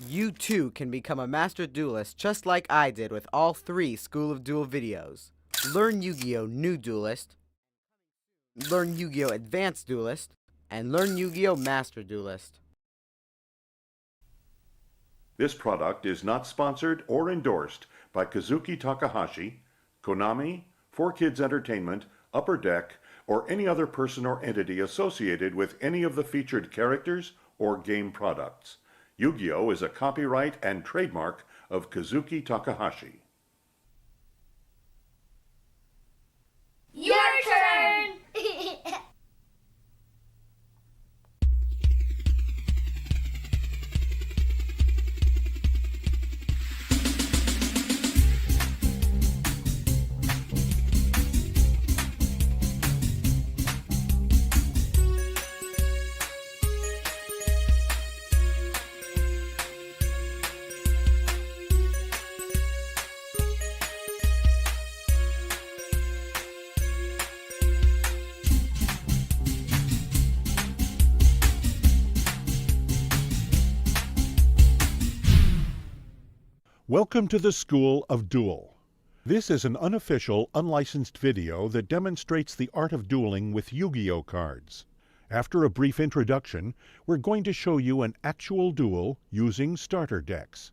You too can become a master duelist just like I did with all 3 School of Duel videos. Learn Yu-Gi-Oh! New Duelist, learn Yu-Gi-Oh! Advanced Duelist, and learn Yu-Gi-Oh! Master Duelist. This product is not sponsored or endorsed by Kazuki Takahashi, Konami, 4Kids Entertainment, Upper Deck, or any other person or entity associated with any of the featured characters or game products. Yu-Gi-Oh! Is a copyright and trademark of Kazuki Takahashi. Your turn! Welcome to the School of Duel. This is an unofficial, unlicensed video that demonstrates the art of dueling with Yu-Gi-Oh! Cards. After a brief introduction, we're going to show you an actual duel using starter decks.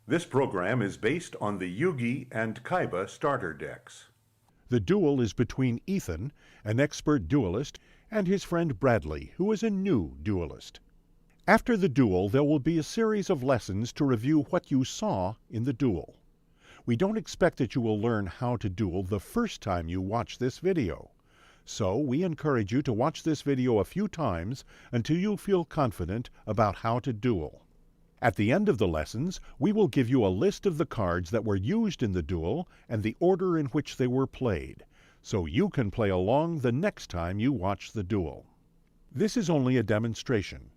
This program is based on the Yugi and Kaiba starter decks. The duel is between Ethan, an expert duelist, and his friend Bradley, who is a new duelist. After the duel, there will be a series of lessons to review what you saw in the duel. We don't expect that you will learn how to duel the first time you watch this video. So we encourage you to watch this video a few times until you feel confident about how to duel. At the end of the lessons, we will give you a list of the cards that were used in the duel and the order in which they were played, so you can play along the next time you watch the duel. This is only a demonstration.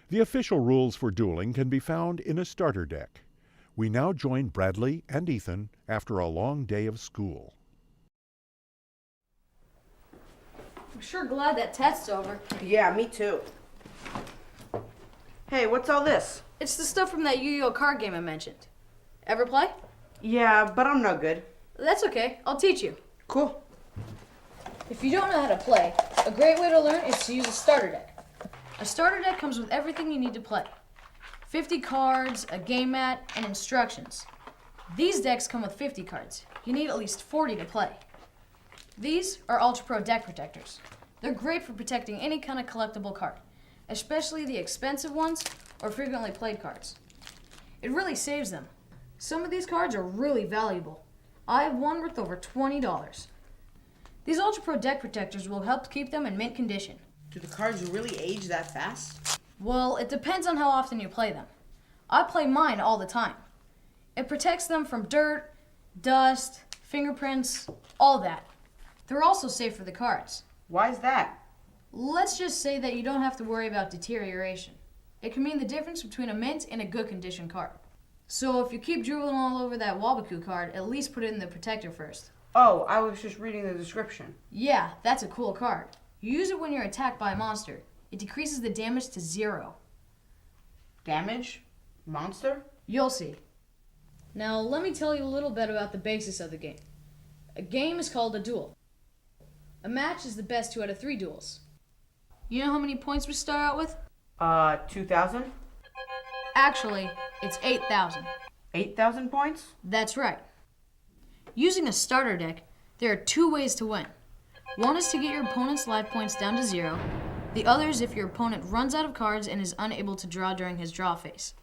The official rules for dueling can be found in a starter deck. We now join Bradley and Ethan after a long day of school. I'm sure glad that test's over. Yeah, me too. Hey, what's all this? It's the stuff from that Yu-Gi-Oh! Card game I mentioned. Ever play? Yeah, but I'm no good. That's okay. I'll teach you. Cool. If you don't know how to play, a great way to learn is to use a starter deck. A starter deck comes with everything you need to play. 50 cards, a game mat, and instructions. These decks come with 50 cards. You need at least 40 to play. These are Ultra Pro deck protectors. They're great for protecting any kind of collectible card, especially the expensive ones or frequently played cards. It really saves them. Some of these cards are really valuable. I have one worth over $20. These Ultra Pro deck protectors will help keep them in mint condition. Do the cards really age that fast? Well, it depends on how often you play them. I play mine all the time. It protects them from dirt, dust, fingerprints, all that. They're also safe for the cards. Why is that? Let's just say that you don't have to worry about deterioration. It can mean the difference between a mint and a good condition card. So if you keep drooling all over that Wabaku card, at least put it in the protector first. Oh, I was just reading the description. Yeah, that's a cool card. You use it when you're attacked by a monster. It decreases the damage to 0. Damage? Monster? You'll see. Now, let me tell you a little bit about the basis of the game. A game is called a duel. A match is the best 2 out of 3 duels. You know how many points we start out with? 2,000? Actually, it's 8,000. 8,000 points? That's right. Using a starter deck, there are 2 ways to win. One is to get your opponent's life points down to 0. The other is if your opponent runs out of cards and is unable to draw during his draw phase.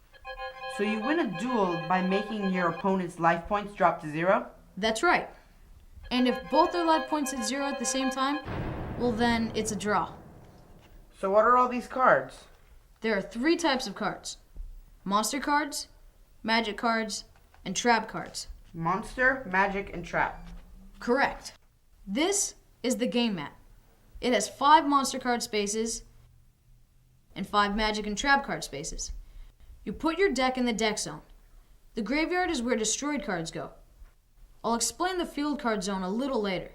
So you win a duel by making your opponent's life points drop to 0? That's right. And if both their life points at 0 at the same time, well then it's a draw. So what are all these cards? There are 3 types of cards. Monster cards, magic cards, and trap cards. Monster, magic, and trap. Correct. This is the game mat. It has 5 monster card spaces and 5 magic and trap card spaces. You put your deck in the deck zone. The graveyard is where destroyed cards go. I'll explain the field card zone a little later.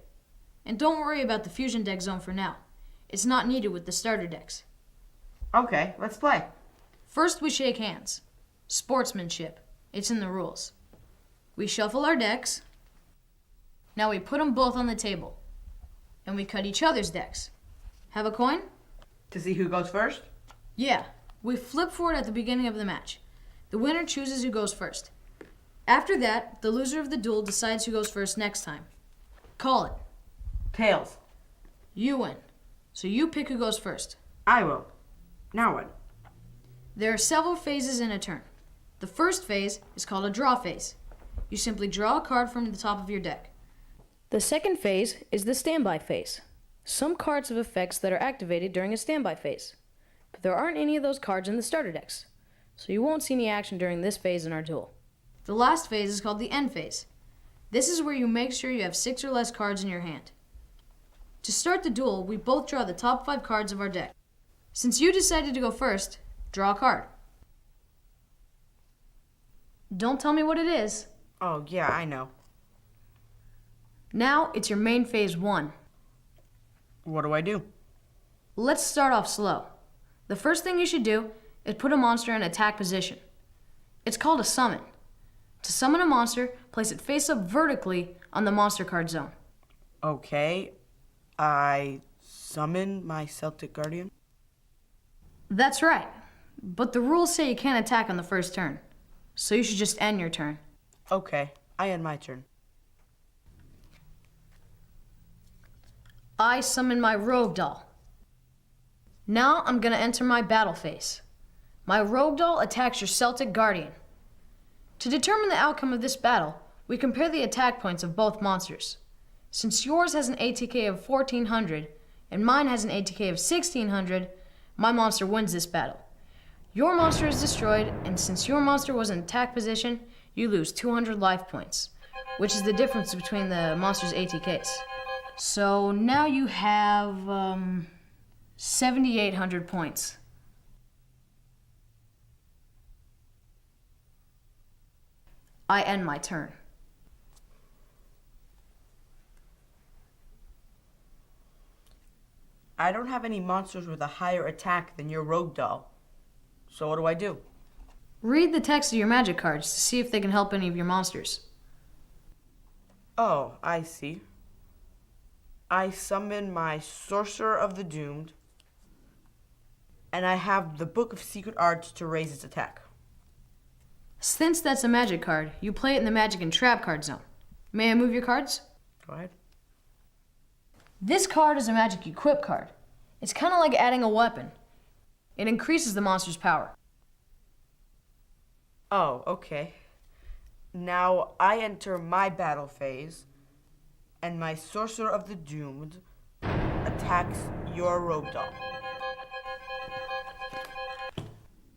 And don't worry about the fusion deck zone for now. It's not needed with the starter decks. Okay, let's play. First we shake hands. Sportsmanship. It's in the rules. We shuffle our decks. Now we put them both on the table. And we cut each other's decks. Have a coin? To see who goes first? Yeah. We flip for it at the beginning of the match. The winner chooses who goes first. After that, the loser of the duel decides who goes first next time. Call it. Tails. You win. So you pick who goes first. I will. Now what? There are several phases in a turn. The first phase is called a draw phase. You simply draw a card from the top of your deck. The second phase is the standby phase. Some cards have effects that are activated during a standby phase, but there aren't any of those cards in the starter decks, so you won't see any action during this phase in our duel. The last phase is called the end phase. This is where you make sure you have 6 or less cards in your hand. To start the duel, we both draw the top 5 cards of our deck. Since you decided to go first, draw a card. Don't tell me what it is. Oh, yeah, I know. Now it's your main phase 1. What do I do? Let's start off slow. The first thing you should do is put a monster in attack position. It's called a summon. To summon a monster, place it face up vertically on the monster card zone. Okay, I summon my Celtic Guardian. That's right. But the rules say you can't attack on the first turn. So you should just end your turn. Okay, I end my turn. I summon my Rogue Doll. Now I'm going to enter my battle phase. My Rogue Doll attacks your Celtic Guardian. To determine the outcome of this battle, we compare the attack points of both monsters. Since yours has an ATK of 1400 and mine has an ATK of 1600, my monster wins this battle. Your monster is destroyed, and since your monster was in attack position, you lose 200 life points, which is the difference between the monster's ATKs. So now you have 7,800 points. I end my turn. I don't have any monsters with a higher attack than your Rogue Doll. So what do I do? Read the text of your magic cards to see if they can help any of your monsters. Oh, I see. I summon my Sorcerer of the Doomed, and I have the Book of Secret Arts to raise its attack. Since that's a magic card, you play it in the magic and trap card zone. May I move your cards? Go ahead. This card is a magic equip card. It's kind of like adding a weapon. It increases the monster's power. Oh, okay. Now I enter my battle phase, and my Sorcerer of the Doomed attacks your Rogue Doll.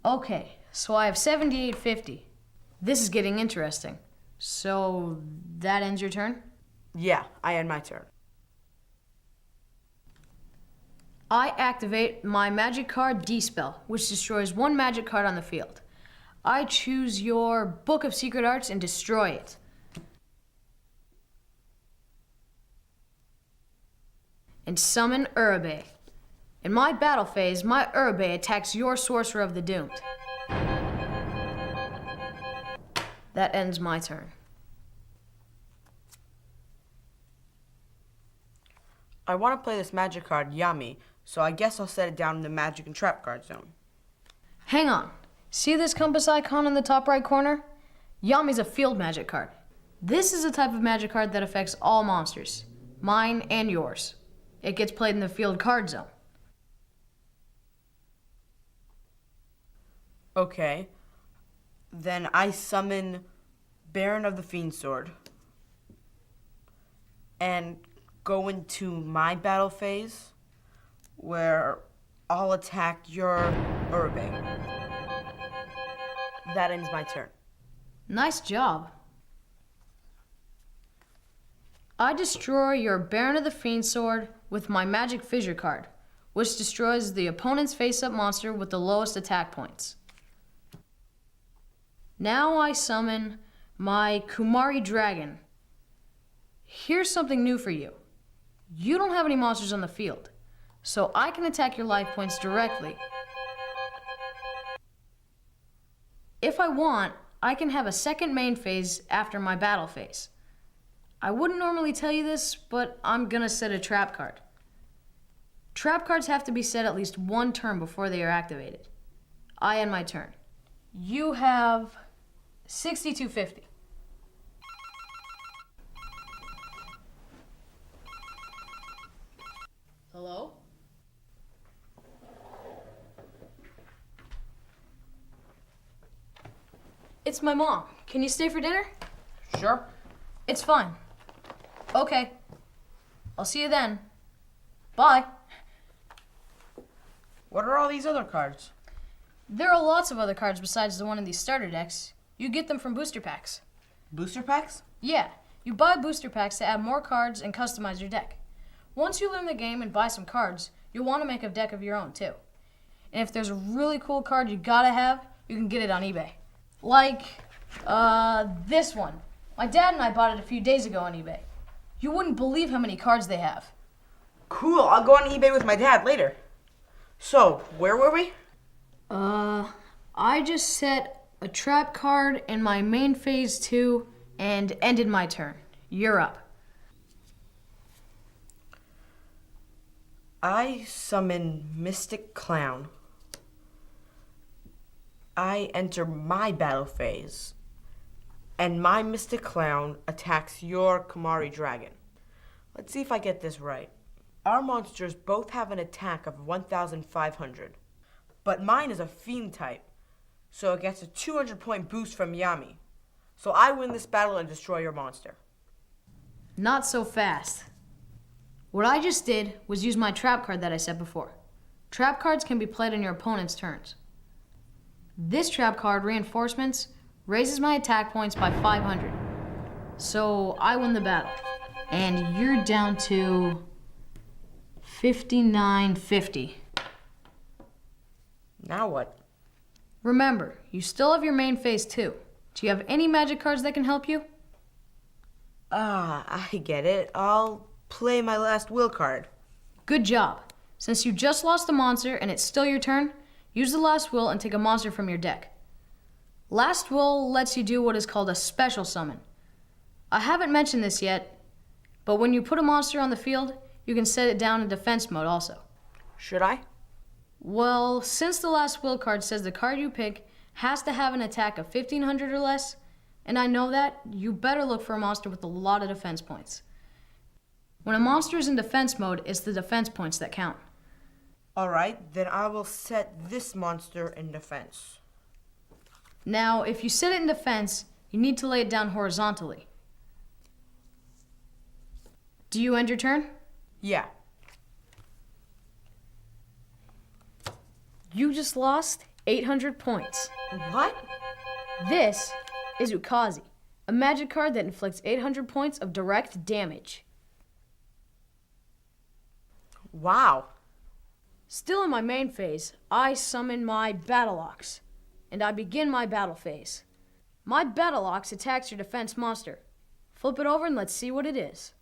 Okay, so I have 7850. This is getting interesting. So that ends your turn? Yeah, I end my turn. I activate my magic card D-Spell, which destroys one magic card on the field. I choose your Book of Secret Arts and destroy it. And summon Urabe. In my battle phase, my Urabe attacks your Sorcerer of the Doomed. That ends my turn. I want to play this magic card, Yami, so I guess I'll set it down in the magic and trap card zone. Hang on. See this compass icon in the top right corner? Yami's a field magic card. This is a type of magic card that affects all monsters, mine and yours. It gets played in the field card zone. Okay. Then I summon Baron of the Fiend Sword and go into my battle phase where I'll attack your Urabe. That ends my turn. Nice job. I destroy your Baron of the Fiend Sword with my Magic Fissure card, which destroys the opponent's face-up monster with the lowest attack points. Now I summon my Kumari Dragon. Here's something new for you. You don't have any monsters on the field, so I can attack your life points directly. If I want, I can have a second main phase after my battle phase. I wouldn't normally tell you this, but I'm gonna set a trap card. Trap cards have to be set at least one turn before they are activated. I end my turn. You have 6250. Hello? It's my mom. Can you stay for dinner? Sure. It's fine. Okay. I'll see you then. Bye. What are all these other cards? There are lots of other cards besides the one in these starter decks. You get them from booster packs. Booster packs? Yeah, you buy booster packs to add more cards and customize your deck. Once you learn the game and buy some cards, you'll want to make a deck of your own too. And if there's a really cool card you gotta have, you can get it on eBay. Like, this one. My dad and I bought it a few days ago on eBay. You wouldn't believe how many cards they have. Cool, I'll go on eBay with my dad later. So, where were we? I just set a trap card in my main phase 2 and ended my turn. You're up. I summon Mystic Clown. I enter my battle phase, and my Mystic Clown attacks your Kamari Dragon. Let's see if I get this right. Our monsters both have an attack of 1,500, but mine is a Fiend type, so it gets a 200-point boost from Yami. So I win this battle and destroy your monster. Not so fast. What I just did was use my trap card that I said before. Trap cards can be played on your opponent's turns. This trap card, Reinforcements, raises my attack points by 500. So I win the battle. And you're down to 5950. Now what? Remember, you still have your main phase 2. Do you have any magic cards that can help you? I get it. I'll play my last will card. Good job. Since you just lost a monster and it's still your turn, use the last will and take a monster from your deck. Last will lets you do what is called a special summon. I haven't mentioned this yet, but when you put a monster on the field, you can set it down in defense mode also. Should I? Well, since the last will card says the card you pick has to have an attack of 1500 or less, and I know that, you better look for a monster with a lot of defense points. When a monster is in defense mode, it's the defense points that count. Alright, then I will set this monster in defense. Now, if you set it in defense, you need to lay it down horizontally. Do you end your turn? Yeah. You just lost 800 points. What? This is Ukazi, a magic card that inflicts 800 points of direct damage. Wow. Still in my main phase, I summon my Battle Ox, and I begin my battle phase. My Battle Ox attacks your defense monster. Flip it over and let's see what it is.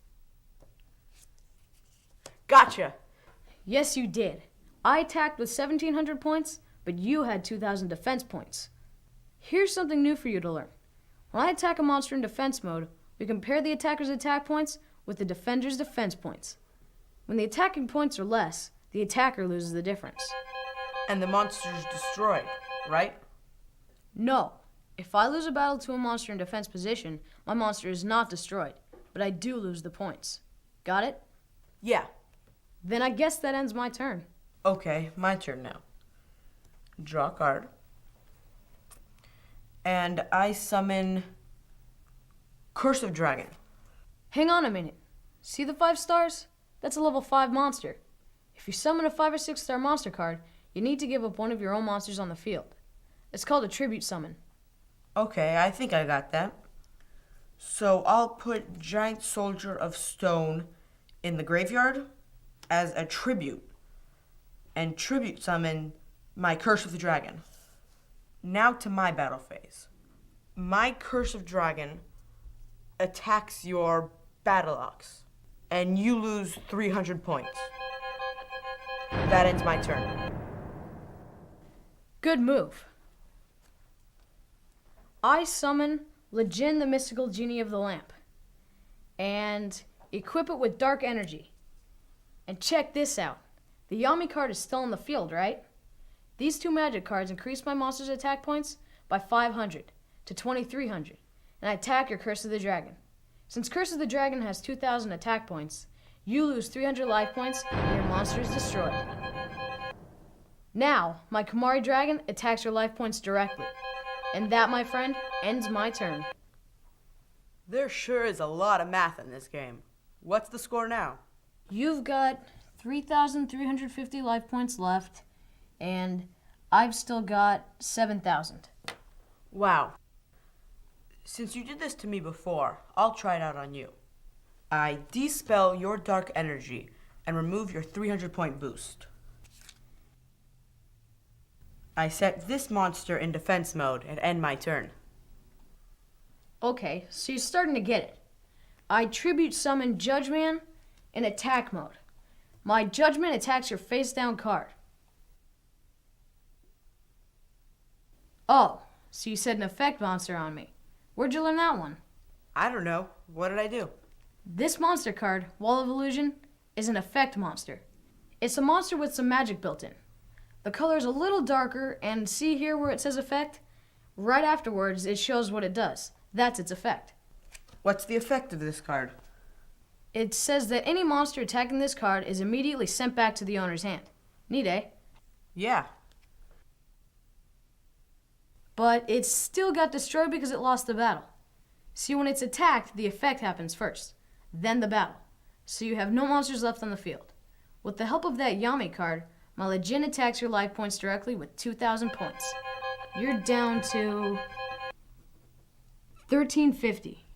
Gotcha. Yes, you did. I attacked with 1,700 points, but you had 2,000 defense points. Here's something new for you to learn. When I attack a monster in defense mode, we compare the attacker's attack points with the defender's defense points. When the attacking points are less, the attacker loses the difference. And the monster's destroyed, right? No. If I lose a battle to a monster in defense position, my monster is not destroyed, but I do lose the points. Got it? Yeah. Then I guess that ends my turn. Okay, my turn now. Draw a card. And I summon Curse of Dragon. Hang on a minute. See the 5 stars? That's a level 5 monster. If you summon a 5 or 6 star monster card, you need to give up one of your own monsters on the field. It's called a tribute summon. Okay, I think I got that. So I'll put Giant Soldier of Stone in the graveyard as a tribute, and tribute summon my Curse of the Dragon. Now to my battle phase. My Curse of Dragon attacks your Battle Ox, and you lose 300 points. That ends my turn. Good move. I summon Lejin, the mystical genie of the lamp, and equip it with dark energy. And check this out. The Yami card is still on the field, right? These two magic cards increase my monster's attack points by 500 to 2,300, and I attack your Curse of the Dragon. Since Curse of the Dragon has 2,000 attack points, you lose 300 life points and your monster is destroyed. Now, my Kamari Dragon attacks your life points directly. And that, my friend, ends my turn. There sure is a lot of math in this game. What's the score now? You've got 3,350 life points left, and I've still got 7,000. Wow. Since you did this to me before, I'll try it out on you. I dispel your dark energy and remove your 300-point boost. I set this monster in defense mode and end my turn. Okay, so you're starting to get it. I tribute summon Judgeman in attack mode. My Judgment attacks your face down card. Oh, so you set an effect monster on me. Where'd you learn that one? I don't know. What did I do? This monster card, Wall of Illusion, is an effect monster. It's a monster with some magic built in. The color is a little darker, and see here where it says effect? Right afterwards, it shows what it does. That's its effect. What's the effect of this card? It says that any monster attacking this card is immediately sent back to the owner's hand. Neat, eh? Yeah. But it still got destroyed because it lost the battle. See, when it's attacked, the effect happens first, then the battle. So you have no monsters left on the field. With the help of that Yami card, my Lejin attacks your life points directly with 2,000 points. You're down to 1,350.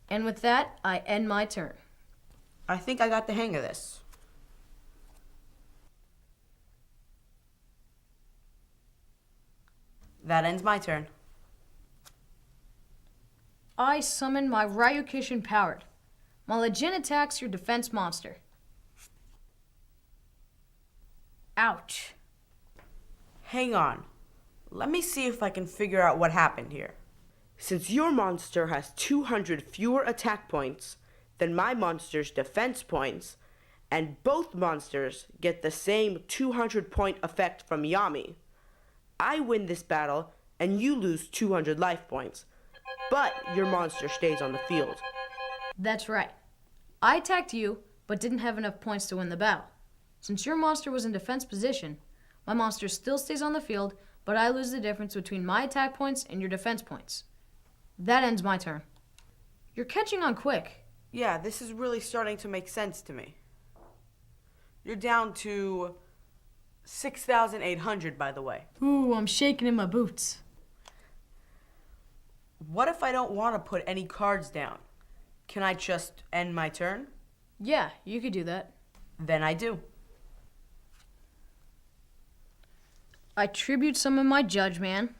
And with that, I end my turn. I think I got the hang of this. That ends my turn. I summon my Ryukishin Powered. My Lejin attacks your defense monster. Ouch. Hang on. Let me see if I can figure out what happened here. Since your monster has 200 fewer attack points than my monster's defense points, and both monsters get the same 200-point effect from Yami, I win this battle and you lose 200 life points, but your monster stays on the field. That's right. I attacked you, but didn't have enough points to win the battle. Since your monster was in defense position, my monster still stays on the field, but I lose the difference between my attack points and your defense points. That ends my turn. You're catching on quick. Yeah, this is really starting to make sense to me. You're down to 6,800, by the way. Ooh, I'm shaking in my boots. What if I don't want to put any cards down? Can I just end my turn? Yeah, you could do that. Then I do. I tribute summon my Judgeman,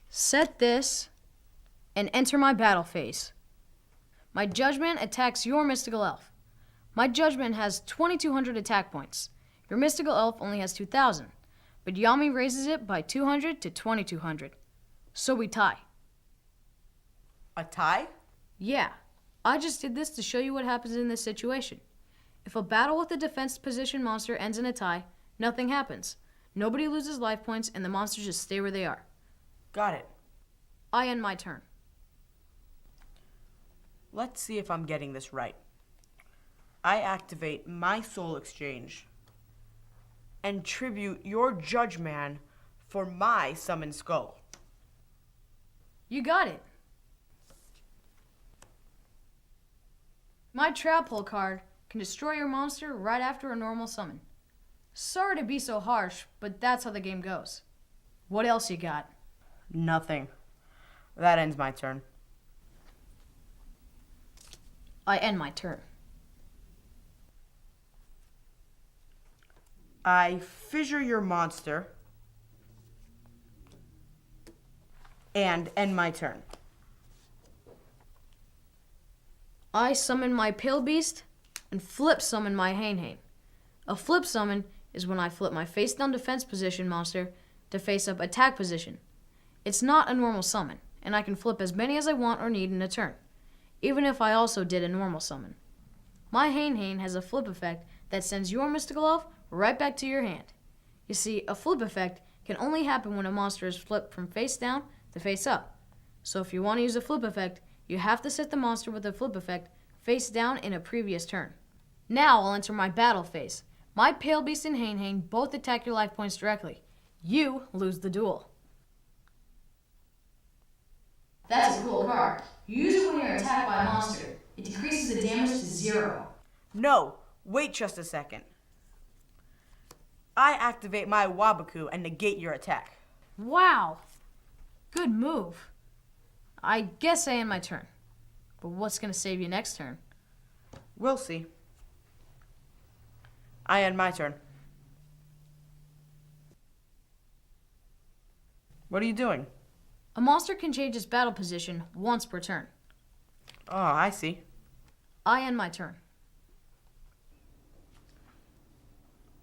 set this, and enter my battle phase. My Judgeman attacks your Mystical Elf. My Judgeman has 2,200 attack points. Your Mystical Elf only has 2,000, but Yami raises it by 200 to 2,200. So we tie. A tie? Yeah, I just did this to show you what happens in this situation. If a battle with a defense position monster ends in a tie, nothing happens. Nobody loses life points, and the monsters just stay where they are. Got it. I end my turn. Let's see if I'm getting this right. I activate my Soul Exchange and tribute your Judgeman for my Summon Skull. You got it. My Trap Hole card can destroy your monster right after a normal summon. Sorry to be so harsh, but that's how the game goes. What else you got? Nothing. That ends my turn. I end my turn. I fissure your monster and end my turn. I summon my Pale Beast and flip summon my Hain. A flip summon is when I flip my face down defense position monster to face up attack position. It's not a normal summon, and I can flip as many as I want or need in a turn, even if I also did a normal summon. My Hane has a flip effect that sends your mystical elf right back to your hand. You see, a flip effect can only happen when a monster is flipped from face down to face up. So if you want to use a flip effect, you have to set the monster with the flip effect face down in a previous turn. Now I'll enter my battle phase. My Pale Beast and Hane both attack your life points directly. You lose the duel. That's a cool card. You use it when you're attacked by a monster. It decreases the damage to 0. No, wait just a second. I activate my Wabaku and negate your attack. Wow. Good move. I guess I end my turn. But what's going to save you next turn? We'll see. I end my turn. What are you doing? A monster can change its battle position once per turn. Oh, I see. I end my turn.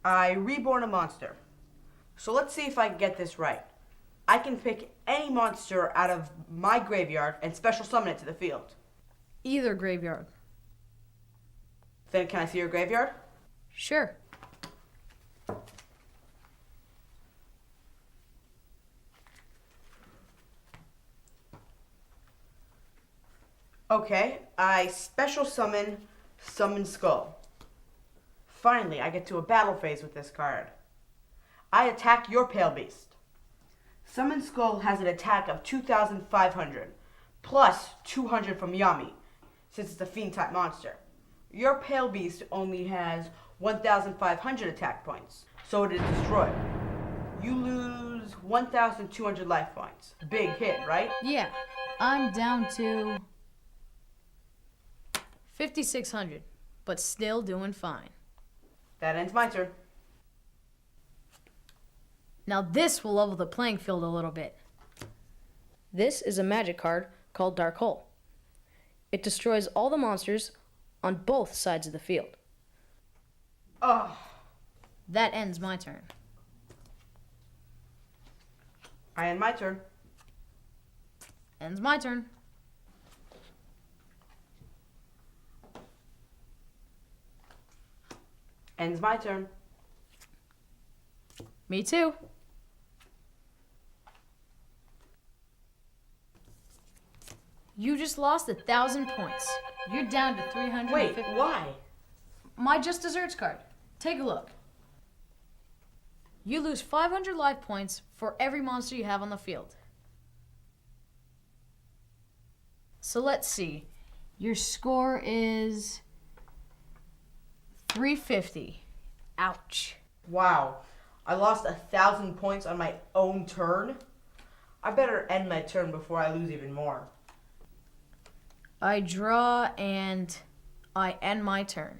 I reborn a monster. So let's see if I can get this right. I can pick any monster out of my graveyard and special summon it to the field. Either graveyard. Then can I see your graveyard? Sure. Okay, I special summon Skull. Finally, I get to a battle phase with this card. I attack your Pale Beast. Summon Skull has an attack of 2,500, plus 200 from Yami, since it's a Fiend-type monster. Your Pale Beast only has 1,500 attack points, so it is destroyed. You lose 1,200 life points. Big hit, right? Yeah, I'm down to 5,600, but still doing fine. That ends my turn. Now this will level the playing field a little bit. This is a magic card called Dark Hole. It destroys all the monsters on both sides of the field. Oh, That ends my turn. I end my turn. Ends my turn. Ends my turn. Me too. You just lost 1,000 points. You're down to 350. Wait, why? My Just Desserts card. Take a look. You lose 500 life points for every monster you have on the field. So let's see. Your score is 350. Ouch. Wow, I lost 1,000 points on my own turn? I better end my turn before I lose even more. I draw and I end my turn.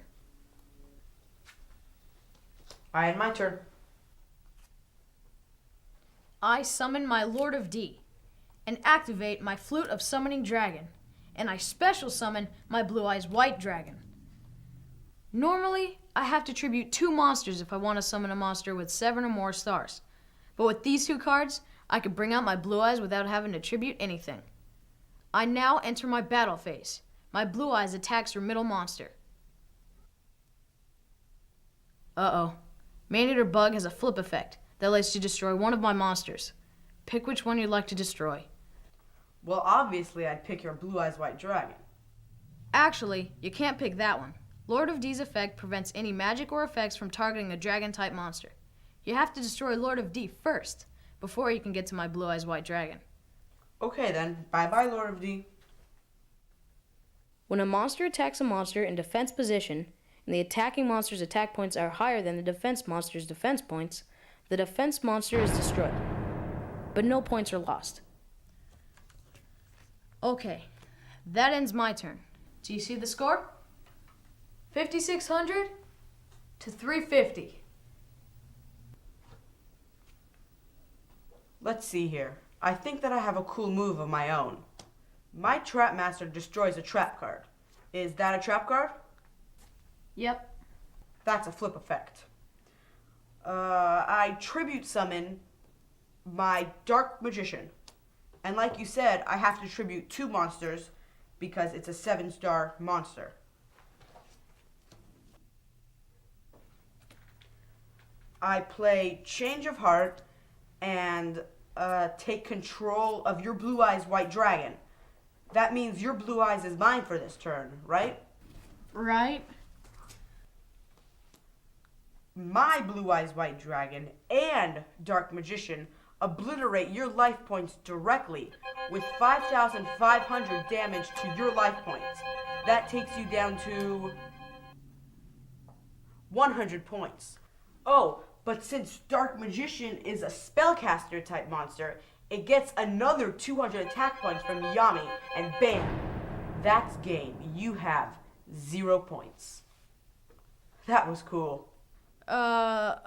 I end my turn. I summon my Lord of D and activate my Flute of Summoning Dragon, and I special summon my Blue Eyes White Dragon. Normally, I have to tribute 2 monsters if I want to summon a monster with 7 or more stars. But with these 2 cards, I can bring out my Blue Eyes without having to tribute anything. I now enter my battle phase. My Blue Eyes attacks your middle monster. Uh-oh. Maneater Bug has a flip effect that lets you destroy one of my monsters. Pick which one you'd like to destroy. Well, obviously I'd pick your Blue Eyes White Dragon. Actually, you can't pick that one. Lord of D's effect prevents any magic or effects from targeting a dragon-type monster. You have to destroy Lord of D first, before you can get to my Blue Eyes White Dragon. Okay then, bye-bye Lord of D. When a monster attacks a monster in defense position, and the attacking monster's attack points are higher than the defense monster's defense points, the defense monster is destroyed. But no points are lost. Okay, that ends my turn. Do you see the score? 5,600 to 350. Let's see here. I think that I have a cool move of my own. My Trap Master destroys a trap card. Is that a trap card? Yep. That's a flip effect. I tribute summon my Dark Magician. And like you said, I have to tribute 2 monsters because it's a 7-star monster. I play Change of Heart and take control of your Blue Eyes White Dragon. That means your Blue Eyes is mine for this turn, right? Right? My Blue Eyes White Dragon and Dark Magician obliterate your life points directly with 5,500 damage to your life points. That takes you down to 100 points. Oh, but since Dark Magician is a spellcaster type monster, it gets another 200 attack points from Yami, and bam, that's game. You have 0 points. That was cool. Well,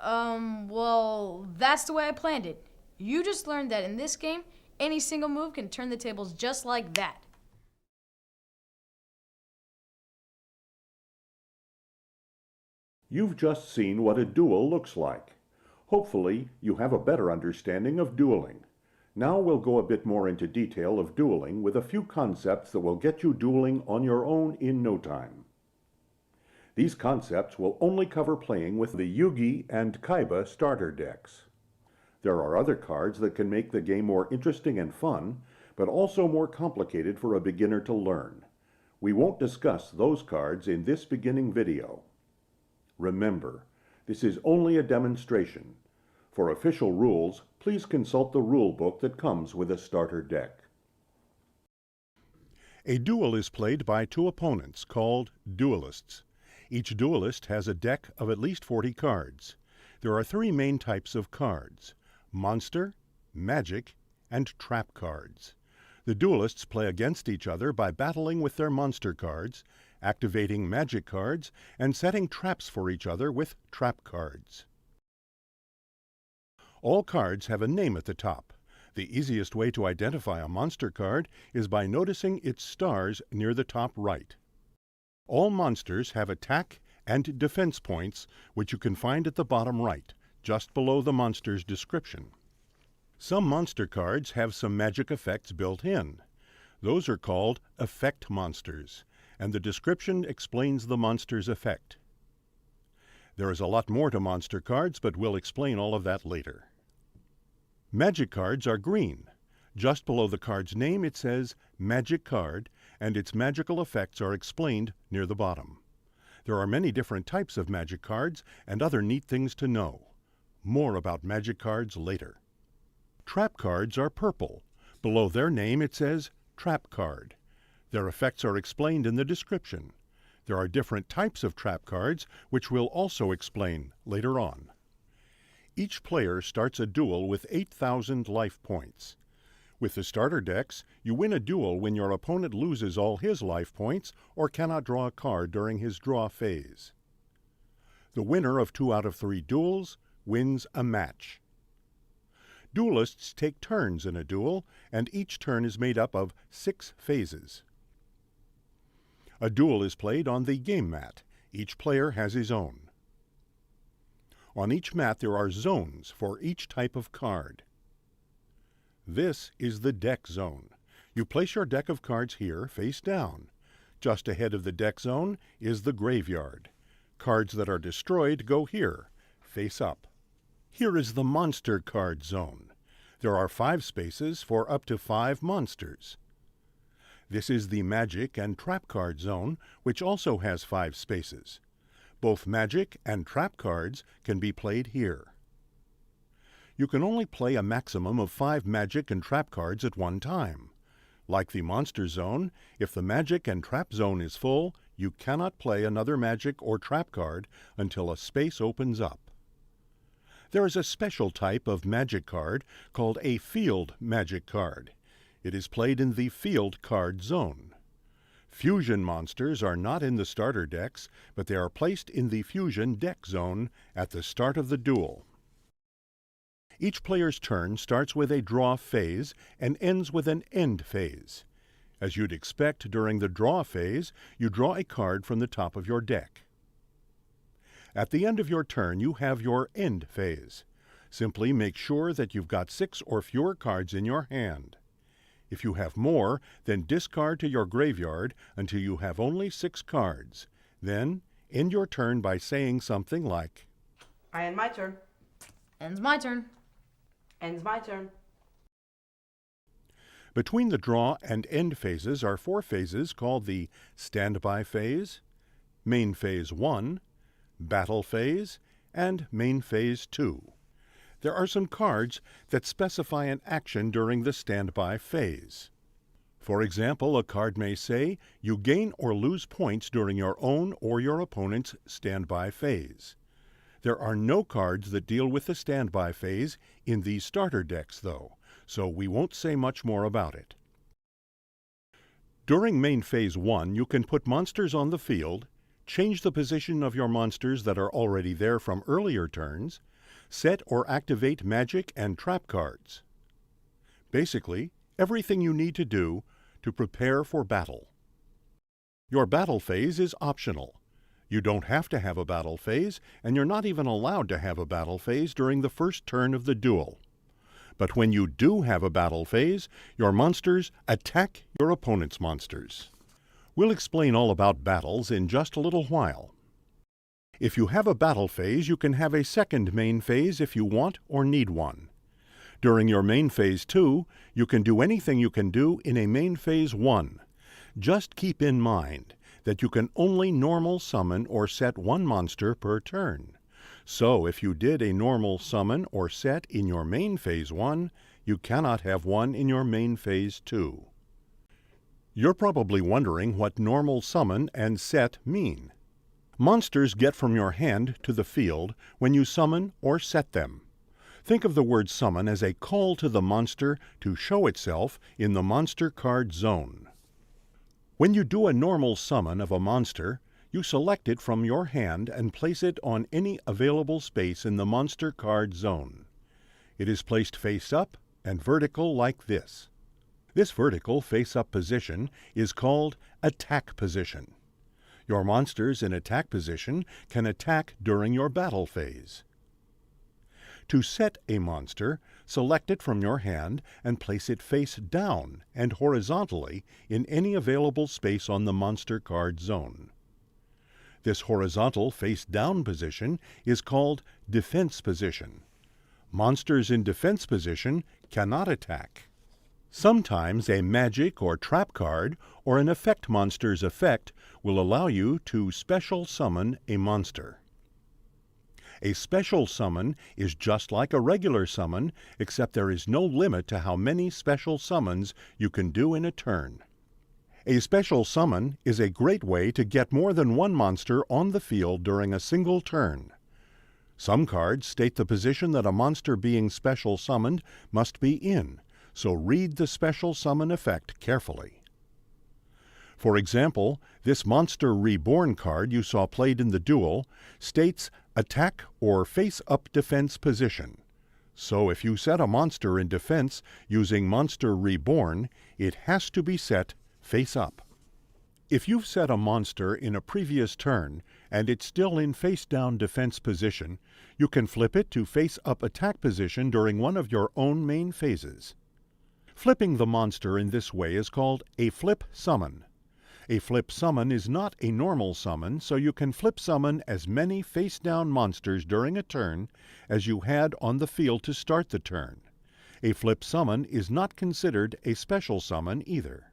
that's the way I planned it. You just learned that in this game, any single move can turn the tables just like that. You've just seen what a duel looks like. Hopefully, you have a better understanding of dueling. Now we'll go a bit more into detail of dueling with a few concepts that will get you dueling on your own in no time. These concepts will only cover playing with the Yugi and Kaiba starter decks. There are other cards that can make the game more interesting and fun, but also more complicated for a beginner to learn. We won't discuss those cards in this beginning video. Remember, this is only a demonstration. For official rules, please consult the rule book that comes with a starter deck. A duel is played by 2 opponents called duelists. Each duelist has a deck of at least 40 cards. There are 3 main types of cards: monster, magic, and trap cards. The duelists play against each other by battling with their monster cards, activating magic cards, and setting traps for each other with trap cards. All cards have a name at the top. The easiest way to identify a monster card is by noticing its stars near the top right. All monsters have attack and defense points, which you can find at the bottom right, just below the monster's description. Some monster cards have some magic effects built in. Those are called effect monsters, and the description explains the monster's effect. There is a lot more to monster cards, but we'll explain all of that later. Magic cards are green. Just below the card's name it says Magic Card, and its magical effects are explained near the bottom. There are many different types of magic cards and other neat things to know. More about magic cards later. Trap cards are purple. Below their name it says Trap Card. Their effects are explained in the description. There are different types of trap cards, which we'll also explain later on. Each player starts a duel with 8,000 life points. With the starter decks, you win a duel when your opponent loses all his life points or cannot draw a card during his draw phase. The winner of 2 out of 3 duels wins a match. Duelists take turns in a duel, and each turn is made up of 6 phases. A duel is played on the game mat. Each player has his own. On each mat there are zones for each type of card. This is the deck zone. You place your deck of cards here, face down. Just ahead of the deck zone is the graveyard. Cards that are destroyed go here, face up. Here is the monster card zone. There are 5 spaces for up to 5 monsters. This is the magic and trap card zone, which also has 5 spaces. Both magic and trap cards can be played here. You can only play a maximum of 5 magic and trap cards at one time. Like the monster zone, if the magic and trap zone is full, you cannot play another magic or trap card until a space opens up. There is a special type of magic card called a field magic card. It is played in the field card zone. Fusion monsters are not in the starter decks, but they are placed in the fusion deck zone at the start of the duel. Each player's turn starts with a draw phase and ends with an end phase. As you'd expect during the draw phase, you draw a card from the top of your deck. At the end of your turn, you have your end phase. Simply make sure that you've got 6 or fewer cards in your hand. If you have more, then discard to your graveyard until you have only 6 cards. Then, end your turn by saying something like, I end my turn. Ends my turn. Ends my turn. Between the draw and end phases are 4 phases called the standby phase, main phase 1, battle phase, and main phase 2. There are some cards that specify an action during the standby phase. For example, a card may say, you gain or lose points during your own or your opponent's standby phase. There are no cards that deal with the standby phase in these starter decks, though, so we won't say much more about it. During main phase 1, you can put monsters on the field, change the position of your monsters that are already there from earlier turns, set or activate magic and trap cards. Basically, everything you need to do to prepare for battle. Your battle phase is optional. You don't have to have a battle phase, and you're not even allowed to have a battle phase during the first turn of the duel. But when you do have a battle phase, your monsters attack your opponent's monsters. We'll explain all about battles in just a little while. If you have a battle phase, you can have a second main phase if you want or need one. During your main phase 2, you can do anything you can do in a main phase 1. Just keep in mind that you can only normal summon or set one monster per turn. So if you did a normal summon or set in your main phase 1, you cannot have one in your main phase 2. You're probably wondering what normal summon and set mean. Monsters get from your hand to the field when you summon or set them. Think of the word summon as a call to the monster to show itself in the monster card zone. When you do a normal summon of a monster, you select it from your hand and place it on any available space in the monster card zone. It is placed face up and vertical like this. This vertical face-up position is called attack position. Your monsters in attack position can attack during your battle phase. To set a monster, select it from your hand and place it face down and horizontally in any available space on the monster card zone. This horizontal face-down position is called defense position. Monsters in defense position cannot attack. Sometimes a magic or trap card or an effect monster's effect will allow you to special summon a monster. A special summon is just like a regular summon, except there is no limit to how many special summons you can do in a turn. A special summon is a great way to get more than one monster on the field during a single turn. Some cards state the position that a monster being special summoned must be in, so read the special summon effect carefully. For example, this Monster Reborn card you saw played in the duel states attack or face-up defense position. So if you set a monster in defense using Monster Reborn, it has to be set face up. If you've set a monster in a previous turn and it's still in face-down defense position, you can flip it to face-up attack position during one of your own main phases. Flipping the monster in this way is called a flip summon. A flip summon is not a normal summon, so you can flip summon as many face-down monsters during a turn as you had on the field to start the turn. A flip summon is not considered a special summon either.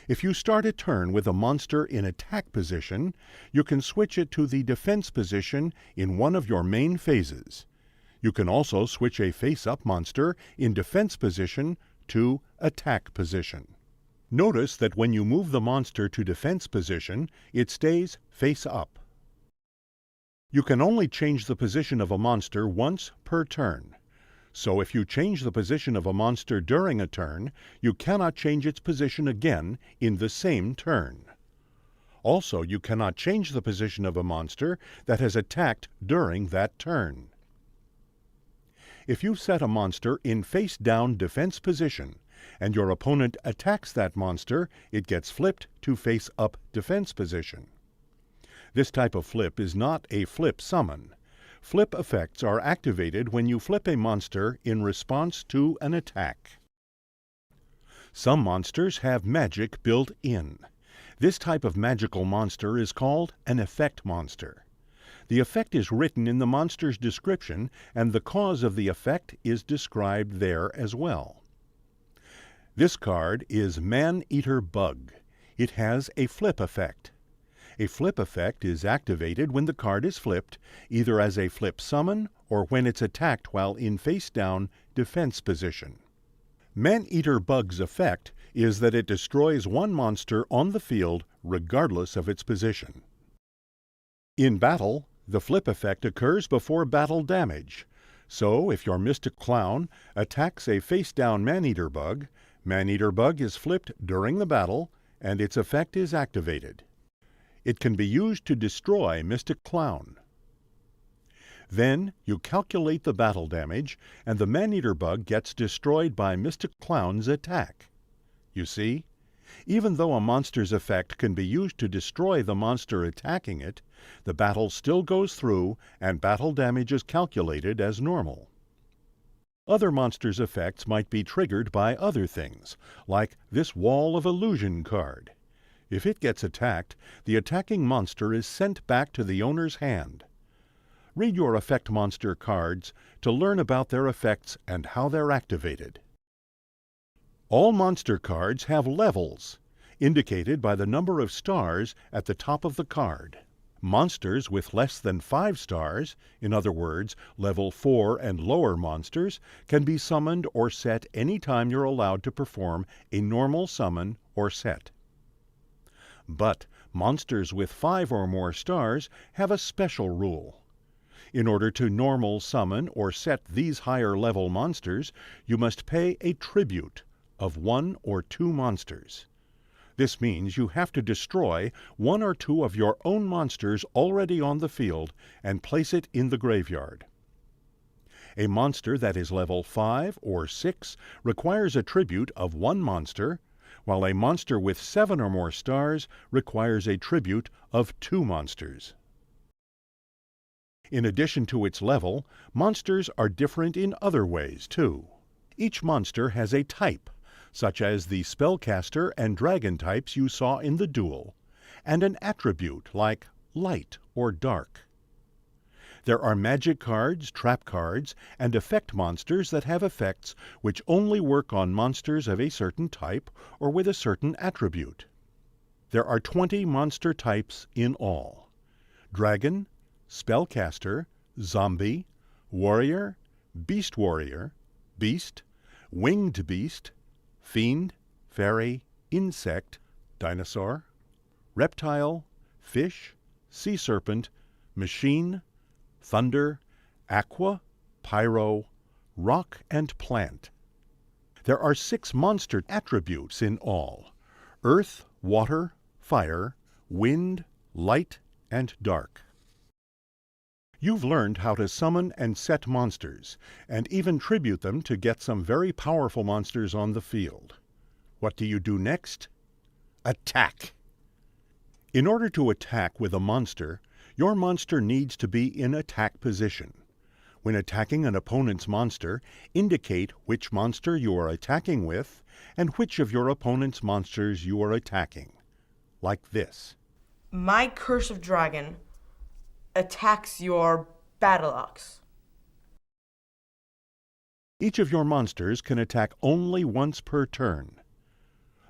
If you start a turn with a monster in attack position, you can switch it to the defense position in one of your main phases. You can also switch a face-up monster in defense position to attack position. Notice that when you move the monster to defense position, it stays face up. You can only change the position of a monster once per turn. So if you change the position of a monster during a turn, you cannot change its position again in the same turn. Also, you cannot change the position of a monster that has attacked during that turn. If you set a monster in face-down defense position, and your opponent attacks that monster, it gets flipped to face-up defense position. This type of flip is not a flip summon. Flip effects are activated when you flip a monster in response to an attack. Some monsters have magic built in. This type of magical monster is called an effect monster. The effect is written in the monster's description, and the cause of the effect is described there as well. This card is Man-Eater Bug. It has a flip effect. A flip effect is activated when the card is flipped, either as a flip summon or when it's attacked while in face-down defense position. Man-Eater Bug's effect is that it destroys one monster on the field regardless of its position. In battle, the flip effect occurs before battle damage. So, if your Mystic Clown attacks a face-down Man-Eater Bug, Man-Eater Bug is flipped during the battle, and its effect is activated. It can be used to destroy Mystic Clown. Then, you calculate the battle damage, and the Man-Eater Bug gets destroyed by Mystic Clown's attack. You see? Even though a monster's effect can be used to destroy the monster attacking it, the battle still goes through, and battle damage is calculated as normal. Other monsters' effects might be triggered by other things, like this Wall of Illusion card. If it gets attacked, the attacking monster is sent back to the owner's hand. Read your effect monster cards to learn about their effects and how they're activated. All monster cards have levels, indicated by the number of stars at the top of the card. Monsters with less than 5 stars, in other words, level 4 and lower monsters, can be summoned or set any time you're allowed to perform a normal summon or set. But monsters with 5 or more stars have a special rule. In order to normal summon or set these higher level monsters, you must pay a tribute of 1 or 2 monsters. This means you have to destroy 1 or 2 of your own monsters already on the field and place it in the graveyard. A monster that is level 5 or 6 requires a tribute of 1 monster, while a monster with 7 or more stars requires a tribute of 2 monsters. In addition to its level, monsters are different in other ways, too. Each monster has a type, such as the spellcaster and dragon types you saw in the duel, and an attribute like light or dark. There are magic cards, trap cards, and effect monsters that have effects which only work on monsters of a certain type or with a certain attribute. There are 20 monster types in all: dragon, spellcaster, zombie, warrior, beast warrior, beast, winged beast, fiend, fairy, insect, dinosaur, reptile, fish, sea serpent, machine, thunder, aqua, pyro, rock, and plant. There are 6 monster attributes in all: earth, water, fire, wind, light, and dark. You've learned how to summon and set monsters, and even tribute them to get some very powerful monsters on the field. What do you do next? Attack! In order to attack with a monster, your monster needs to be in attack position. When attacking an opponent's monster, indicate which monster you are attacking with and which of your opponent's monsters you are attacking. Like this. My Curse of Dragon attacks your Battle Ox. Each of your monsters can attack only once per turn.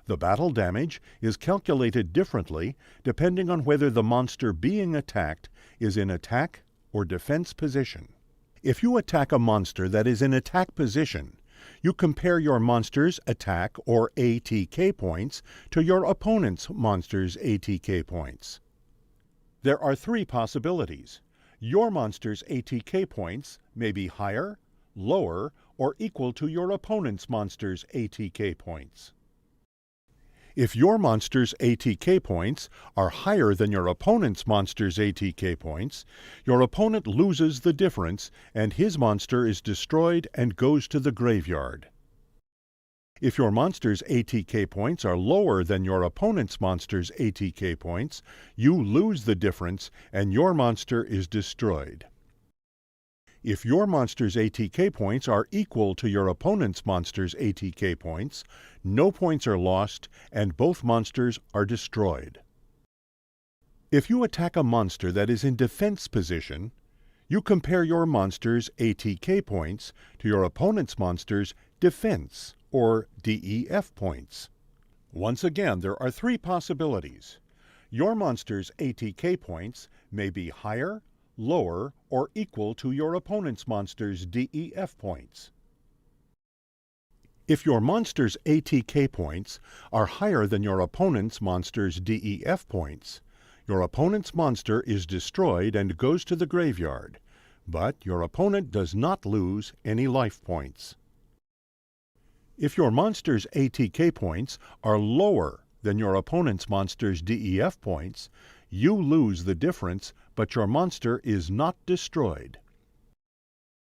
The battle damage is calculated differently depending on whether the monster being attacked is in attack or defense position. If you attack a monster that is in attack position, you compare your monster's attack or ATK points to your opponent's monster's ATK points. There are 3 possibilities. Your monster's ATK points may be higher, lower, or equal to your opponent's monster's ATK points. If your monster's ATK points are higher than your opponent's monster's ATK points, your opponent loses the difference and his monster is destroyed and goes to the graveyard. If your monster's ATK points are lower than your opponent's monster's ATK points, you lose the difference and your monster is destroyed. If your monster's ATK points are equal to your opponent's monster's ATK points, no points are lost and both monsters are destroyed. If you attack a monster that is in defense position, you compare your monster's ATK points to your opponent's monster's defense or DEF points. Once again, there are three possibilities. Your monster's ATK points may be higher, lower, or equal to your opponent's monster's DEF points. If your monster's ATK points are higher than your opponent's monster's DEF points, your opponent's monster is destroyed and goes to the graveyard, but your opponent does not lose any life points. If your monster's ATK points are lower than your opponent's monster's DEF points, you lose the difference, but your monster is not destroyed.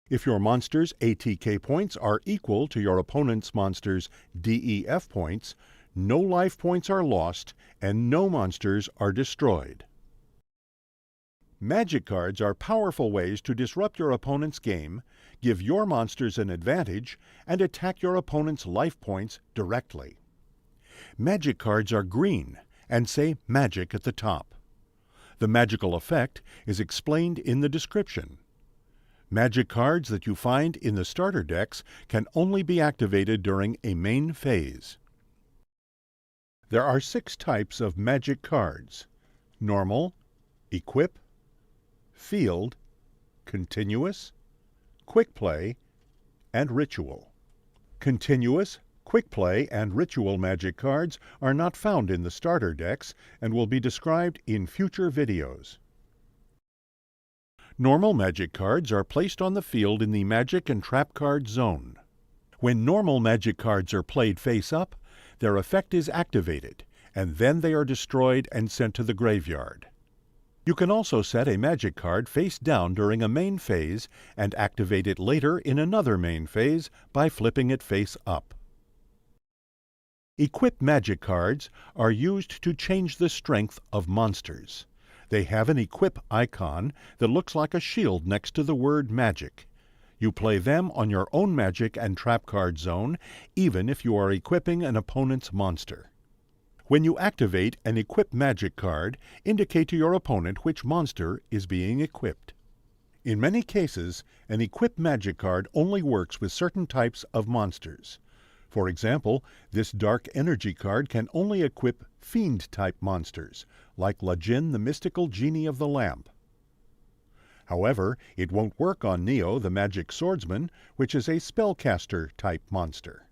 If your monster's ATK points are equal to your opponent's monster's DEF points, no life points are lost and no monsters are destroyed. Magic cards are powerful ways to disrupt your opponent's game, give your monsters an advantage, and attack your opponent's life points directly. Magic cards are green and say magic at the top. The magical effect is explained in the description. Magic cards that you find in the starter decks can only be activated during a main phase. There are 6 types of magic cards: normal, equip, field, continuous, quick play, and ritual. Continuous, quick play, and ritual magic cards are not found in the starter decks and will be described in future videos. Normal magic cards are placed on the field in the magic and trap card zone. When normal magic cards are played face up, their effect is activated, and then they are destroyed and sent to the graveyard. You can also set a magic card face down during a main phase and activate it later in another main phase by flipping it face up. Equip magic cards are used to change the strength of monsters. They have an equip icon that looks like a shield next to the word magic. You play them on your own magic and trap card zone, even if you are equipping an opponent's monster. When you activate an equip magic card, indicate to your opponent which monster is being equipped. In many cases, an equip magic card only works with certain types of monsters. For example, this Dark Energy card can only equip Fiend-type monsters, like Lajin the Mystical Genie of the Lamp. However, it won't work on Neo the Magic Swordsman, which is a Spellcaster-type monster.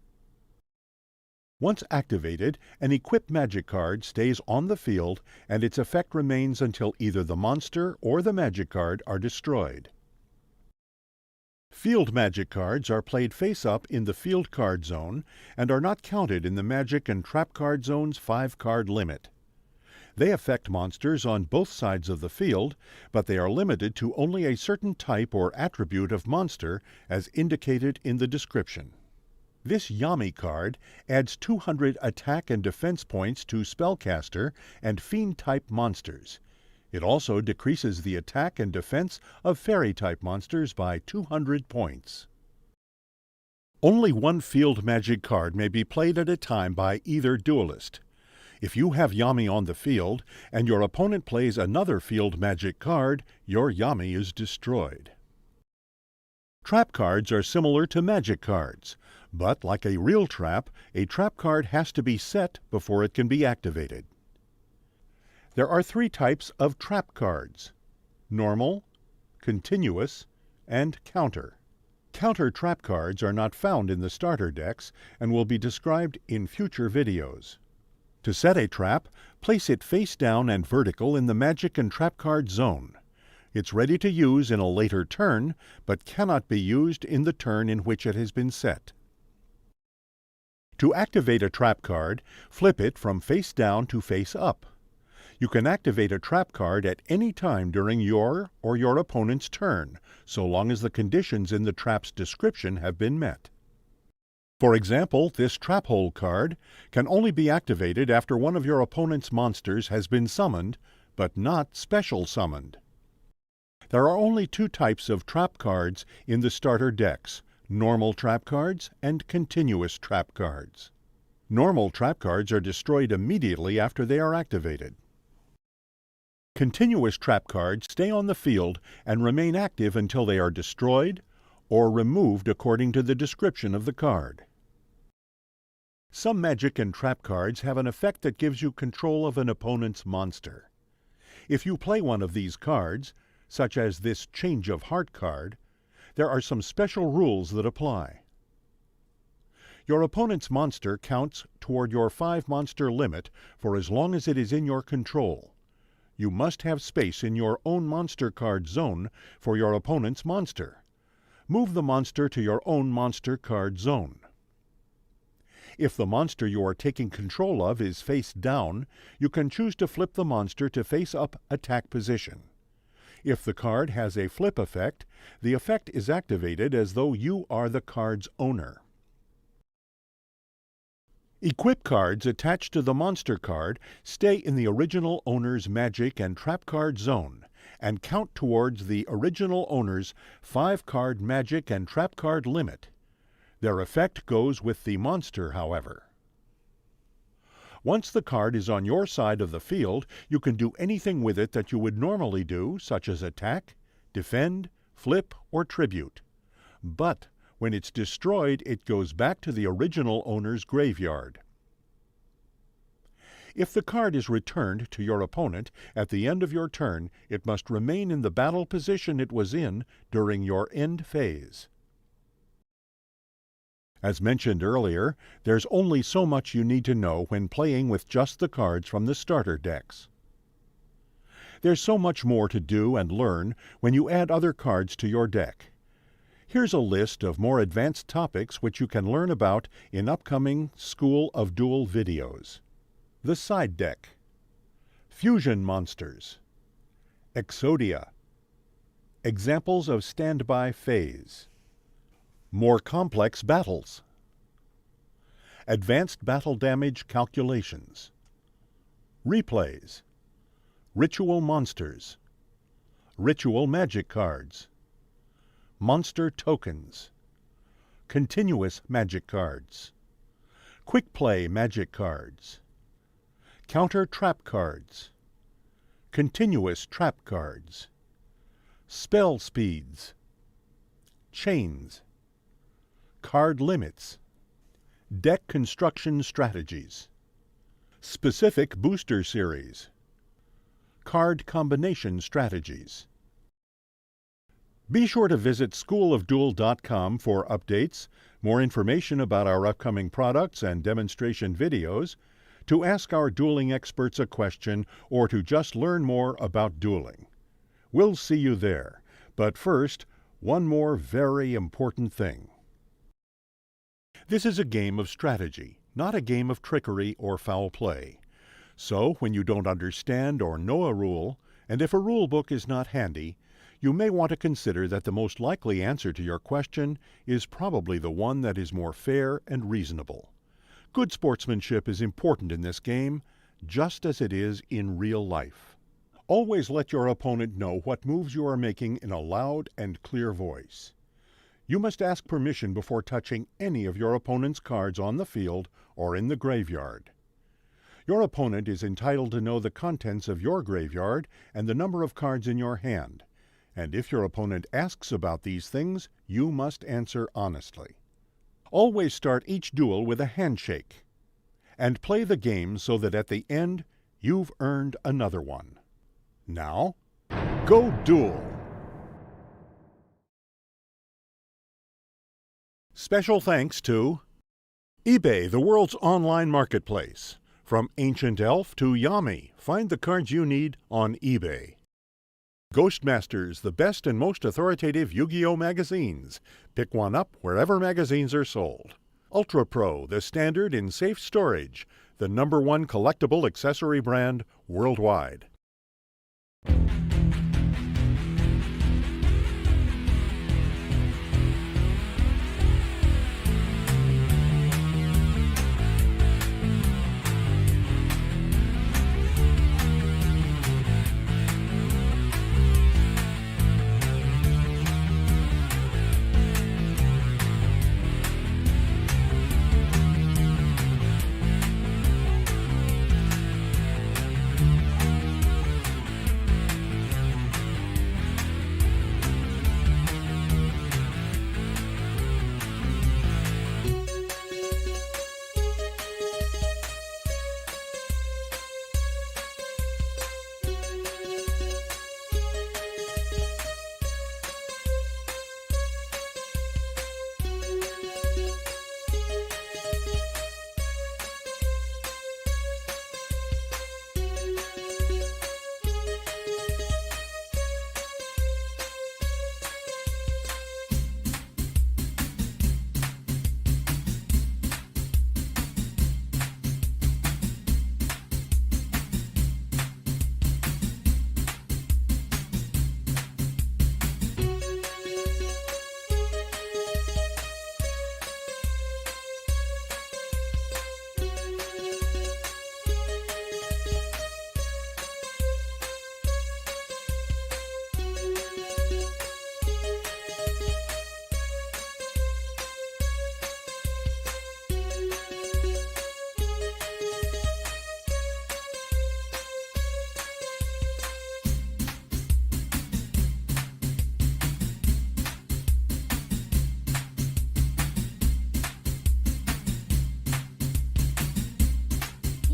Once activated, an equip magic card stays on the field and its effect remains until either the monster or the magic card are destroyed. Field magic cards are played face-up in the field card zone and are not counted in the magic and trap card zone's 5-card limit. They affect monsters on both sides of the field, but they are limited to only a certain type or attribute of monster as indicated in the description. This Yami card adds 200 attack and defense points to Spellcaster and Fiend-type monsters. It also decreases the attack and defense of Fairy-type monsters by 200 points. Only one field magic card may be played at a time by either duelist. If you have Yami on the field and your opponent plays another field magic card, your Yami is destroyed. Trap cards are similar to magic cards, but like a real trap card has to be set before it can be activated. There are 3 types of trap cards: normal, continuous, and counter. Counter trap cards are not found in the starter decks and will be described in future videos. To set a trap, place it face down and vertical in the magic and trap card zone. It's ready to use in a later turn, but cannot be used in the turn in which it has been set. To activate a trap card, flip it from face down to face up. You can activate a trap card at any time during your or your opponent's turn, so long as the conditions in the trap's description have been met. For example, this Trap Hole card can only be activated after one of your opponent's monsters has been summoned, but not special summoned. There are only two types of trap cards in the starter decks: normal trap cards and continuous trap cards. Normal trap cards are destroyed immediately after they are activated. Continuous trap cards stay on the field and remain active until they are destroyed or removed according to the description of the card. Some magic and trap cards have an effect that gives you control of an opponent's monster. If you play one of these cards, such as this Change of Heart card, there are some special rules that apply. Your opponent's monster counts toward your 5-monster limit for as long as it is in your control. You must have space in your own monster card zone for your opponent's monster. Move the monster to your own monster card zone. If the monster you are taking control of is face down, you can choose to flip the monster to face-up attack position. If the card has a flip effect, the effect is activated as though you are the card's owner. Equip cards attached to the monster card stay in the original owner's magic and trap card zone and count towards the original owner's 5-card magic and trap card limit. Their effect goes with the monster, however. Once the card is on your side of the field, you can do anything with it that you would normally do, such as attack, defend, flip, or tribute. But when it's destroyed, it goes back to the original owner's graveyard. If the card is returned to your opponent at the end of your turn, it must remain in the battle position it was in during your end phase. As mentioned earlier, there's only so much you need to know when playing with just the cards from the starter decks. There's so much more to do and learn when you add other cards to your deck. Here's a list of more advanced topics which you can learn about in upcoming School of Duel videos. The side deck, fusion monsters, Exodia, examples of standby phase, more complex battles, advanced battle damage calculations, replays, ritual monsters, ritual magic cards, monster tokens, continuous magic cards, quick play magic cards, counter trap cards, continuous trap cards, spell speeds, chains, card limits, deck construction strategies, specific booster series, card combination strategies. Be sure to visit schoolofduel.com for updates, more information about our upcoming products and demonstration videos, to ask our dueling experts a question, or to just learn more about dueling. We'll see you there. But first, one more very important thing. This is a game of strategy, not a game of trickery or foul play. So, when you don't understand or know a rule, and if a rule book is not handy, you may want to consider that the most likely answer to your question is probably the one that is more fair and reasonable. Good sportsmanship is important in this game, just as it is in real life. Always let your opponent know what moves you are making in a loud and clear voice. You must ask permission before touching any of your opponent's cards on the field or in the graveyard. Your opponent is entitled to know the contents of your graveyard and the number of cards in your hand. And if your opponent asks about these things, you must answer honestly. Always start each duel with a handshake, and play the game so that at the end, you've earned another one. Now, go duel! Special thanks to eBay, the world's online marketplace. From Ancient Elf to Yami, find the cards you need on eBay. Ghostmasters, the best and most authoritative Yu-Gi-Oh! Magazines. Pick one up wherever magazines are sold. Ultra Pro, the standard in safe storage. The #1 collectible accessory brand worldwide.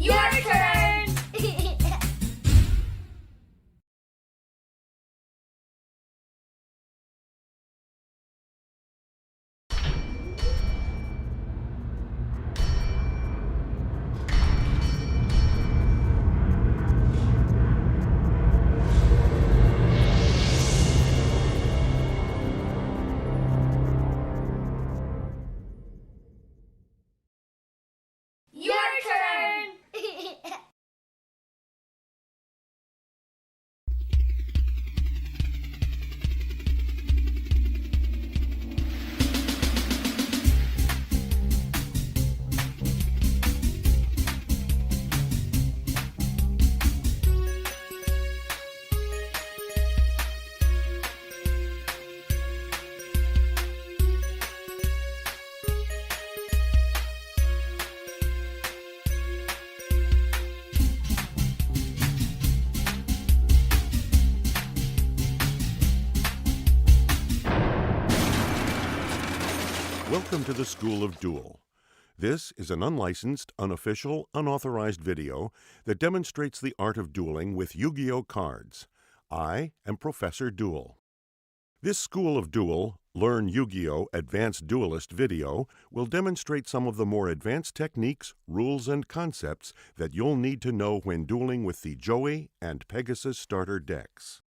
Your turn! Your turn! Welcome to the School of Duel. This is an unlicensed, unofficial, unauthorized video that demonstrates the art of dueling with Yu-Gi-Oh cards. I am Professor Duel. This School of Duel, Learn Yu-Gi-Oh! Advanced Duelist video will demonstrate some of the more advanced techniques, rules, and concepts that you'll need to know when dueling with the Joey and Pegasus starter decks.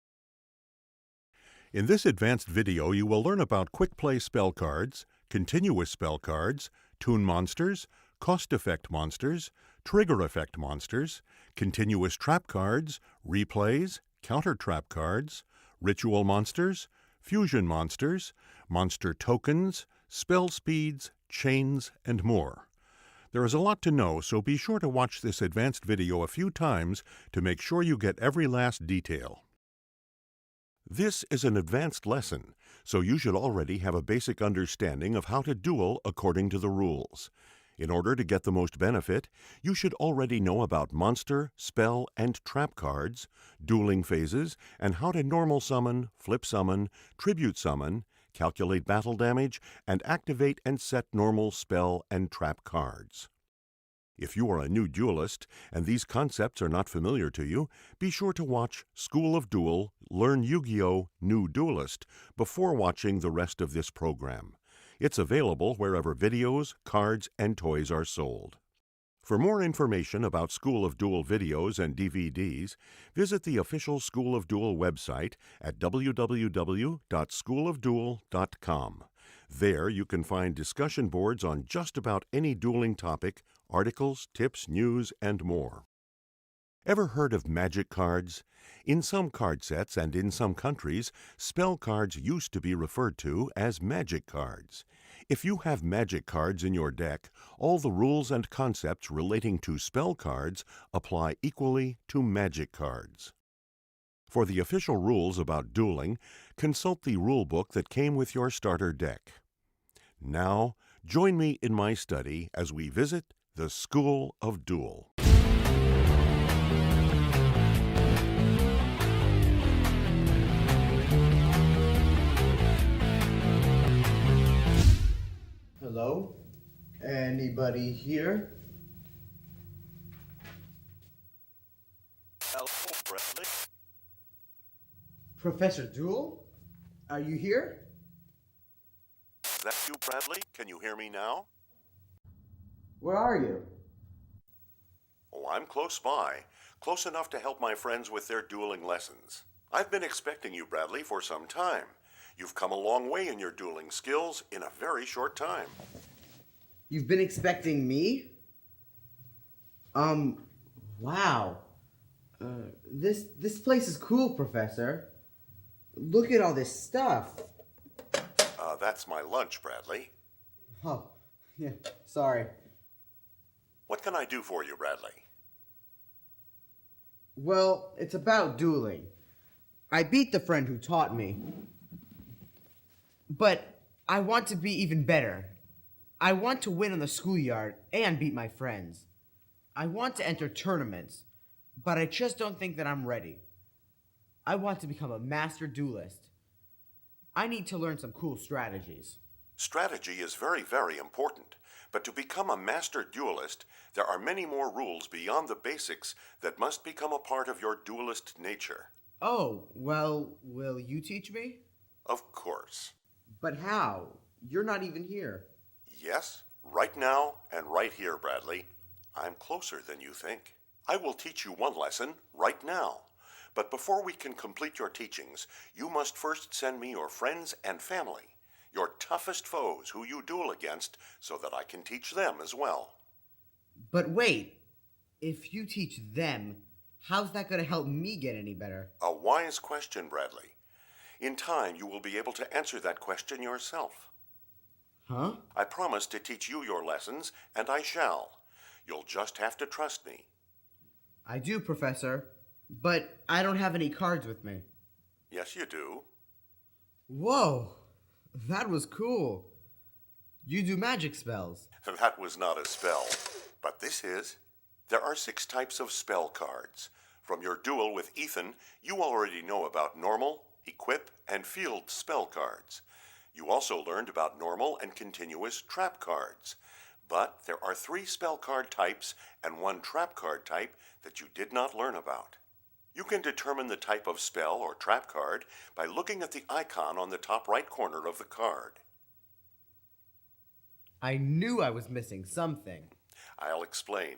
In this advanced video, you will learn about quick play spell cards, continuous spell cards, tune monsters, cost effect monsters, trigger effect monsters, continuous trap cards, replays, counter trap cards, ritual monsters, fusion monsters, monster tokens, spell speeds, chains, and more. There is a lot to know, so be sure to watch this advanced video a few times to make sure you get every last detail. This is an advanced lesson, so you should already have a basic understanding of how to duel according to the rules. In order to get the most benefit, you should already know about monster, spell, and trap cards, dueling phases, and how to normal summon, flip summon, tribute summon, calculate battle damage, and activate and set normal spell and trap cards. If you are a new duelist and these concepts are not familiar to you, be sure to watch School of Duel, Learn Yu-Gi-Oh! New Duelist before watching the rest of this program. It's available wherever videos, cards, and toys are sold. For more information about School of Duel videos and DVDs, visit the official School of Duel website at www.schoolofduel.com. There you can find discussion boards on just about any dueling topic, articles, tips, news, and more. Ever heard of magic cards? In some card sets and in some countries, spell cards used to be referred to as magic cards. If you have magic cards in your deck, all the rules and concepts relating to spell cards apply equally to magic cards. For the official rules about dueling, consult the rule book that came with your starter deck. Now, join me in my study as we visit the School of Duel. Hello? Anybody here? Hello, Bradley. Professor Duel? Are you here? Is that you, Bradley? Can you hear me now? Where are you? Oh, I'm close by. Close enough to help my friends with their dueling lessons. I've been expecting you, Bradley, for some time. You've come a long way in your dueling skills in a very short time. You've been expecting me? Wow. This place is cool, Professor. Look at all this stuff. That's my lunch, Bradley. Oh, yeah, sorry. What can I do for you, Bradley? Well, it's about dueling. I beat the friend who taught me. But I want to be even better. I want to win on the schoolyard and beat my friends. I want to enter tournaments, but I just don't think that I'm ready. I want to become a master duelist. I need to learn some cool strategies. Strategy is very, very important. But to become a master duelist, there are many more rules beyond the basics that must become a part of your duelist nature. Oh, well, will you teach me? Of course. But how? You're not even here. Yes, right now and right here, Bradley. I'm closer than you think. I will teach you one lesson right now. But before we can complete your teachings, you must first send me your friends and family, your toughest foes who you duel against, so that I can teach them as well. But wait, if you teach them, how's that going to help me get any better? A wise question, Bradley. In time, you will be able to answer that question yourself. Huh? I promise to teach you your lessons, and I shall. You'll just have to trust me. I do, Professor, but I don't have any cards with me. Yes, you do. Whoa, that was cool. You do magic spells. That was not a spell, but this is. There are 6 types of spell cards. From your duel with Ethan, you already know about normal, equip, and field spell cards. You also learned about normal and continuous trap cards. But there are 3 spell card types and 1 trap card type that you did not learn about. You can determine the type of spell or trap card by looking at the icon on the top right corner of the card. I knew I was missing something. I'll explain.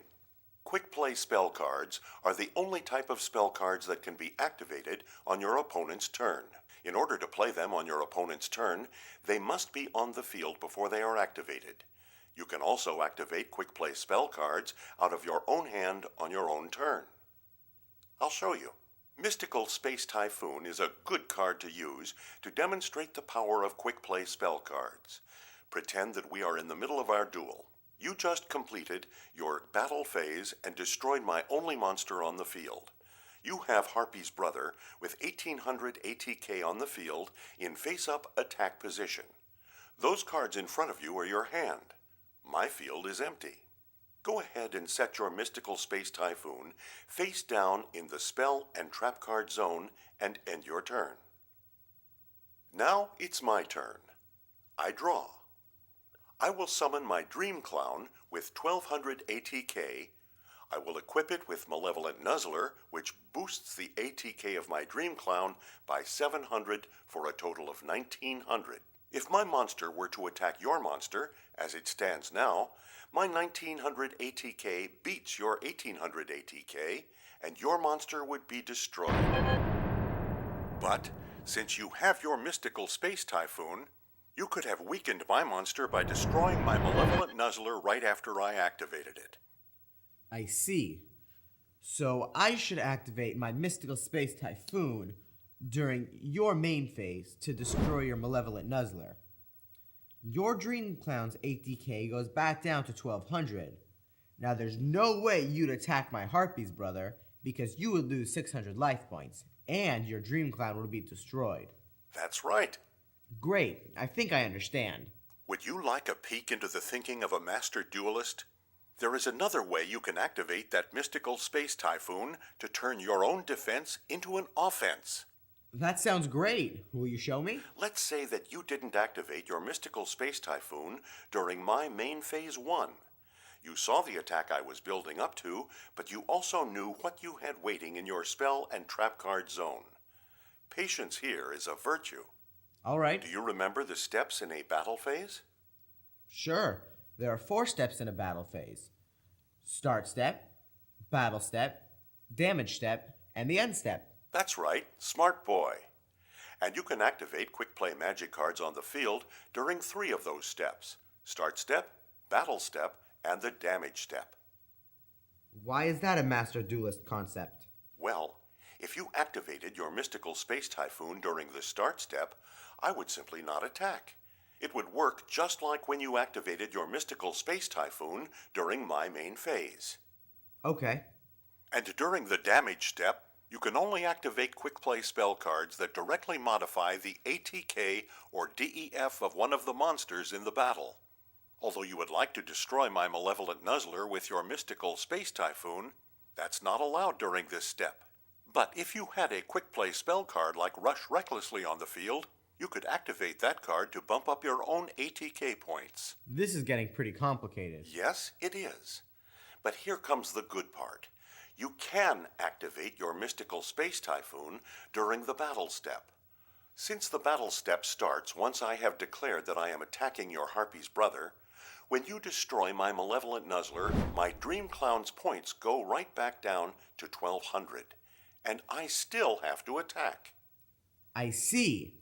Quick play spell cards are the only type of spell cards that can be activated on your opponent's turn. In order to play them on your opponent's turn, they must be on the field before they are activated. You can also activate quick play spell cards out of your own hand on your own turn. I'll show you. Mystical Space Typhoon is a good card to use to demonstrate the power of quick play spell cards. Pretend that we are in the middle of our duel. You just completed your battle phase and destroyed my only monster on the field. You have Harpy's brother with 1800 ATK on the field in face-up attack position. Those cards in front of you are your hand. My field is empty. Go ahead and set your Mystical Space Typhoon face down in the spell and trap card zone and end your turn. Now it's my turn. I draw. I will summon my Dream Clown with 1200 ATK. I will equip it with Malevolent Nuzzler, which boosts the ATK of my Dream Clown by 700 for a total of 1900. If my monster were to attack your monster, as it stands now, my 1900 ATK beats your 1800 ATK, and your monster would be destroyed. But, since you have your Mystical Space Typhoon, you could have weakened my monster by destroying my Malevolent Nuzzler right after I activated it. I see. So I should activate my Mystical Space Typhoon during your main phase to destroy your Malevolent Nuzzler. Your Dream Clown's ATK goes back down to 1200. Now there's no way you'd attack my Harpy's brother because you would lose 600 life points and your Dream Clown would be destroyed. That's right. Great, I think I understand. Would you like a peek into the thinking of a master duelist? There is another way you can activate that Mystical Space Typhoon to turn your own defense into an offense. That sounds great. Will you show me? Let's say that you didn't activate your Mystical Space Typhoon during my main phase 1. You saw the attack I was building up to, but you also knew what you had waiting in your spell and trap card zone. Patience here is a virtue. All right. Do you remember the steps in a battle phase? Sure. There are 4 steps in a battle phase. Start step, battle step, damage step, and the end step. That's right, smart boy. And you can activate quick play magic cards on the field during 3 of those steps. Start step, battle step, and the damage step. Why is that a Master Duelist concept? Well, if you activated your Mystical Space Typhoon during the start step, I would simply not attack. It would work just like when you activated your Mystical Space Typhoon during my main phase. Okay. And during the damage step, you can only activate quick play spell cards that directly modify the ATK or DEF of one of the monsters in the battle. Although you would like to destroy my Malevolent Nuzzler with your Mystical Space Typhoon, that's not allowed during this step. But if you had a quick play spell card like Rush Recklessly on the field, You could activate that card to bump up your own ATK points. This is getting pretty complicated. Yes, it is. But here comes the good part. You can activate your mystical space typhoon during the battle step. Since the battle step starts once I have declared that I am attacking your Harpy's brother, when you destroy my malevolent nuzzler, my Dream Clown's points go right back down to 1200, and I still have to attack. I see.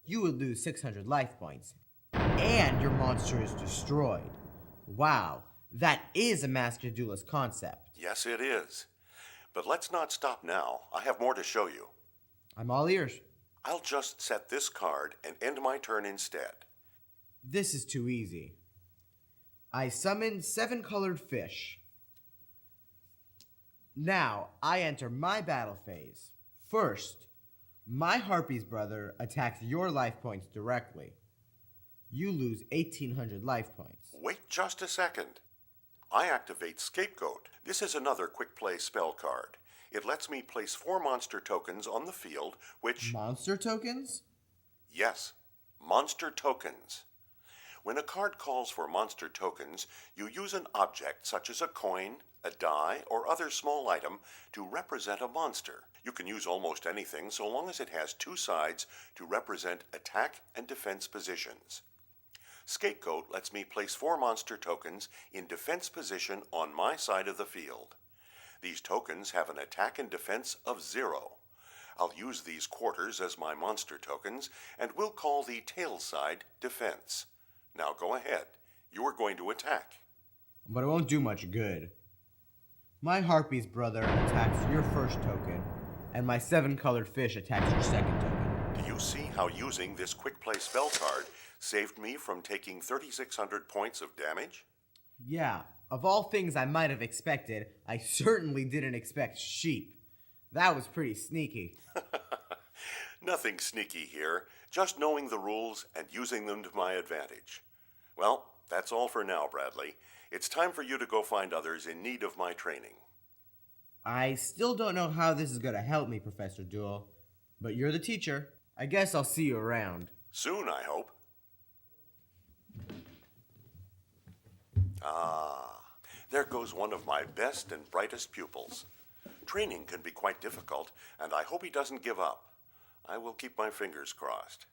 You would lose 600 life points. And your monster is destroyed. Wow, that is a Master Duelist concept. Yes, it is. But let's not stop now. I have more to show you. I'm all ears. I'll just set this card and end my turn instead. This is too easy. I summon 7 colored fish. Now, I enter my battle phase. First, my Harpy's brother attacks your life points directly. You lose 1800 life points. Wait just a second. I activate Scapegoat. This is another quick play spell card. It lets me place 4 monster tokens on the field, which... Monster tokens? Yes, monster tokens. When a card calls for monster tokens, you use an object such as a coin, a die, or other small item to represent a monster. You can use almost anything so long as it has 2 sides to represent attack and defense positions. Scapegoat lets me place 4 monster tokens in defense position on my side of the field. These tokens have an attack and defense of 0. I'll use these quarters as my monster tokens, and we'll call the tail side defense. Now go ahead. You are going to attack. But it won't do much good. My Harpy's brother attacks your first token, and my 7 colored fish attacks your second token. Do you see how using this quick play spell card saved me from taking 3,600 points of damage? Yeah, of all things I might have expected, I certainly didn't expect sheep. That was pretty sneaky. Nothing sneaky here, just knowing the rules and using them to my advantage. Well, that's all for now, Bradley. It's time for you to go find others in need of my training. I still don't know how this is going to help me, Professor Duel, but you're the teacher. I guess I'll see you around. Soon, I hope. There goes one of my best and brightest pupils. Training can be quite difficult, and I hope he doesn't give up. I will keep my fingers crossed.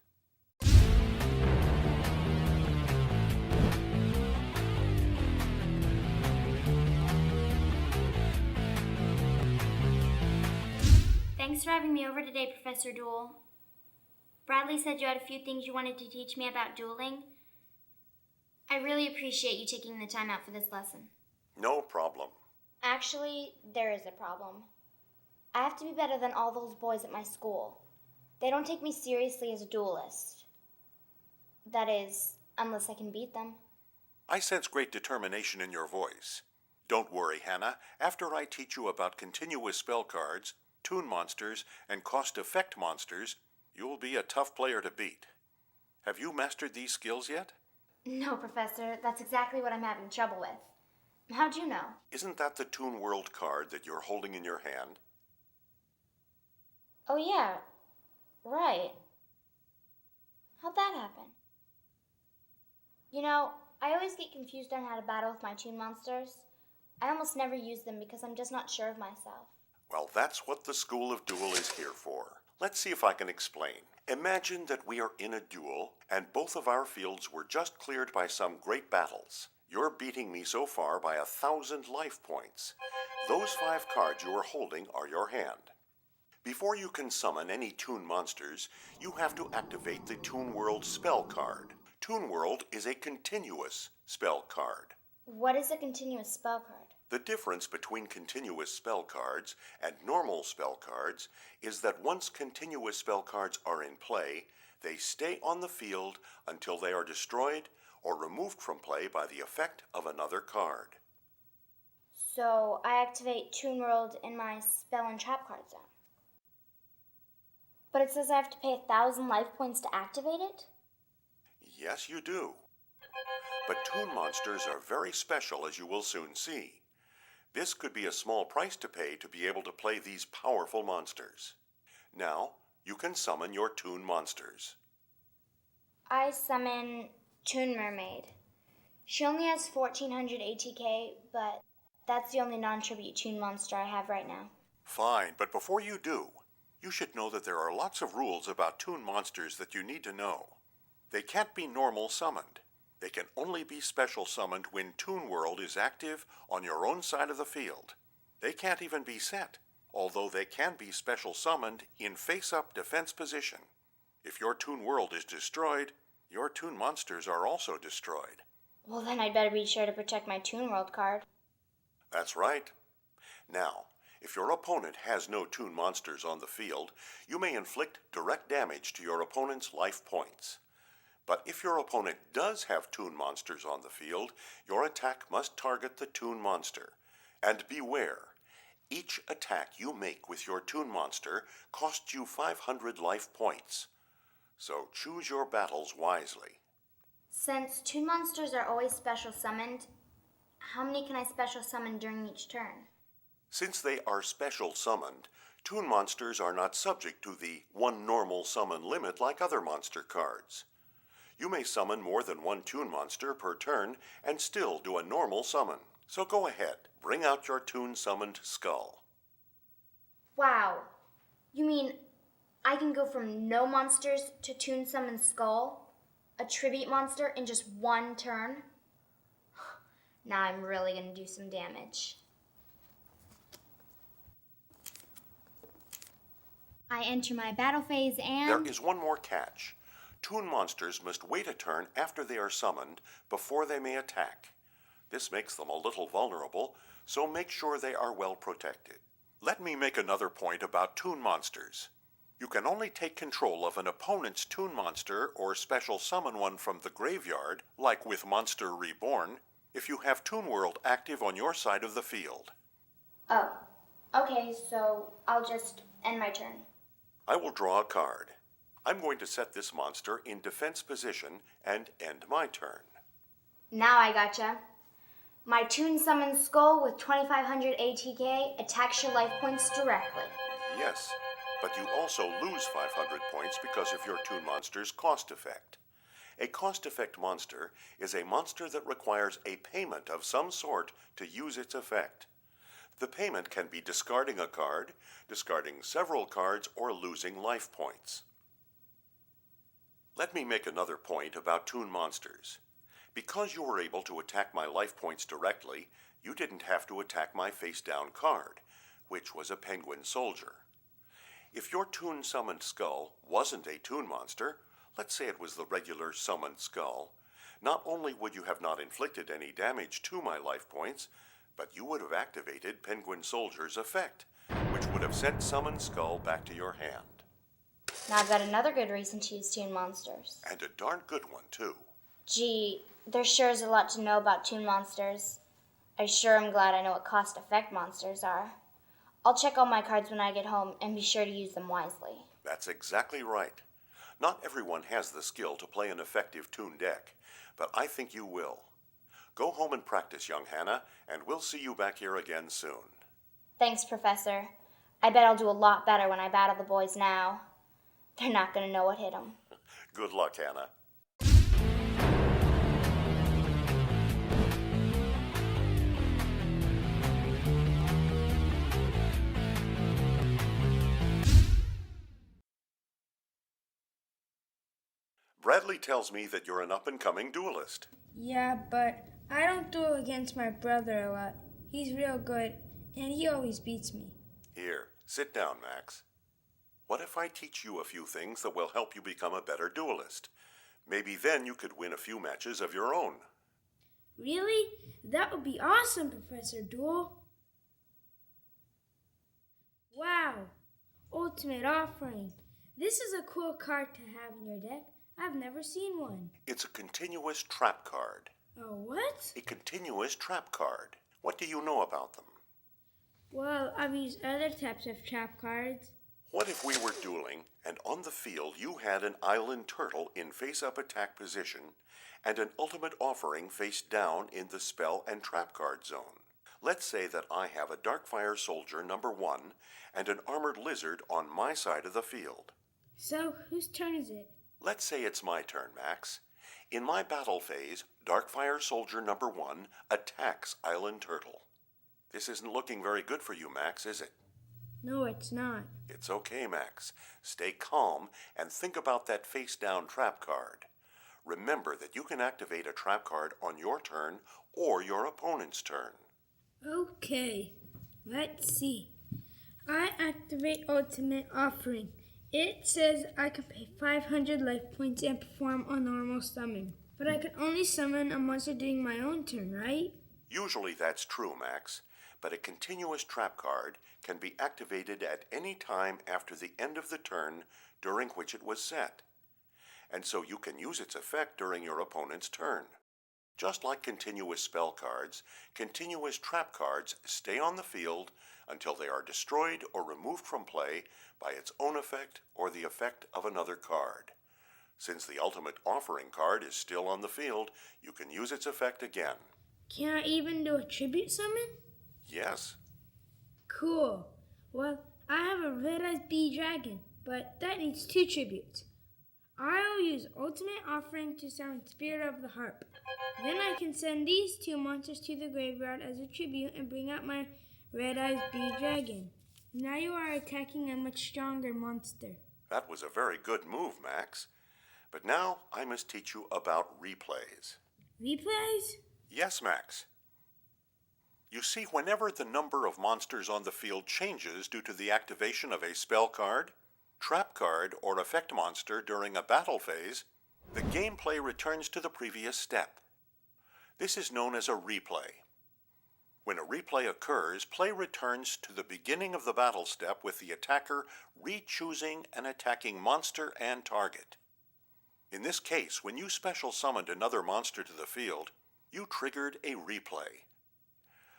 Thanks for having me over today, Professor Duel. Bradley said you had a few things you wanted to teach me about dueling. I really appreciate you taking the time out for this lesson. No problem. Actually, there is a problem. I have to be better than all those boys at my school. They don't take me seriously as a duelist. That is, unless I can beat them. I sense great determination in your voice. Don't worry, Hannah. After I teach you about continuous spell cards, toon monsters, and cost effect monsters, you'll be a tough player to beat. Have you mastered these skills yet? No, Professor, that's exactly what I'm having trouble with. How'd you know? Isn't that the Toon World card that you're holding in your hand? Oh, yeah. Right. How'd that happen? You know, I always get confused on how to battle with my toon monsters. I almost never use them because I'm just not sure of myself. Well, that's what the School of Duel is here for. Let's see if I can explain. Imagine that we are in a duel, and both of our fields were just cleared by some great battles. You're beating me so far by 1,000 life points. Those 5 cards you are holding are your hand. Before you can summon any Toon monsters, you have to activate the Toon World spell card. Toon World is a continuous spell card. What is a continuous spell card? The difference between continuous spell cards and normal spell cards is that once continuous spell cards are in play, they stay on the field until they are destroyed or removed from play by the effect of another card. So I activate Toon World in my spell and trap card zone. But it says I have to pay 1,000 life points to activate it? Yes, you do. But Toon monsters are very special, as you will soon see. This could be a small price to pay to be able to play these powerful monsters. Now, you can summon your Toon monsters. I summon Toon Mermaid. She only has 1400 ATK, but that's the only non-tribute Toon monster I have right now. Fine, but before you do, you should know that there are lots of rules about Toon monsters that you need to know. They can't be normal summoned. They can only be special summoned when Toon World is active on your own side of the field. They can't even be set, although they can be special summoned in face-up defense position. If your Toon World is destroyed, your Toon monsters are also destroyed. Well, then I'd better be sure to protect my Toon World card. That's right. Now, if your opponent has no Toon monsters on the field, you may inflict direct damage to your opponent's life points. But if your opponent does have Toon monsters on the field, your attack must target the Toon monster. And beware, each attack you make with your Toon monster costs you 500 life points. So choose your battles wisely. Since Toon monsters are always special summoned, how many can I special summon during each turn? Since they are special summoned, Toon monsters are not subject to the one normal summon limit like other monster cards. You may summon more than one Toon monster per turn and still do a normal summon. So go ahead, bring out your Toon summoned skull. Wow. You mean I can go from no monsters to Toon summoned skull? A tribute monster in just one turn? Now I'm really gonna do some damage. I enter my battle phase and... There is one more catch. Toon monsters must wait a turn after they are summoned before they may attack. This makes them a little vulnerable, so make sure they are well protected. Let me make another point about Toon monsters. You can only take control of an opponent's Toon monster or special summon one from the graveyard, like with Monster Reborn, if you have Toon World active on your side of the field. Oh, okay, so I'll just end my turn. I will draw a card. I'm going to set this monster in defense position and end my turn. Now I gotcha. My Toon summoned skull with 2500 ATK attacks your life points directly. Yes, but you also lose 500 points because of your Toon monster's cost effect. A cost effect monster is a monster that requires a payment of some sort to use its effect. The payment can be discarding a card, discarding several cards, or losing life points. Let me make another point about Toon monsters. Because you were able to attack my life points directly, you didn't have to attack my face-down card, which was a penguin soldier. If your Toon summoned skull wasn't a Toon monster, let's say it was the regular summoned skull, not only would you have not inflicted any damage to my life points, but you would have activated Penguin Soldier's effect, which would have sent summoned skull back to your hand. Now I've got another good reason to use Toon monsters. And a darn good one, too. Gee, there sure is a lot to know about Toon monsters. I sure am glad I know what cost effect monsters are. I'll check all my cards when I get home and be sure to use them wisely. That's exactly right. Not everyone has the skill to play an effective Toon deck, but I think you will. Go home and practice, young Hannah, and we'll see you back here again soon. Thanks, Professor. I bet I'll do a lot better when I battle the boys now. They're not going to know what hit them. Good luck, Hannah. Bradley tells me that you're an up-and-coming duelist. Yeah, but I don't duel against my brother a lot. He's real good, and he always beats me. Here, sit down, Max. What if I teach you a few things that will help you become a better duelist? Maybe then you could win a few matches of your own. Really? That would be awesome, Professor Duel. Wow! Ultimate Offering. This is a cool card to have in your deck. I've never seen one. It's a continuous trap card. A what? A continuous trap card. What do you know about them? Well, I've used other types of trap cards. What if we were dueling, and on the field you had an island turtle in face-up attack position, and an ultimate offering face down in the spell and trap card zone? Let's say that I have a Darkfire Soldier number 1 and an Armored Lizard on my side of the field. So, whose turn is it? Let's say it's my turn, Max. In my battle phase, Darkfire Soldier number 1 attacks Island Turtle. This isn't looking very good for you, Max, is it? No, it's not. It's okay, Max. Stay calm and think about that face-down trap card. Remember that you can activate a trap card on your turn or your opponent's turn. Okay, let's see. I activate Ultimate Offering. It says I can pay 500 life points and perform a normal summon. But I can only summon a monster during my own turn, right? Usually that's true, Max, but a continuous trap card can be activated at any time after the end of the turn during which it was set. And so you can use its effect during your opponent's turn. Just like continuous spell cards, continuous trap cards stay on the field until they are destroyed or removed from play by its own effect or the effect of another card. Since the Ultimate Offering card is still on the field, you can use its effect again. Can I even do a tribute summon? Yes. Cool. Well, I have a red-eyed bee dragon, but that needs 2 tributes. I'll use Ultimate Offering to summon Spirit of the Harp. Then I can send these 2 monsters to the graveyard as a tribute and bring out my red-eyed bee dragon. Now you are attacking a much stronger monster. That was a very good move, Max. But now I must teach you about replays. Replays? Yes, Max. You see, whenever the number of monsters on the field changes due to the activation of a spell card, trap card, or effect monster during a battle phase, the gameplay returns to the previous step. This is known as a replay. When a replay occurs, play returns to the beginning of the battle step with the attacker re-choosing an attacking monster and target. In this case, when you special summoned another monster to the field, you triggered a replay.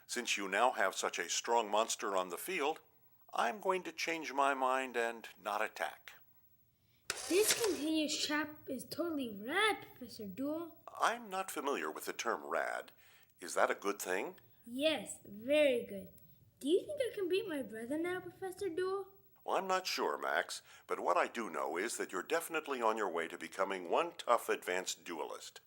Since you now have such a strong monster on the field, I'm going to change my mind and not attack. This continuous trap is totally rad, Professor Duel. I'm not familiar with the term rad. Is that a good thing? Yes, very good. Do you think I can beat my brother now, Professor Duel? Well, I'm not sure, Max, but what I do know is that you're definitely on your way to becoming one tough advanced duelist.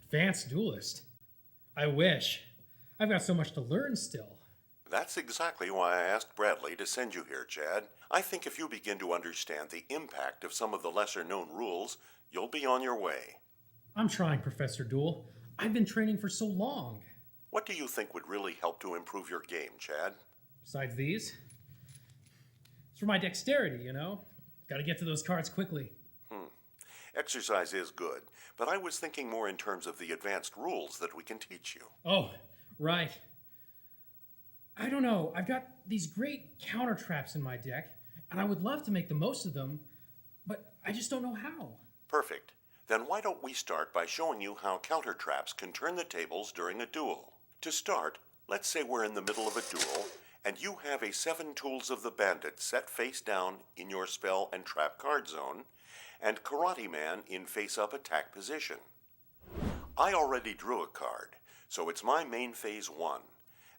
Advanced Duelist? I wish. I've got so much to learn still. That's exactly why I asked Bradley to send you here, Chad. I think if you begin to understand the impact of some of the lesser-known rules, you'll be on your way. I'm trying, Professor Duel. I've been training for so long. What do you think would really help to improve your game, Chad? Besides these? It's for my dexterity, you know? Gotta get to those cards quickly. Exercise is good, but I was thinking more in terms of the advanced rules that we can teach you. Oh, right. I don't know. I've got these great counter traps in my deck, and I would love to make the most of them, but I just don't know how. Perfect. Then why don't we start by showing you how counter traps can turn the tables during a duel. To start, let's say we're in the middle of a duel, and you have a 7 Tools of the Bandit set face down in your spell and trap card zone, and Karate Man in face-up attack position. I already drew a card, so it's my main phase 1,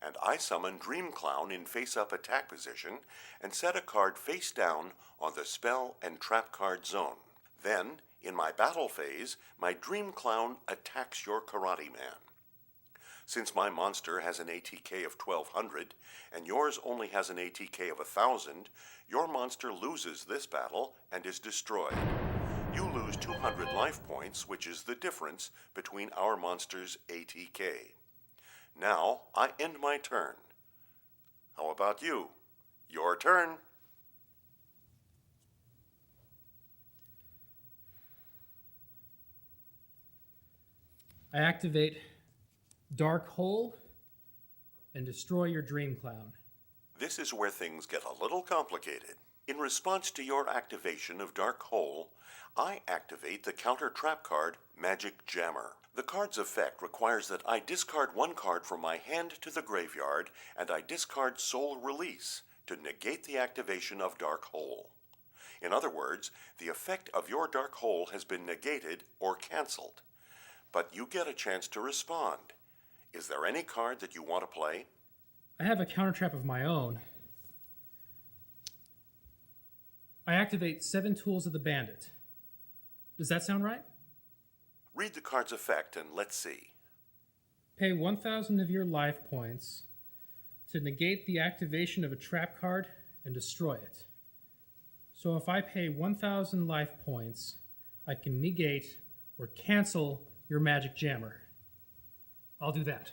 and I summon Dream Clown in face-up attack position and set a card face down on the spell and trap card zone. Then, in my battle phase, my Dream Clown attacks your Karate Man. Since my monster has an ATK of 1200 and yours only has an ATK of 1000, your monster loses this battle and is destroyed. You lose 200 life points, which is the difference between our monster's ATK. Now, I end my turn. How about you? Your turn. I activate Dark Hole and destroy your Dream Clown. This is where things get a little complicated. In response to your activation of Dark Hole, I activate the counter trap card, Magic Jammer. The card's effect requires that I discard 1 card from my hand to the graveyard, and I discard Soul Release to negate the activation of Dark Hole. In other words, the effect of your Dark Hole has been negated or cancelled. but you get a chance to respond. Is there any card that you want to play? I have a counter trap of my own. I activate 7 tools of the bandit. Does that sound right? Read the card's effect and let's see. Pay 1,000 of your life points to negate the activation of a trap card and destroy it. So if I pay 1,000 life points, I can negate or cancel your magic jammer. I'll do that.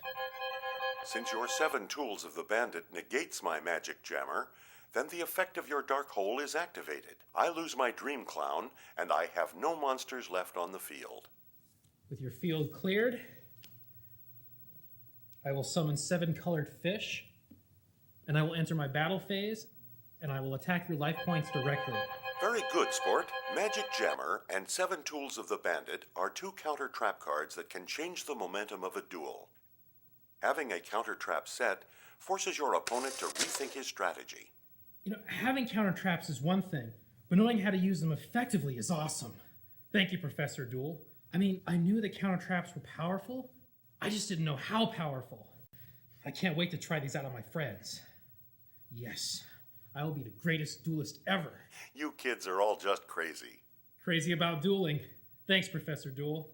Since your 7 tools of the bandit negates my magic jammer, then the effect of your dark hole is activated. I lose my dream clown, and I have no monsters left on the field. With your field cleared, I will summon 7 colored fish, and I will enter my battle phase, and I will attack your life points directly. Very good, sport. Magic Jammer and 7 Tools of the Bandit are 2 counter trap cards that can change the momentum of a duel. Having a counter trap set forces your opponent to rethink his strategy. Having counter traps is one thing, but knowing how to use them effectively is awesome. Thank you, Professor Duel. I knew that counter traps were powerful. I just didn't know how powerful. I can't wait to try these out on my friends. Yes, I will be the greatest duelist ever. You kids are all just crazy. Crazy about dueling. Thanks, Professor Duel.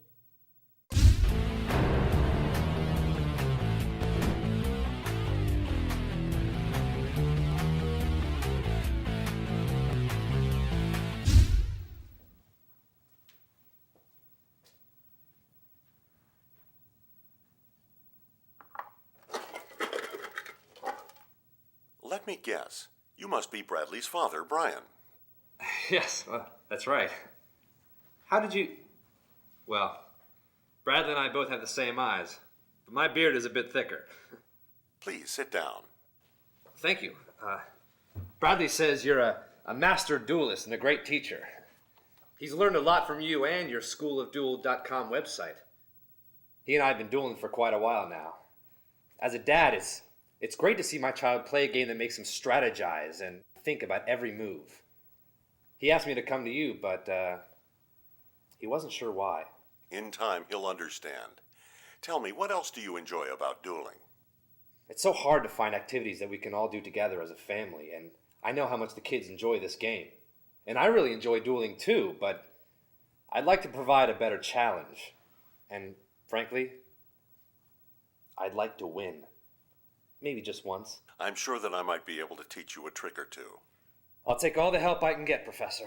Let me guess. You must be Bradley's father, Brian. Yes, that's right. How did you... Well, Bradley and I both have the same eyes, but my beard is a bit thicker. Please sit down. Thank you. Bradley says you're a master duelist and a great teacher. He's learned a lot from you and your schoolofduel.com website. He and I have been dueling for quite a while now. As a dad, it's great to see my child play a game that makes him strategize and think about every move. He asked me to come to you, but he wasn't sure why. In time, he'll understand. Tell me, what else do you enjoy about dueling? It's so hard to find activities that we can all do together as a family, and I know how much the kids enjoy this game. And I really enjoy dueling too, but I'd like to provide a better challenge. And frankly, I'd like to win. Maybe just once. I'm sure that I might be able to teach you a trick or two. I'll take all the help I can get, Professor.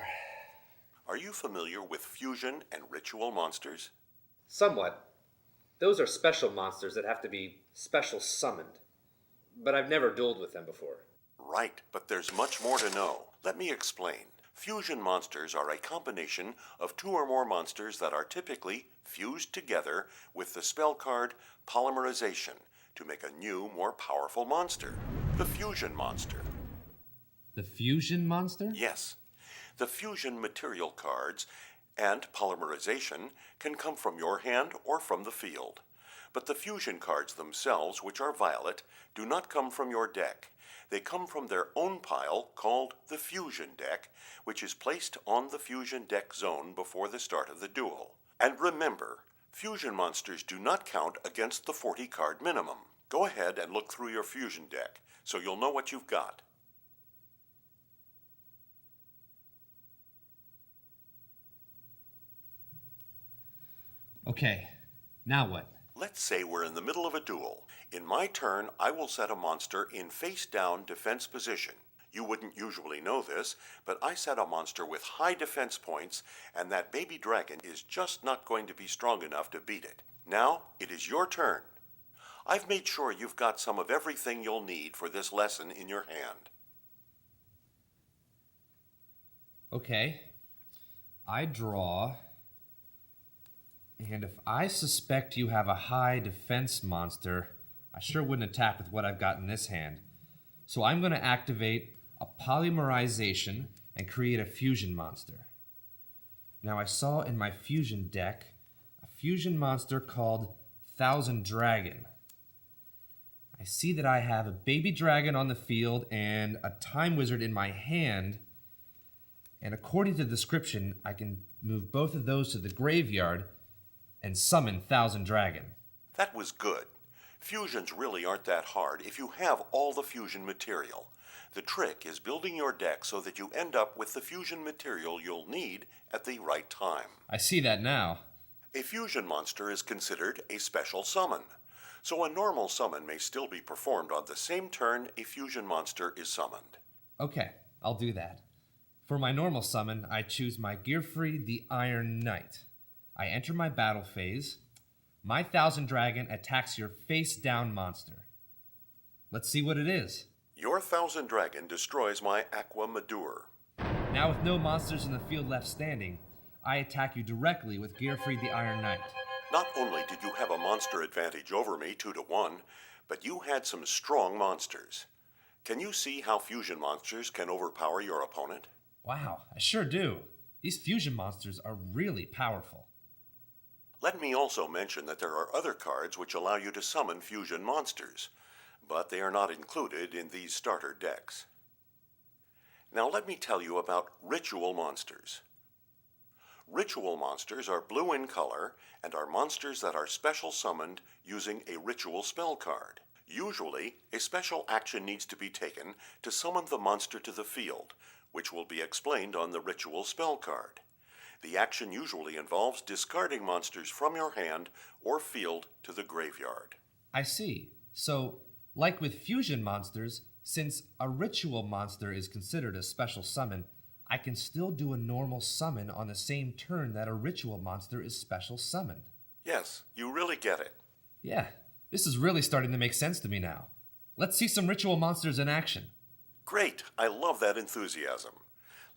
Are you familiar with fusion and ritual monsters? Somewhat. Those are special monsters that have to be special summoned. But I've never dueled with them before. Right, but there's much more to know. Let me explain. Fusion monsters are a combination of 2 or more monsters that are typically fused together with the spell card Polymerization to make a new, more powerful monster. The fusion monster. The fusion monster? Yes. The fusion material cards and polymerization can come from your hand or from the field. But the fusion cards themselves, which are violet, do not come from your deck. They come from their own pile called the fusion deck, which is placed on the fusion deck zone before the start of the duel. And remember, fusion monsters do not count against the 40-card minimum. Go ahead and look through your fusion deck so you'll know what you've got. Okay, now what? Let's say we're in the middle of a duel. In my turn, I will set a monster in face-down defense position. You wouldn't usually know this, but I set a monster with high defense points, and that baby dragon is just not going to be strong enough to beat it. Now, it is your turn. I've made sure you've got some of everything you'll need for this lesson in your hand. Okay, I draw... And if I suspect you have a high defense monster, I sure wouldn't attack with what I've got in this hand. So I'm going to activate a polymerization and create a fusion monster. Now I saw in my fusion deck a fusion monster called Thousand Dragon. I see that I have a baby dragon on the field and a time wizard in my hand. And according to the description, I can move both of those to the graveyard and summon Thousand Dragon. That was good. Fusions really aren't that hard if you have all the fusion material. The trick is building your deck so that you end up with the fusion material you'll need at the right time. I see that now. A fusion monster is considered a special summon, so a normal summon may still be performed on the same turn a fusion monster is summoned. Okay, I'll do that. For my normal summon, I choose my Gearfried the Iron Knight. I enter my battle phase. My Thousand Dragon attacks your face-down monster. Let's see what it is. Your Thousand Dragon destroys my Aqua Madur. Now with no monsters in the field left standing, I attack you directly with Gearfried the Iron Knight. Not only did you have a monster advantage over me 2-1, but you had some strong monsters. Can you see how fusion monsters can overpower your opponent? Wow, I sure do. These fusion monsters are really powerful. Let me also mention that there are other cards which allow you to summon fusion monsters, but they are not included in these starter decks. Now let me tell you about ritual monsters. Ritual monsters are blue in color and are monsters that are special summoned using a ritual spell card. Usually, a special action needs to be taken to summon the monster to the field, which will be explained on the ritual spell card. The action usually involves discarding monsters from your hand or field to the graveyard. I see. So, like with fusion monsters, since a ritual monster is considered a special summon, I can still do a normal summon on the same turn that a ritual monster is special summoned. Yes, you really get it. Yeah, this is really starting to make sense to me now. Let's see some ritual monsters in action. Great, I love that enthusiasm.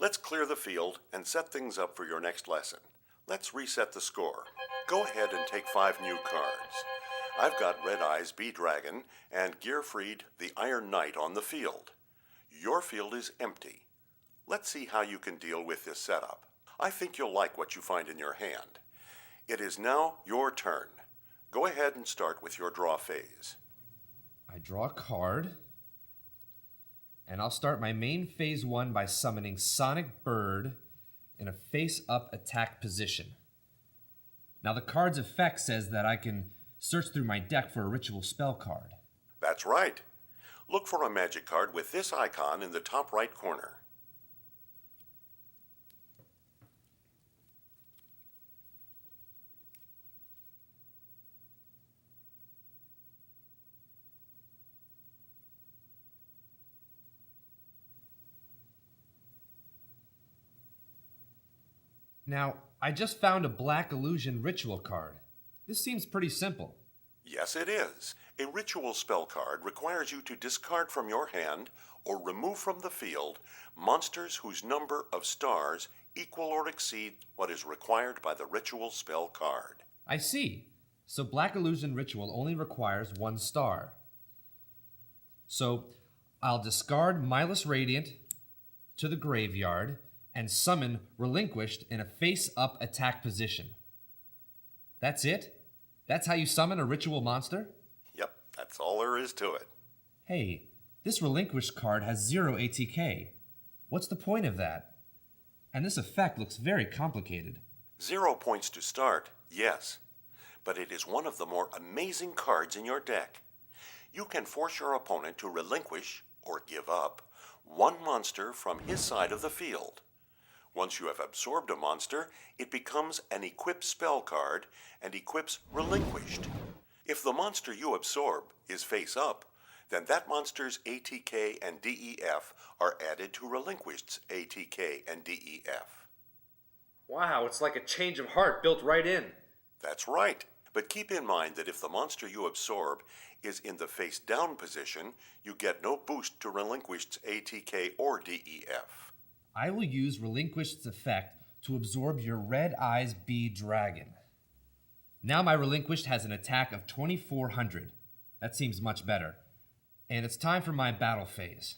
Let's clear the field and set things up for your next lesson. Let's reset the score. Go ahead and take 5 new cards. I've got Red Eyes Bee Dragon and Gearfried the Iron Knight on the field. Your field is empty. Let's see how you can deal with this setup. I think you'll like what you find in your hand. It is now your turn. Go ahead and start with your draw phase. I draw a card, and I'll start my main phase 1 by summoning Sonic Bird in a face-up attack position. Now the card's effect says that I can search through my deck for a ritual spell card. That's right. Look for a magic card with this icon in the top right corner. Now, I just found a Black Illusion ritual card. This seems pretty simple. Yes, it is. A ritual spell card requires you to discard from your hand or remove from the field monsters whose number of stars equal or exceed what is required by the ritual spell card. I see. So Black Illusion ritual only requires 1 star. So I'll discard Mindless Radiant to the graveyard and summon Relinquished in a face-up attack position. That's it? That's how you summon a ritual monster? Yep, that's all there is to it. Hey, this Relinquished card has 0 ATK. What's the point of that? And this effect looks very complicated. 0 points to start, yes. But it is one of the more amazing cards in your deck. You can force your opponent to relinquish, or give up, 1 monster from his side of the field. Once you have absorbed a monster, it becomes an equipped spell card and equips Relinquished. If the monster you absorb is face up, then that monster's ATK and DEF are added to Relinquished's ATK and DEF. Wow, it's like a change of heart built right in. That's right. But keep in mind that if the monster you absorb is in the face down position, you get no boost to Relinquished's ATK or DEF. I will use Relinquished's effect to absorb your Red Eyes Bee Dragon. Now my Relinquished has an attack of 2400. That seems much better. And it's time for my battle phase.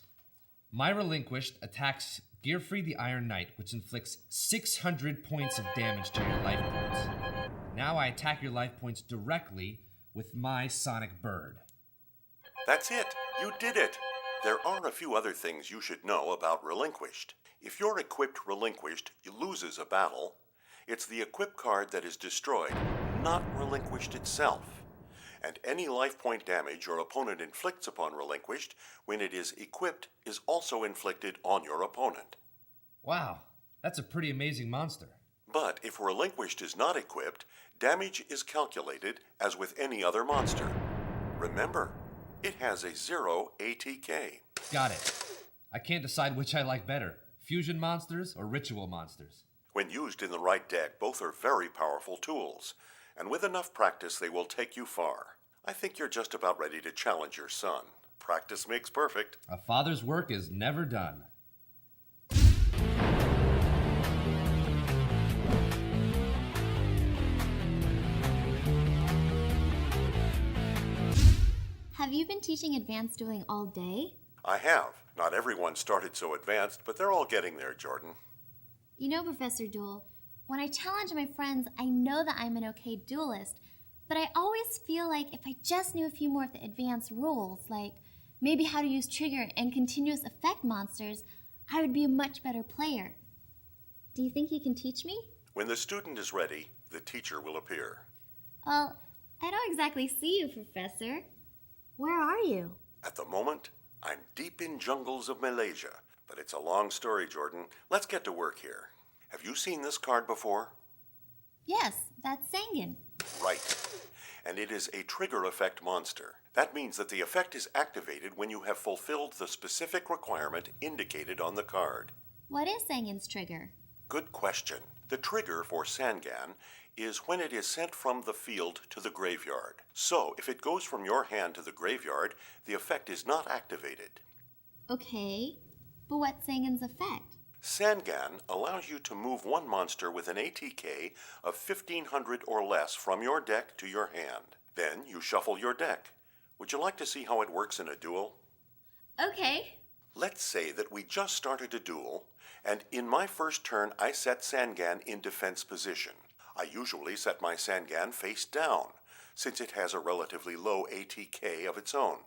My Relinquished attacks Gearfried the Iron Knight, which inflicts 600 points of damage to your life points. Now I attack your life points directly with my Sonic Bird. That's it. You did it. There are a few other things you should know about Relinquished. If your equipped Relinquished loses a battle, it's the equip card that is destroyed, not relinquished itself, and any life point damage your opponent inflicts upon relinquished when it is equipped is also inflicted on your opponent. Wow, that's a pretty amazing monster. But if relinquished is not equipped, damage is calculated as with any other monster. Remember, it has a 0 ATK. Got it. I can't decide which I like better, fusion monsters or ritual monsters. When used in the right deck, both are very powerful tools, and with enough practice they will take you far. I think you're just about ready to challenge your son. Practice makes perfect. A father's work is never done. Have you been teaching advanced dueling all day? I have. Not everyone started so advanced, but they're all getting there, Jordan. You know, Professor Duel, when I challenge my friends, I know that I'm an okay duelist, but I always feel like if I just knew a few more of the advanced rules, like maybe how to use trigger and continuous effect monsters, I would be a much better player. Do you think you can teach me? When the student is ready, the teacher will appear. Well, I don't exactly see you, Professor. Where are you? At the moment, I'm deep in jungles of Malaysia, but it's a long story, Jordan. Let's get to work here. Have you seen this card before? Yes, that's Sangan. Right. And it is a trigger effect monster. That means that the effect is activated when you have fulfilled the specific requirement indicated on the card. What is Sangan's trigger? Good question. The trigger for Sangan is when it is sent from the field to the graveyard. So, if it goes from your hand to the graveyard, the effect is not activated. Okay, but what's Sangan's effect? Sangan allows you to move one monster with an ATK of 1500 or less from your deck to your hand. Then you shuffle your deck. Would you like to see how it works in a duel? Okay. Let's say that we just started a duel, and in my first turn I set Sangan in defense position. I usually set my Sangan face down, since it has a relatively low ATK of its own.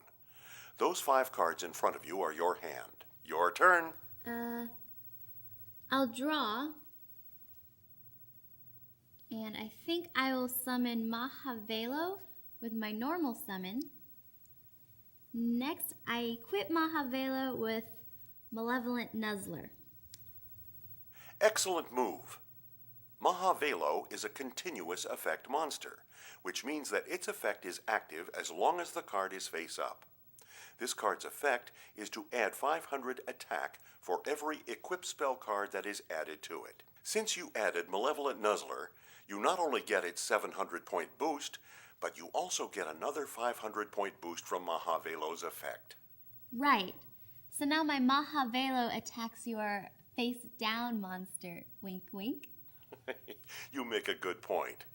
Those 5 cards in front of you are your hand. Your turn. I'll draw. And I think I will summon Mahavelo with my normal summon. Next, I equip Mahavelo with Malevolent Nuzzler. Excellent move. Mahavelo is a continuous effect monster, which means that its effect is active as long as the card is face up. This card's effect is to add 500 attack for every equip spell card that is added to it. Since you added Malevolent Nuzzler, you not only get its 700-point boost, but you also get another 500-point boost from Mahavelo's effect. Right. So now my Mahavelo attacks your face-down monster. Wink, wink. You make a good point.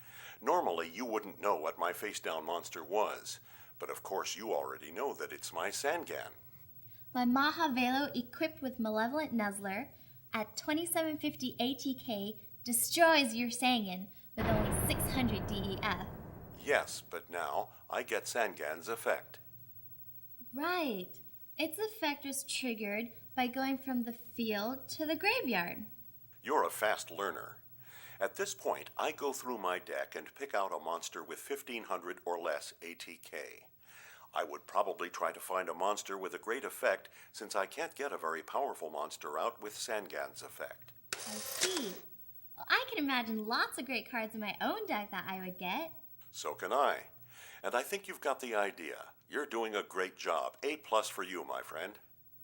Normally, you wouldn't know what my face-down monster was, but of course you already know that it's my Sangan. My Mahavelo equipped with Malevolent Nuzzler at 2750 ATK destroys your Sangan with only 600 DEF. Yes, but now I get Sangan's effect. Right. Its effect was triggered by going from the field to the graveyard. You're a fast learner. At this point, I go through my deck and pick out a monster with 1500 or less ATK. I would probably try to find a monster with a great effect, since I can't get a very powerful monster out with Sangan's effect. I see. Well, I can imagine lots of great cards in my own deck that I would get. So can I. And I think you've got the idea. You're doing a great job. A+ for you, my friend.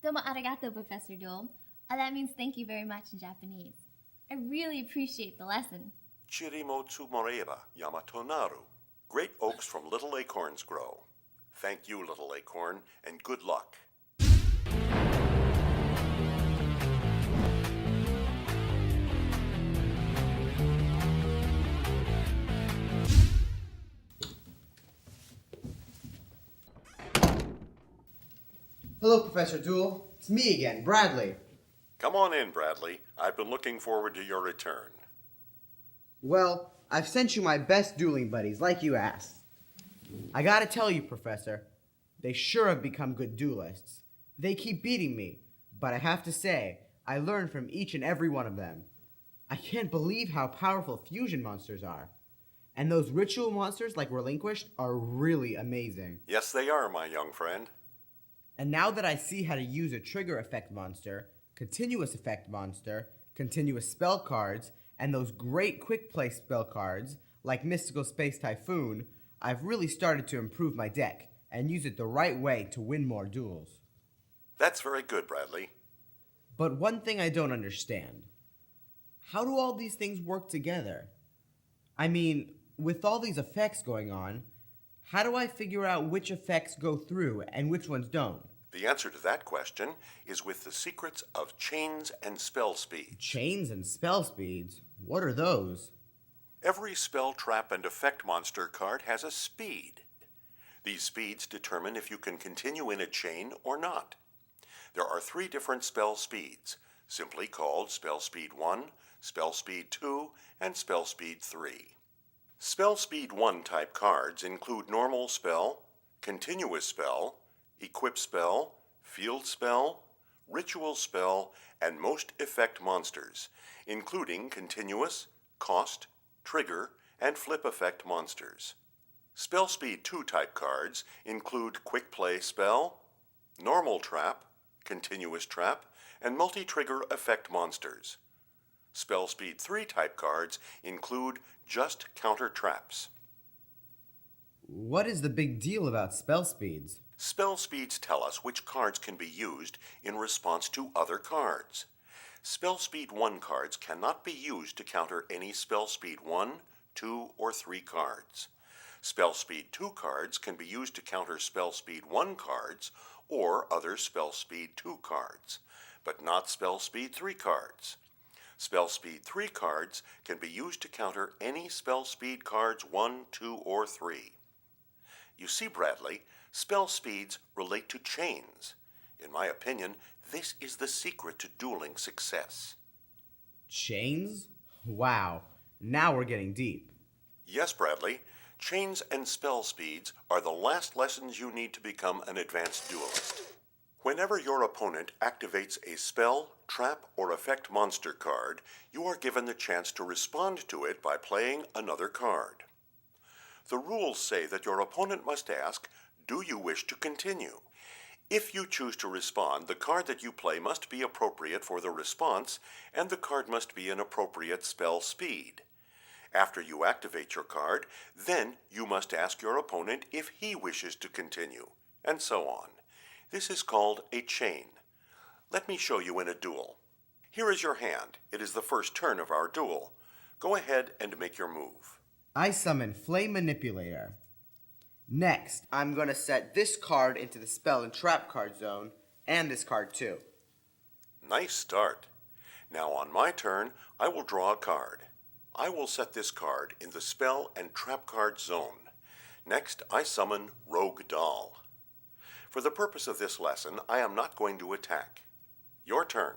Domo arigato, Professor Duel. That means thank you very much in Japanese. I really appreciate the lesson. Chirimo tsumoreba yamatonaru. Great oaks from little acorns grow. Thank you, little acorn, and good luck. Hello, Professor Duel. It's me again, Bradley. Come on in, Bradley. I've been looking forward to your return. Well, I've sent you my best dueling buddies, like you asked. I gotta tell you, Professor, they sure have become good duelists. They keep beating me, but I have to say, I learn from each and every one of them. I can't believe how powerful fusion monsters are. And those ritual monsters like Relinquished are really amazing. Yes, they are, my young friend. And now that I see how to use a trigger effect monster, continuous effect monster, continuous spell cards, and those great quick play spell cards like Mystical Space Typhoon, I've really started to improve my deck and use it the right way to win more duels. That's very good, Bradley. But one thing I don't understand. How do all these things work together? I mean, with all these effects going on, how do I figure out which effects go through and which ones don't? The answer to that question is with the secrets of chains and spell speeds. Chains and spell speeds? What are those? Every spell, trap, and effect monster card has a speed. These speeds determine if you can continue in a chain or not. There are 3 different spell speeds, simply called Spell Speed 1, Spell Speed 2, and Spell Speed 3. Spell Speed 1 type cards include Normal Spell, Continuous Spell, Equip Spell, Field Spell, Ritual Spell, and most effect monsters, including Continuous, Cost, Trigger, and Flip effect monsters. Spell Speed 2 type cards include Quick Play Spell, Normal Trap, Continuous Trap, and Multi-Trigger effect monsters. Spell Speed 3 type cards include just counter traps. What is the big deal about spell speeds? Spell speeds tell us which cards can be used in response to other cards. Spell Speed 1 cards cannot be used to counter any Spell Speed 1, 2, or 3 cards. Spell Speed 2 cards can be used to counter Spell Speed 1 cards or other Spell Speed 2 cards, but not Spell Speed 3 cards. Spell Speed 3 cards can be used to counter any Spell Speed cards 1, 2, or 3. You see, Bradley, spell speeds relate to chains. In my opinion, this is the secret to dueling success. Chains? Wow, now we're getting deep. Yes, Bradley, chains and spell speeds are the last lessons you need to become an advanced duelist. Whenever your opponent activates a spell, trap, or effect monster card, you are given the chance to respond to it by playing another card. The rules say that your opponent must ask, "Do you wish to continue?" If you choose to respond, the card that you play must be appropriate for the response, and the card must be an appropriate spell speed. After you activate your card, then you must ask your opponent if he wishes to continue, and so on. This is called a chain. Let me show you in a duel. Here is your hand. It is the first turn of our duel. Go ahead and make your move. I summon Flame Manipulator. Next, I'm going to set this card into the spell and trap card zone, and this card too. Nice start. Now on my turn, I will draw a card. I will set this card in the spell and trap card zone. Next, I summon Rogue Doll. For the purpose of this lesson, I am not going to attack. Your turn.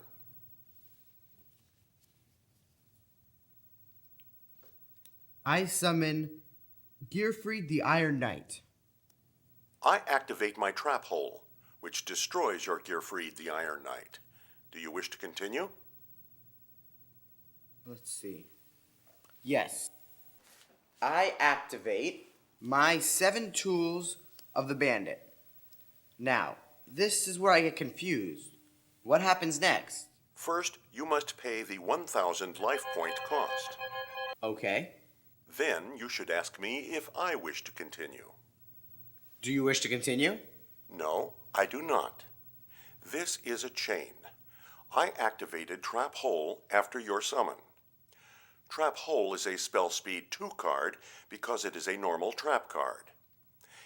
I summon Gearfried the Iron Knight. I activate my trap hole, which destroys your Gearfried the Iron Knight. Do you wish to continue? Let's see. Yes. I activate my 7 tools of the bandit. Now, this is where I get confused. What happens next? First, you must pay the 1,000 life point cost. Okay. Then you should ask me if I wish to continue. Do you wish to continue? No, I do not. This is a chain. I activated Trap Hole after your summon. Trap Hole is a Spell Speed 2 card because it is a normal trap card.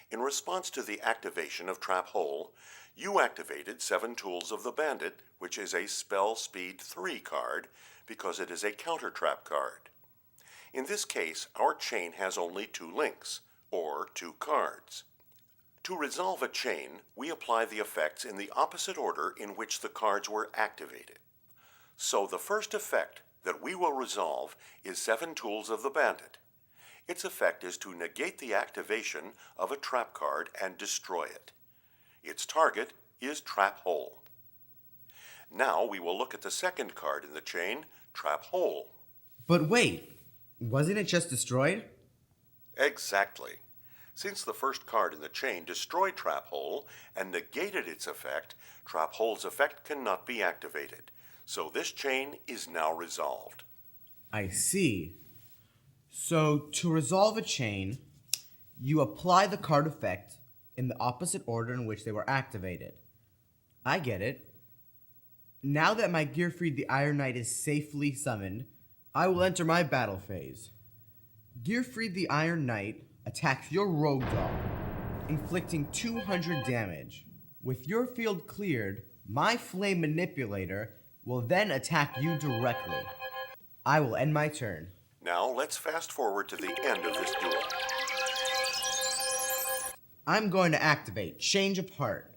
In response to the activation of Trap Hole, you activated 7 Tools of the Bandit, which is a Spell Speed 3 card because it is a counter trap card. In this case, our chain has only 2 links, or 2 cards. To resolve a chain, we apply the effects in the opposite order in which the cards were activated. So the first effect that we will resolve is 7 Tools of the Bandit. Its effect is to negate the activation of a trap card and destroy it. Its target is Trap Hole. Now we will look at the second card in the chain, Trap Hole. But wait, wasn't it just destroyed? Exactly. Since the first card in the chain destroyed Trap Hole and negated its effect, Trap Hole's effect cannot be activated. So this chain is now resolved. I see. So, to resolve a chain, you apply the card effect in the opposite order in which they were activated. I get it. Now that my Gearfried the Iron Knight is safely summoned, I will enter my battle phase. Gearfried the Iron Knight attacks your Rogue Doll, inflicting 200 damage. With your field cleared, my Flame Manipulator will then attack you directly. I will end my turn. Now let's fast forward to the end of this duel. I'm going to activate Change of Heart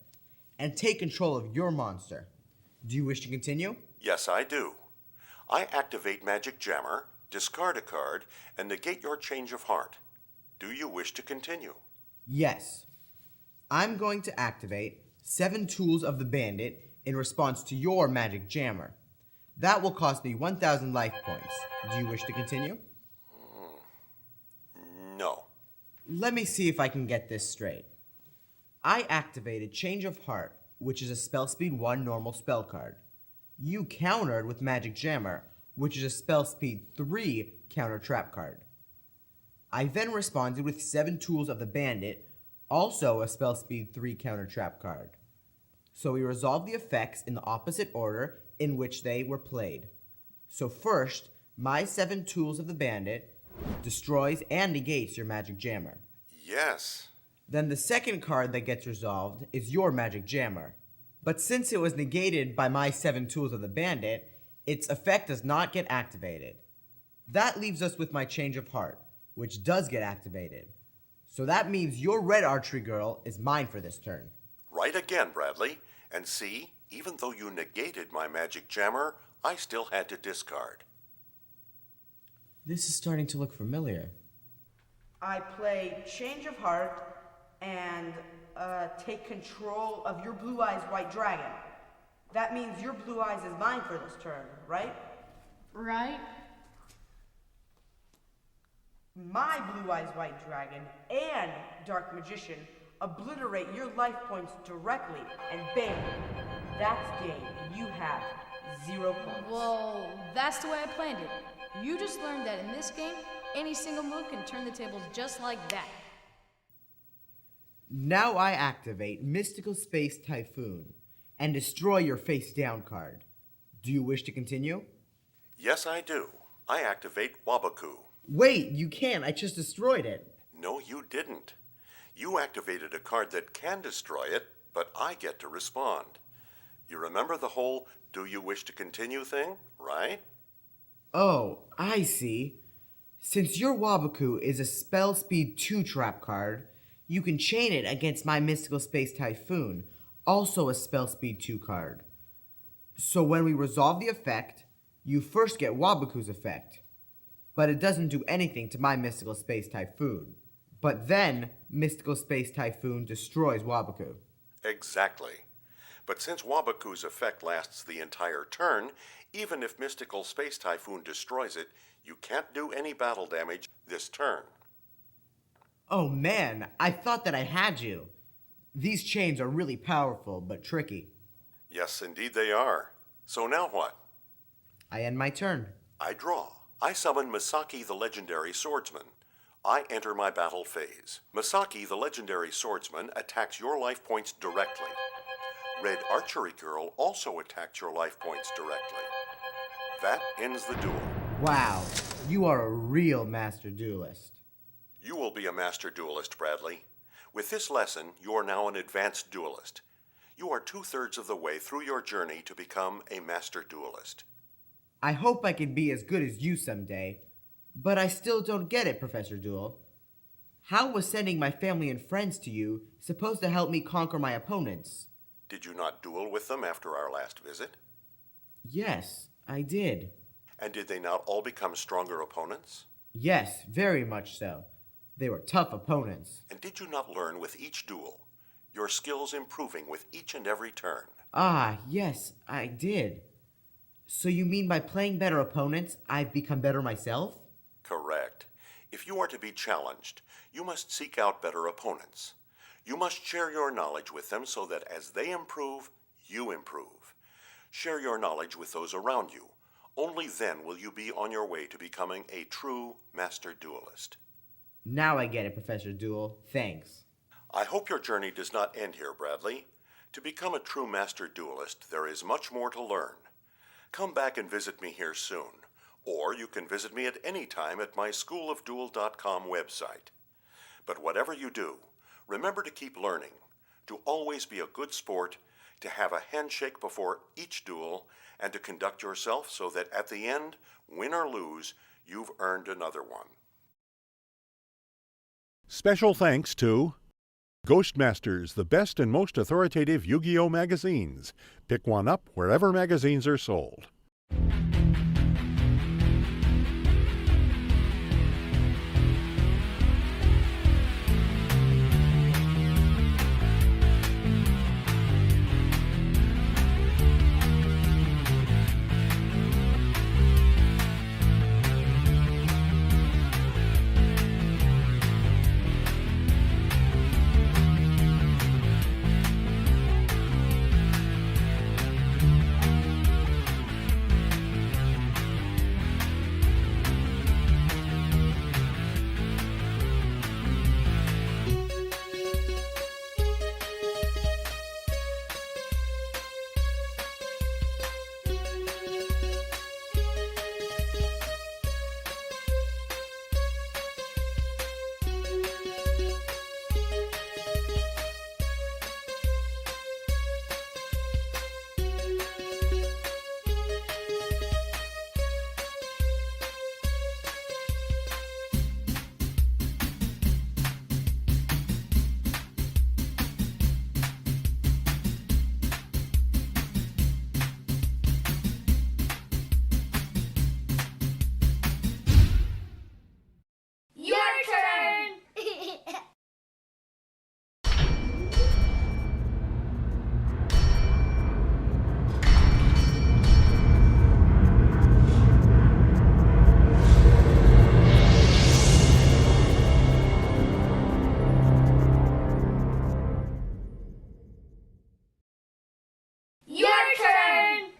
and take control of your monster. Do you wish to continue? Yes, I do. I activate Magic Jammer, discard a card, and negate your change of heart. Do you wish to continue? Yes. I'm going to activate 7 Tools of the Bandit in response to your Magic Jammer. That will cost me 1,000 life points. Do you wish to continue? No. Let me see if I can get this straight. I activated Change of Heart, which is a Spell Speed 1 normal spell card. You countered with Magic Jammer, which is a Spell Speed 3 counter trap card. I then responded with 7 Tools of the Bandit, also a Spell Speed 3 counter trap card. So we resolved the effects in the opposite order in which they were played. So first, my 7 Tools of the Bandit destroys and negates your Magic Jammer. Yes. Then the second card that gets resolved is your Magic Jammer. But since it was negated by my 7 Tools of the Bandit, its effect does not get activated. That leaves us with my Change of Heart, which does get activated. So that means your red archery girl is mine for this turn. Right again, Bradley. And see, even though you negated my Magic Jammer, I still had to discard. This is starting to look familiar. I play Change of Heart and take control of your Blue Eyes White Dragon. That means your Blue Eyes is mine for this turn, right? Right? My Blue Eyes White Dragon and Dark Magician obliterate your life points directly, and bam, that's game. You have 0 points. Well, that's the way I planned it. You just learned that in this game, any single move can turn the tables just like that. Now I activate Mystical Space Typhoon and destroy your face down card. Do you wish to continue? Yes, I do. I activate Wabaku. Wait, you can't. I just destroyed it. No, you didn't. You activated a card that can destroy it, but I get to respond. You remember the whole "do you wish to continue" thing, right? Oh, I see. Since your Wabaku is a Spell Speed 2 trap card, you can chain it against my Mystical Space Typhoon, also a Spell Speed 2 card. So when we resolve the effect, you first get Wabaku's effect, but it doesn't do anything to my Mystical Space Typhoon. But then, Mystical Space Typhoon destroys Wabaku. Exactly. But since Wabaku's effect lasts the entire turn, even if Mystical Space Typhoon destroys it, you can't do any battle damage this turn. Oh man, I thought that I had you. These chains are really powerful, but tricky. Yes, indeed they are. So now what? I end my turn. I draw. I summon Misaki the Legendary Swordsman. I enter my battle phase. Misaki the Legendary Swordsman attacks your life points directly. Red Archery Girl also attacks your life points directly. That ends the duel. Wow, you are a real master duelist. You will be a master duelist, Bradley. With this lesson, you are now an advanced duelist. You are 2/3 of the way through your journey to become a master duelist. I hope I can be as good as you someday, but I still don't get it, Professor Duel. How was sending my family and friends to you supposed to help me conquer my opponents? Did you not duel with them after our last visit? Yes, I did. And did they not all become stronger opponents? Yes, very much so. They were tough opponents. And did you not learn with each duel, your skills improving with each and every turn? Ah, yes, I did. So you mean by playing better opponents, I've become better myself? Correct. If you are to be challenged, you must seek out better opponents. You must share your knowledge with them so that as they improve, you improve. Share your knowledge with those around you. Only then will you be on your way to becoming a true master duelist. Now I get it, Professor Duel. Thanks. I hope your journey does not end here, Bradley. To become a true master duelist, there is much more to learn. Come back and visit me here soon, or you can visit me at any time at my schoolofduel.com website. But whatever you do, remember to keep learning, to always be a good sport, to have a handshake before each duel, and to conduct yourself so that at the end, win or lose, you've earned another one. Special thanks to Ghostmasters, the best and most authoritative Yu-Gi-Oh! Magazines. Pick one up wherever magazines are sold. Your turn! Your turn!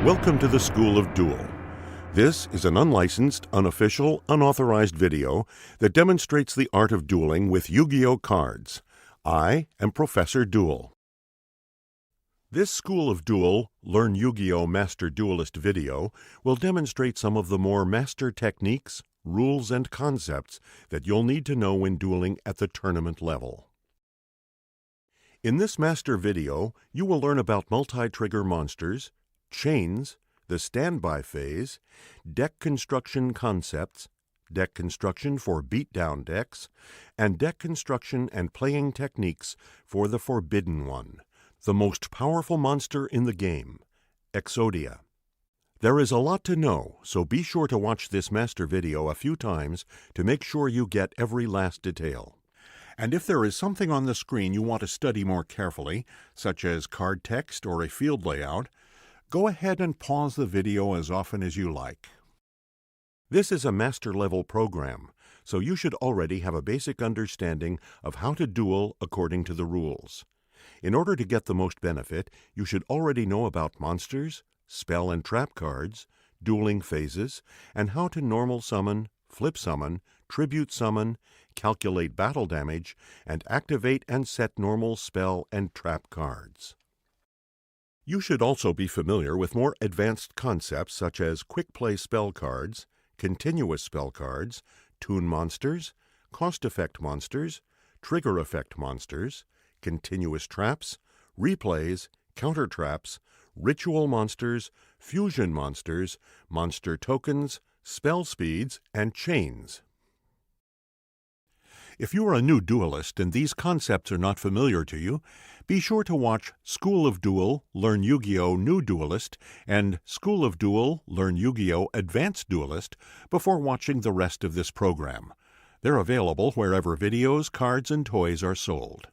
Welcome to the School of Duel. This is an unlicensed, unofficial, unauthorized video that demonstrates the art of dueling with Yu-Gi-Oh! Cards. I am Professor Duel. This School of Duel Learn Yu-Gi-Oh! Master Duelist video will demonstrate some of the more master techniques, rules, and concepts that you'll need to know when dueling at the tournament level. In this master video, you will learn about multi-trigger monsters, chains, the standby phase, deck construction concepts, deck construction for beatdown decks, and deck construction and playing techniques for the Forbidden One, the most powerful monster in the game, Exodia. There is a lot to know, so be sure to watch this master video a few times to make sure you get every last detail. And if there is something on the screen you want to study more carefully, such as card text or a field layout, go ahead and pause the video as often as you like. This is a master-level program, so you should already have a basic understanding of how to duel according to the rules. In order to get the most benefit, you should already know about monsters, spell and trap cards, dueling phases, and how to normal summon, flip summon, tribute summon, calculate battle damage, and activate and set normal spell and trap cards. You should also be familiar with more advanced concepts such as quick play spell cards, continuous spell cards, tune monsters, cost effect monsters, trigger effect monsters, continuous traps, replays, counter traps, ritual monsters, fusion monsters, monster tokens, spell speeds, and chains. If you are a new duelist and these concepts are not familiar to you, be sure to watch School of Duel, Learn Yu-Gi-Oh! New Duelist and School of Duel, Learn Yu-Gi-Oh! Advanced Duelist before watching the rest of this program. They're available wherever videos, cards, and toys are sold.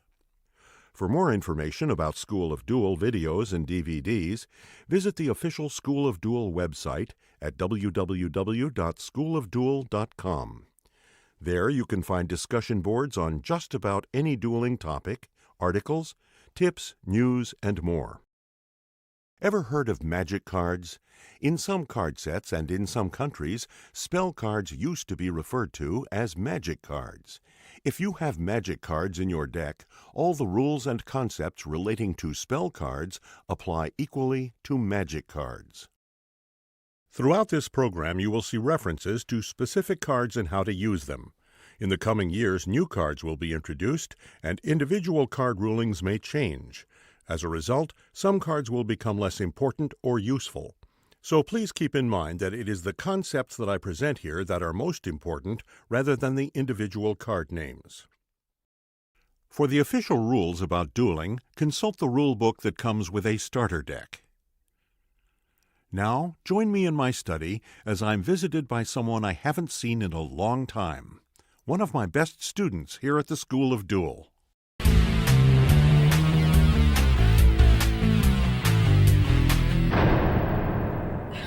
For more information about School of Duel videos and DVDs, visit the official School of Duel website at www.schoolofduel.com. There you can find discussion boards on just about any dueling topic, articles, tips, news, and more. Ever heard of magic cards? In some card sets and in some countries, spell cards used to be referred to as magic cards. If you have magic cards in your deck, all the rules and concepts relating to spell cards apply equally to magic cards. Throughout this program, you will see references to specific cards and how to use them. In the coming years, new cards will be introduced, and individual card rulings may change. As a result, some cards will become less important or useful. So please keep in mind that it is the concepts that I present here that are most important rather than the individual card names. For the official rules about dueling, consult the rule book that comes with a starter deck. Now, join me in my study as I'm visited by someone I haven't seen in a long time. One of my best students here at the School of Duel.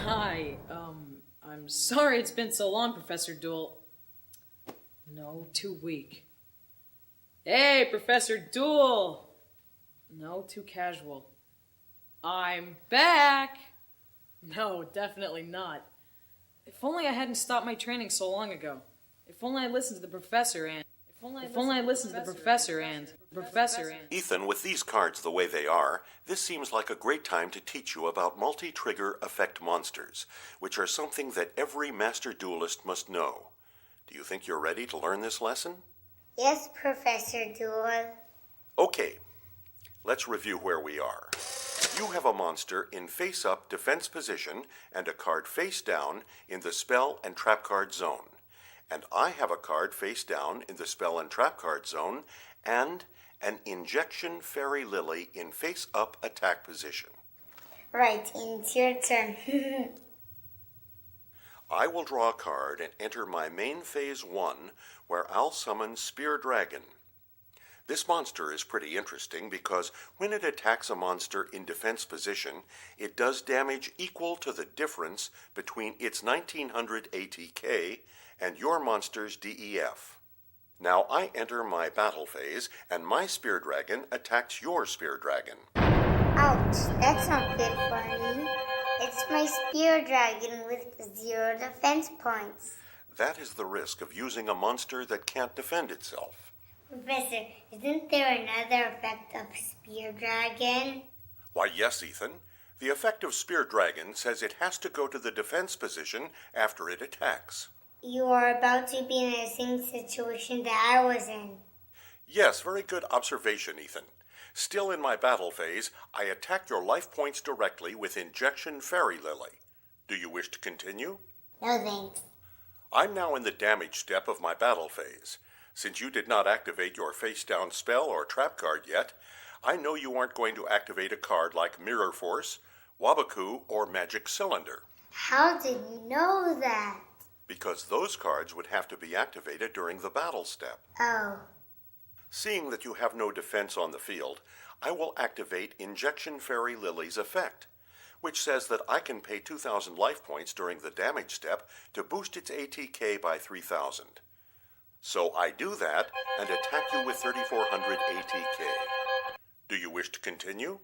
Hi, I'm sorry it's been so long, Professor Duel. No, too weak. Hey, Professor Duel! No, too casual. I'm back! No, definitely not. If only I hadn't stopped my training so long ago. If only I listened to the professor and... Ethan, with these cards the way they are, this seems like a great time to teach you about multi-trigger effect monsters, which are something that every master duelist must know. Do you think you're ready to learn this lesson? Yes, Professor Duel. Okay, let's review where we are. You have a monster in face-up defense position and a card face down in the spell and trap card zone. And I have a card face down in the spell and trap card zone and an injection fairy lily in face-up attack position. Right, it's your turn. I will draw a card and enter my main phase 1, where I'll summon Spear Dragon. This monster is pretty interesting because when it attacks a monster in defense position, it does damage equal to the difference between its 1900 ATK and your monster's DEF. Now I enter my battle phase, and my Spear Dragon attacks your Spear Dragon. Ouch, that's not good for me. It's my Spear Dragon with 0 defense points. That is the risk of using a monster that can't defend itself. Professor, isn't there another effect of Spear Dragon? Why, yes, Ethan. The effect of Spear Dragon says it has to go to the defense position after it attacks. You are about to be in the same situation that I was in. Yes, very good observation, Ethan. Still in my battle phase, I attack your life points directly with Injection Fairy Lily. Do you wish to continue? No thanks. I'm now in the damage step of my battle phase. Since you did not activate your face-down spell or trap card yet, I know you aren't going to activate a card like Mirror Force, Wabaku, or Magic Cylinder. How did you know that? Because those cards would have to be activated during the battle step. Oh. Seeing that you have no defense on the field, I will activate Injection Fairy Lily's effect, which says that I can pay 2,000 life points during the damage step to boost its ATK by 3,000. So I do that and attack you with 3,400 ATK. Do you wish to continue?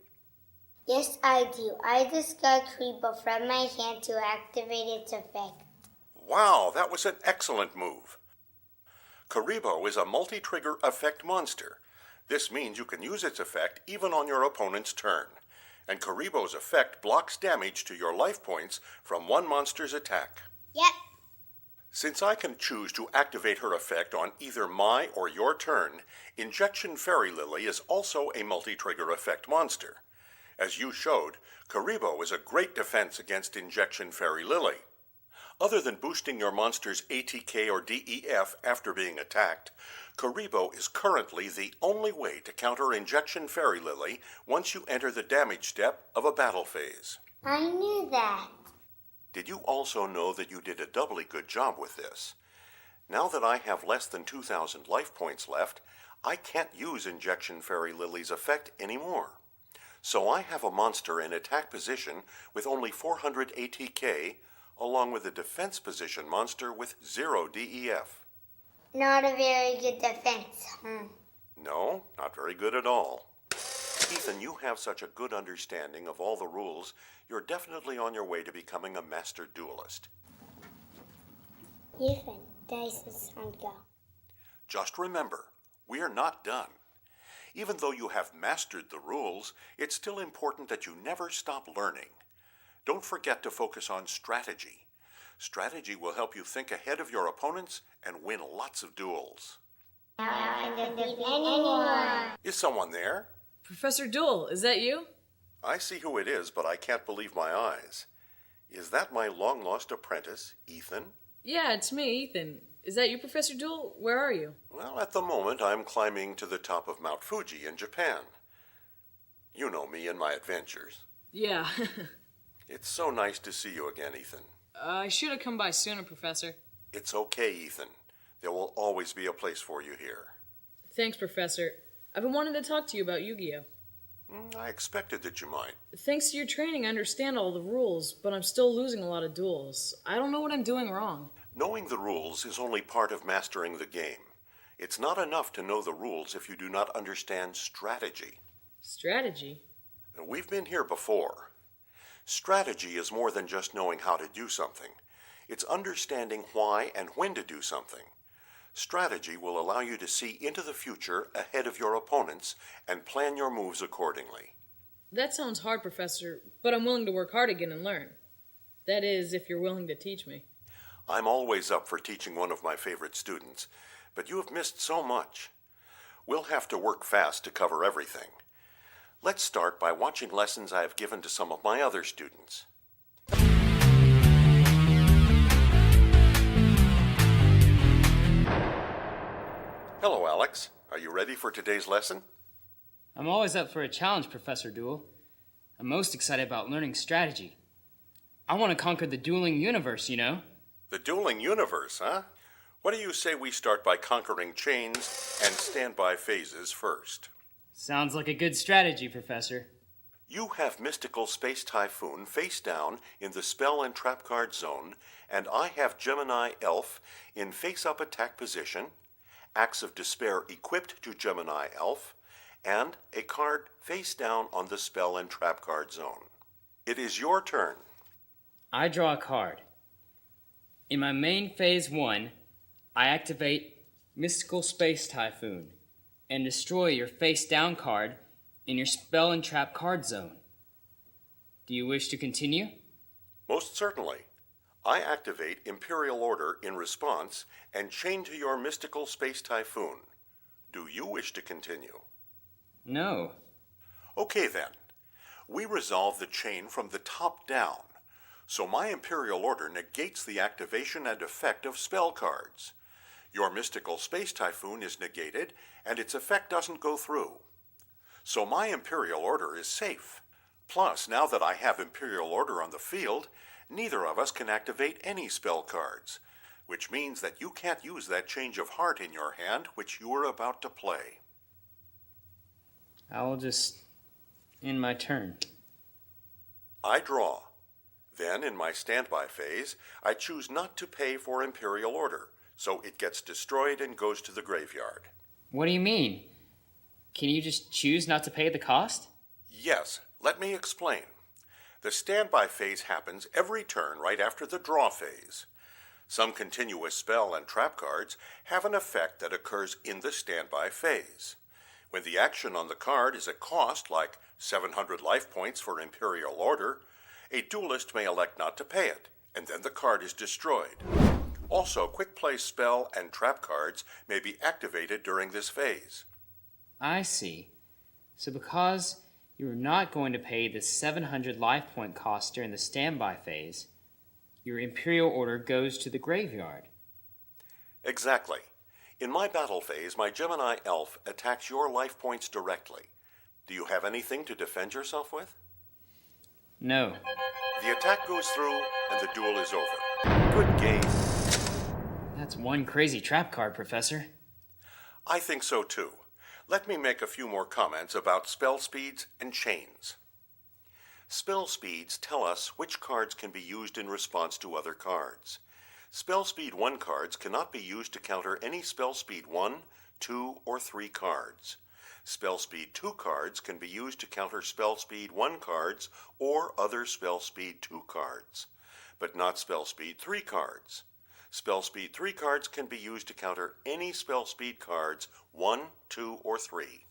Yes, I do. I discard Kribo from my hand to activate its effect. Wow, that was an excellent move. Karibo is a multi-trigger effect monster. This means you can use its effect even on your opponent's turn. And Karibo's effect blocks damage to your life points from one monster's attack. Yep. Since I can choose to activate her effect on either my or your turn, Injection Fairy Lily is also a multi-trigger effect monster. As you showed, Karibo is a great defense against Injection Fairy Lily. Other than boosting your monster's ATK or DEF after being attacked, Karibo is currently the only way to counter Injection Fairy Lily once you enter the damage step of a battle phase. I knew that. Did you also know that you did a doubly good job with this? Now that I have less than 2,000 life points left, I can't use Injection Fairy Lily's effect anymore. So I have a monster in attack position with only 400 ATK, along with a defense position monster with 0 DEF. Not a very good defense, huh? No, not very good at all. Ethan, you have such a good understanding of all the rules, you're definitely on your way to becoming a master duelist. Ethan, dice the sun go. Just remember, we're not done. Even though you have mastered the rules, it's still important that you never stop learning. Don't forget to focus on strategy. Strategy will help you think ahead of your opponents and win lots of duels. Now I can defeat anyone. Is someone there? Professor Duel, is that you? I see who it is, but I can't believe my eyes. Is that my long-lost apprentice, Ethan? Yeah, it's me, Ethan. Is that you, Professor Duel? Where are you? Well, at the moment, I'm climbing to the top of Mount Fuji in Japan. You know me and my adventures. Yeah. It's so nice to see you again, Ethan. I should have come by sooner, Professor. It's okay, Ethan. There will always be a place for you here. Thanks, Professor. I've been wanting to talk to you about Yu-Gi-Oh! I expected that you might. Thanks to your training, I understand all the rules, but I'm still losing a lot of duels. I don't know what I'm doing wrong. Knowing the rules is only part of mastering the game. It's not enough to know the rules if you do not understand strategy. Strategy? We've been here before. Strategy is more than just knowing how to do something. It's understanding why and when to do something. Strategy will allow you to see into the future ahead of your opponents and plan your moves accordingly. That sounds hard, Professor, but I'm willing to work hard again and learn. That is, if you're willing to teach me. I'm always up for teaching one of my favorite students, but you have missed so much. We'll have to work fast to cover everything. Let's start by watching lessons I have given to some of my other students. Hello, Alex. Are you ready for today's lesson? I'm always up for a challenge, Professor Duel. I'm most excited about learning strategy. I want to conquer the dueling universe, you know? The dueling universe, huh? What do you say we start by conquering chains and standby phases first? Sounds like a good strategy, Professor. You have Mystical Space Typhoon face down in the spell and trap card zone, and I have Gemini Elf in face-up attack position, Axe of Despair equipped to Gemini Elf, and a card face down on the spell and trap card zone. It is your turn. I draw a card. In my main phase 1, I activate Mystical Space Typhoon and destroy your face down card in your spell and trap card zone. Do you wish to continue? Most certainly. I activate Imperial Order in response and chain to your Mystical Space Typhoon. Do you wish to continue? No. Okay then. We resolve the chain from the top down, so my Imperial Order negates the activation and effect of spell cards. Your Mystical Space Typhoon is negated, and its effect doesn't go through. So my Imperial Order is safe. Plus, now that I have Imperial Order on the field, neither of us can activate any spell cards, which means that you can't use that change of heart in your hand which you are about to play. I will just end my turn. I draw. Then, in my standby phase, I choose not to pay for Imperial Order, so it gets destroyed and goes to the graveyard. What do you mean? Can you just choose not to pay the cost? Yes, let me explain. The standby phase happens every turn right after the draw phase. Some continuous spell and trap cards have an effect that occurs in the standby phase. When the action on the card is a cost like 700 life points for Imperial Order, a duelist may elect not to pay it, and then the card is destroyed. Also, quick play spell and trap cards may be activated during this phase. I see. So because you are not going to pay the 700 life point cost during the standby phase, your Imperial Order goes to the graveyard. Exactly. In my battle phase, my Gemini elf attacks your life points directly. Do you have anything to defend yourself with? No. The attack goes through and the duel is over. Good game. That's one crazy trap card, Professor. I think so too. Let me make a few more comments about spell speeds and chains. Spell speeds tell us which cards can be used in response to other cards. Spell speed 1 cards cannot be used to counter any spell speed 1, 2, or 3 cards. Spell speed 2 cards can be used to counter spell speed 1 cards or other spell speed 2 cards, but not spell speed 3 cards. Spell speed 3 cards can be used to counter any spell speed cards 1, 2, or 3.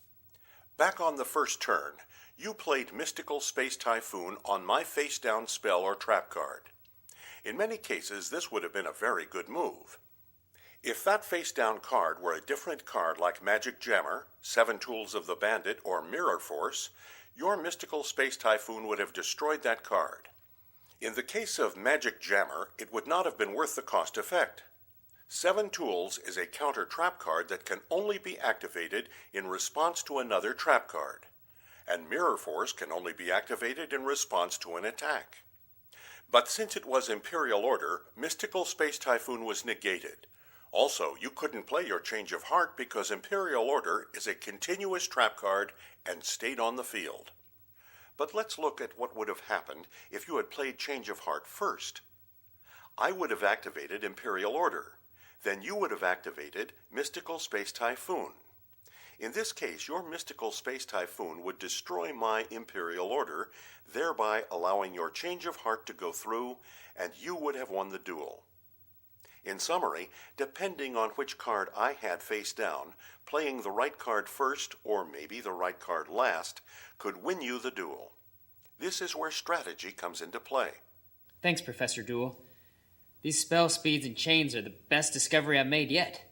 Back on the first turn, you played Mystical Space Typhoon on my face-down spell or trap card. In many cases, this would have been a very good move. If that face-down card were a different card like Magic Jammer, 7 Tools of the Bandit, or Mirror Force, your Mystical Space Typhoon would have destroyed that card. In the case of Magic Jammer, it would not have been worth the cost effect. 7 Tools is a counter trap card that can only be activated in response to another trap card, and Mirror Force can only be activated in response to an attack. But since it was Imperial Order, Mystical Space Typhoon was negated. Also, you couldn't play your Change of Heart because Imperial Order is a continuous trap card and stayed on the field. But let's look at what would have happened if you had played Change of Heart first. I would have activated Imperial Order. Then you would have activated Mystical Space Typhoon. In this case, your Mystical Space Typhoon would destroy my Imperial Order, thereby allowing your Change of Heart to go through, and you would have won the duel. In summary, depending on which card I had face down, playing the right card first, or maybe the right card last, could win you the duel. This is where strategy comes into play. Thanks, Professor Duel. These spell speeds and chains are the best discovery I've made yet.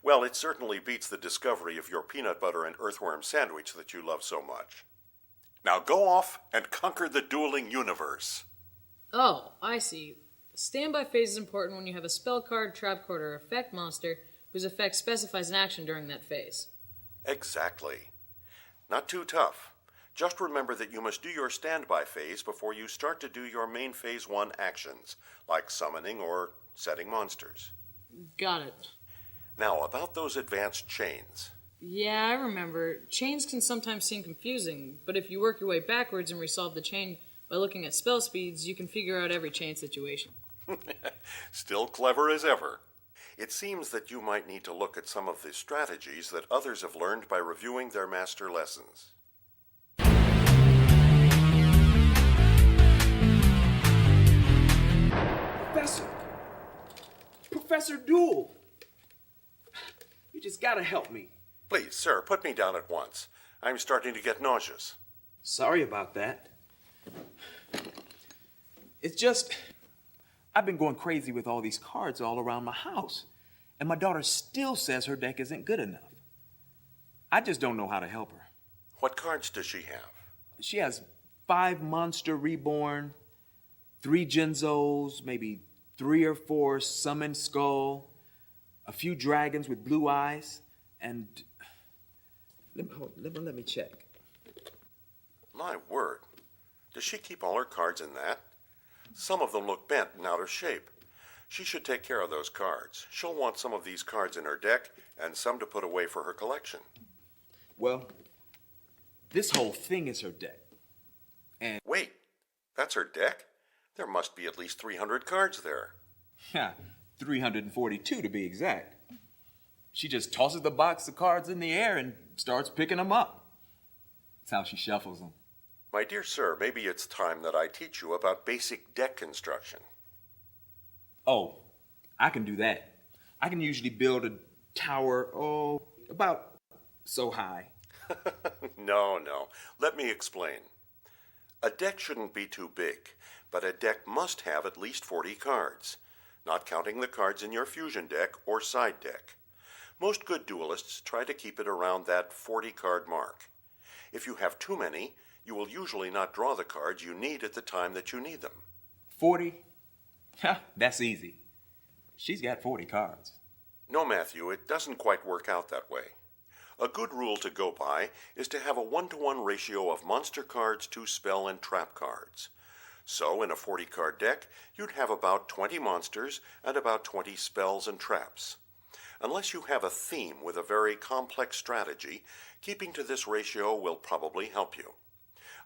Well, it certainly beats the discovery of your peanut butter and earthworm sandwich that you love so much. Now go off and conquer the dueling universe. Oh, I see. The standby phase is important when you have a spell card, trap card, or effect monster whose effect specifies an action during that phase. Exactly. Not too tough. Just remember that you must do your standby phase before you start to do your main phase 1 actions, like summoning or setting monsters. Got it. Now, about those advanced chains. Yeah, I remember. Chains can sometimes seem confusing, but if you work your way backwards and resolve the chain by looking at spell speeds, you can figure out every chain situation. Still clever as ever. It seems that you might need to look at some of the strategies that others have learned by reviewing their master lessons. Professor Duel! You just gotta help me. Please, sir, put me down at once. I'm starting to get nauseous. Sorry about that. It's just, I've been going crazy with all these cards all around my house, and my daughter still says her deck isn't good enough. I just don't know how to help her. What cards does she have? She has 5 Monster Reborn, 3 Genzos, maybe 3 or 4 Summon Skull, a few dragons with blue eyes, and let me check. My word. Does she keep all her cards in that? Some of them look bent and out of shape. She should take care of those cards. She'll want some of these cards in her deck and some to put away for her collection. Well, this whole thing is her deck. And wait, that's her deck? There must be at least 300 cards there. Yeah, 342 to be exact. She just tosses the box of cards in the air and starts picking them up. That's how she shuffles them. My dear sir, maybe it's time that I teach you about basic deck construction. Oh, I can do that. I can usually build a tower, about so high. No. Let me explain. A deck shouldn't be too big, but a deck must have at least 40 cards. not counting the cards in your fusion deck or side deck. Most good duelists try to keep it around that 40-card mark. If you have too many, you will usually not draw the cards you need at the time that you need them. 40? Ha, that's easy. She's got 40 cards. No, Matthew, it doesn't quite work out that way. A good rule to go by is to have a 1-to-1 ratio of monster cards to spell and trap cards. So, in a 40-card deck, you'd have about 20 monsters and about 20 spells and traps. Unless you have a theme with a very complex strategy, keeping to this ratio will probably help you.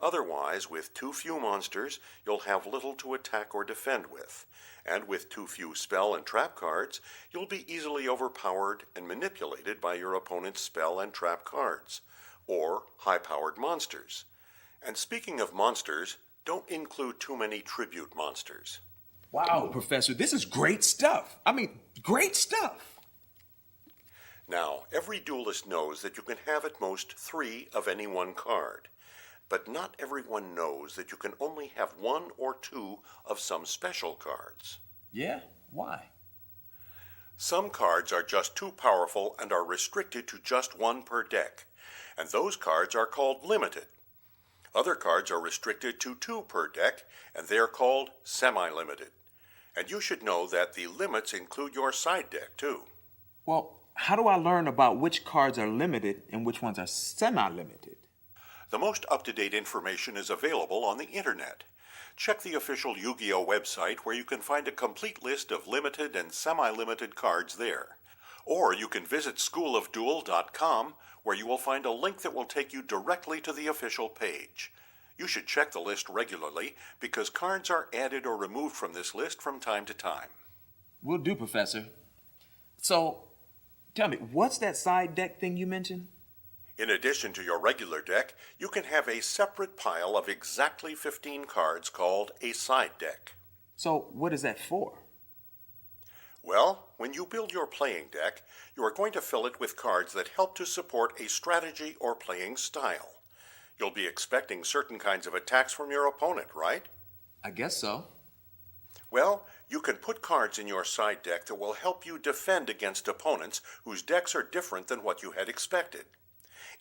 Otherwise, with too few monsters, you'll have little to attack or defend with. And with too few spell and trap cards, you'll be easily overpowered and manipulated by your opponent's spell and trap cards, or high-powered monsters. And speaking of monsters, don't include too many tribute monsters. Wow, Professor, this is great stuff. I mean, great stuff. Now, every duelist knows that you can have at most 3 of any one card. But not everyone knows that you can only have 1 or 2 of some special cards. Yeah? Why? Some cards are just too powerful and are restricted to just 1 per deck, and those cards are called limited. Other cards are restricted to 2 per deck, and they are called semi-limited. And you should know that the limits include your side deck, too. Well, how do I learn about which cards are limited and which ones are semi-limited? The most up-to-date information is available on the internet. Check the official Yu-Gi-Oh website where you can find a complete list of limited and semi-limited cards there. Or you can visit schoolofduel.com where you will find a link that will take you directly to the official page. You should check the list regularly because cards are added or removed from this list from time to time. Will do, Professor. So, tell me, what's that side deck thing you mentioned? In addition to your regular deck, you can have a separate pile of exactly 15 cards called a side deck. So, what is that for? Well, when you build your playing deck, you are going to fill it with cards that help to support a strategy or playing style. You'll be expecting certain kinds of attacks from your opponent, right? I guess so. Well, you can put cards in your side deck that will help you defend against opponents whose decks are different than what you had expected.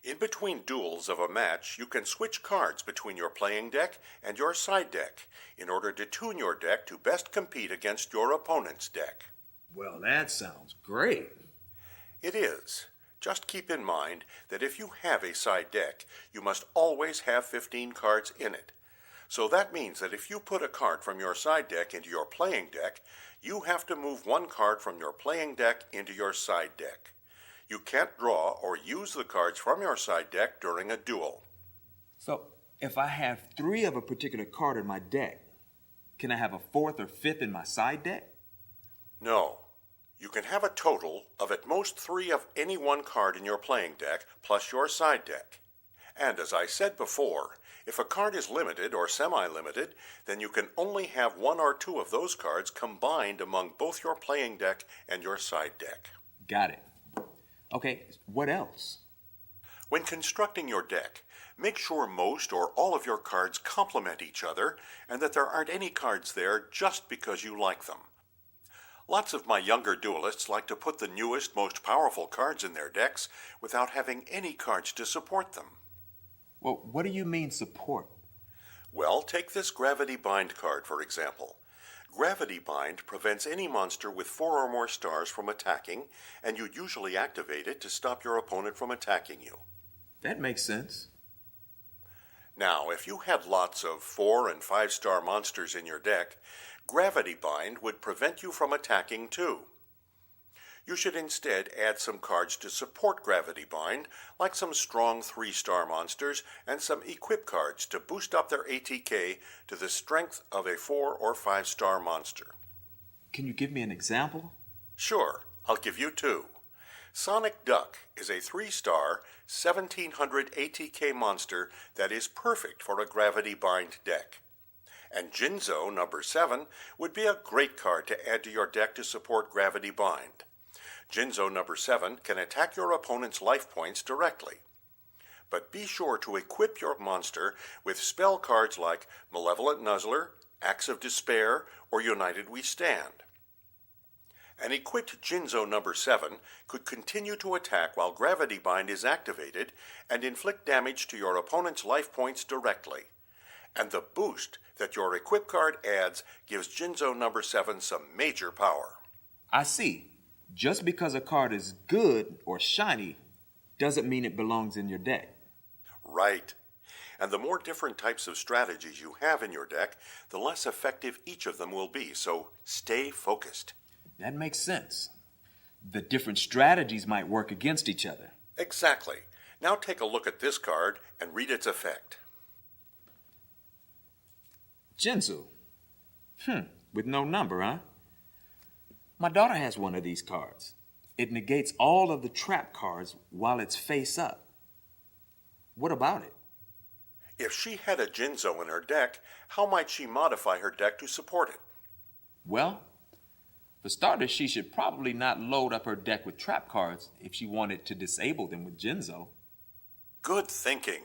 In between duels of a match, you can switch cards between your playing deck and your side deck in order to tune your deck to best compete against your opponent's deck. Well, that sounds great. It is. Just keep in mind that if you have a side deck, you must always have 15 cards in it. So that means that if you put a card from your side deck into your playing deck, you have to move 1 card from your playing deck into your side deck. You can't draw or use the cards from your side deck during a duel. So, if I have 3 of a particular card in my deck, can I have a 4th or 5th in my side deck? No. You can have a total of at most 3 of any one card in your playing deck plus your side deck. And as I said before, if a card is limited or semi-limited, then you can only have 1 or 2 of those cards combined among both your playing deck and your side deck. Got it. Okay, what else? When constructing your deck, make sure most or all of your cards complement each other and that there aren't any cards there just because you like them. Lots of my younger duelists like to put the newest, most powerful cards in their decks without having any cards to support them. Well, what do you mean support? Well, take this Gravity Bind card, for example. Gravity Bind prevents any monster with 4 or more stars from attacking, and you'd usually activate it to stop your opponent from attacking you. That makes sense. Now, if you had lots of 4 and 5-star monsters in your deck, Gravity Bind would prevent you from attacking too. You should instead add some cards to support Gravity Bind, like some strong 3-star monsters and some equip cards to boost up their ATK to the strength of a 4 or 5-star monster. Can you give me an example? Sure, I'll give you 2. Sonic Duck is a 3-star, 1700 ATK monster that is perfect for a Gravity Bind deck. And Jinzo number 7 would be a great card to add to your deck to support Gravity Bind. Jinzo number 7 can attack your opponent's life points directly. But be sure to equip your monster with spell cards like Malevolent Nuzzler, Axe of Despair, or United We Stand. An equipped Jinzo number 7 could continue to attack while Gravity Bind is activated and inflict damage to your opponent's life points directly. And the boost that your equip card adds gives Jinzo number 7 some major power. I see. Just because a card is good or shiny doesn't mean it belongs in your deck. Right. And the more different types of strategies you have in your deck, the less effective each of them will be, so stay focused. That makes sense. The different strategies might work against each other. Exactly. Now take a look at this card and read its effect. Jinzu. With no number, huh? My daughter has one of these cards. It negates all of the trap cards while it's face up. What about it? If she had a Jinzo in her deck, how might she modify her deck to support it? Well, for starters, she should probably not load up her deck with trap cards if she wanted to disable them with Jinzo. Good thinking.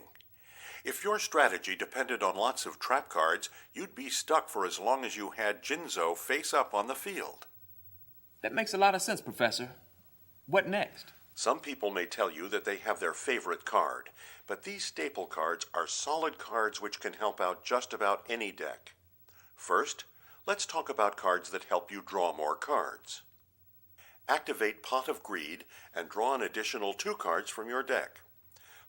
If your strategy depended on lots of trap cards, you'd be stuck for as long as you had Jinzo face up on the field. That makes a lot of sense, Professor. What next? Some people may tell you that they have their favorite card, but these staple cards are solid cards which can help out just about any deck. First, let's talk about cards that help you draw more cards. Activate Pot of Greed and draw an additional 2 cards from your deck.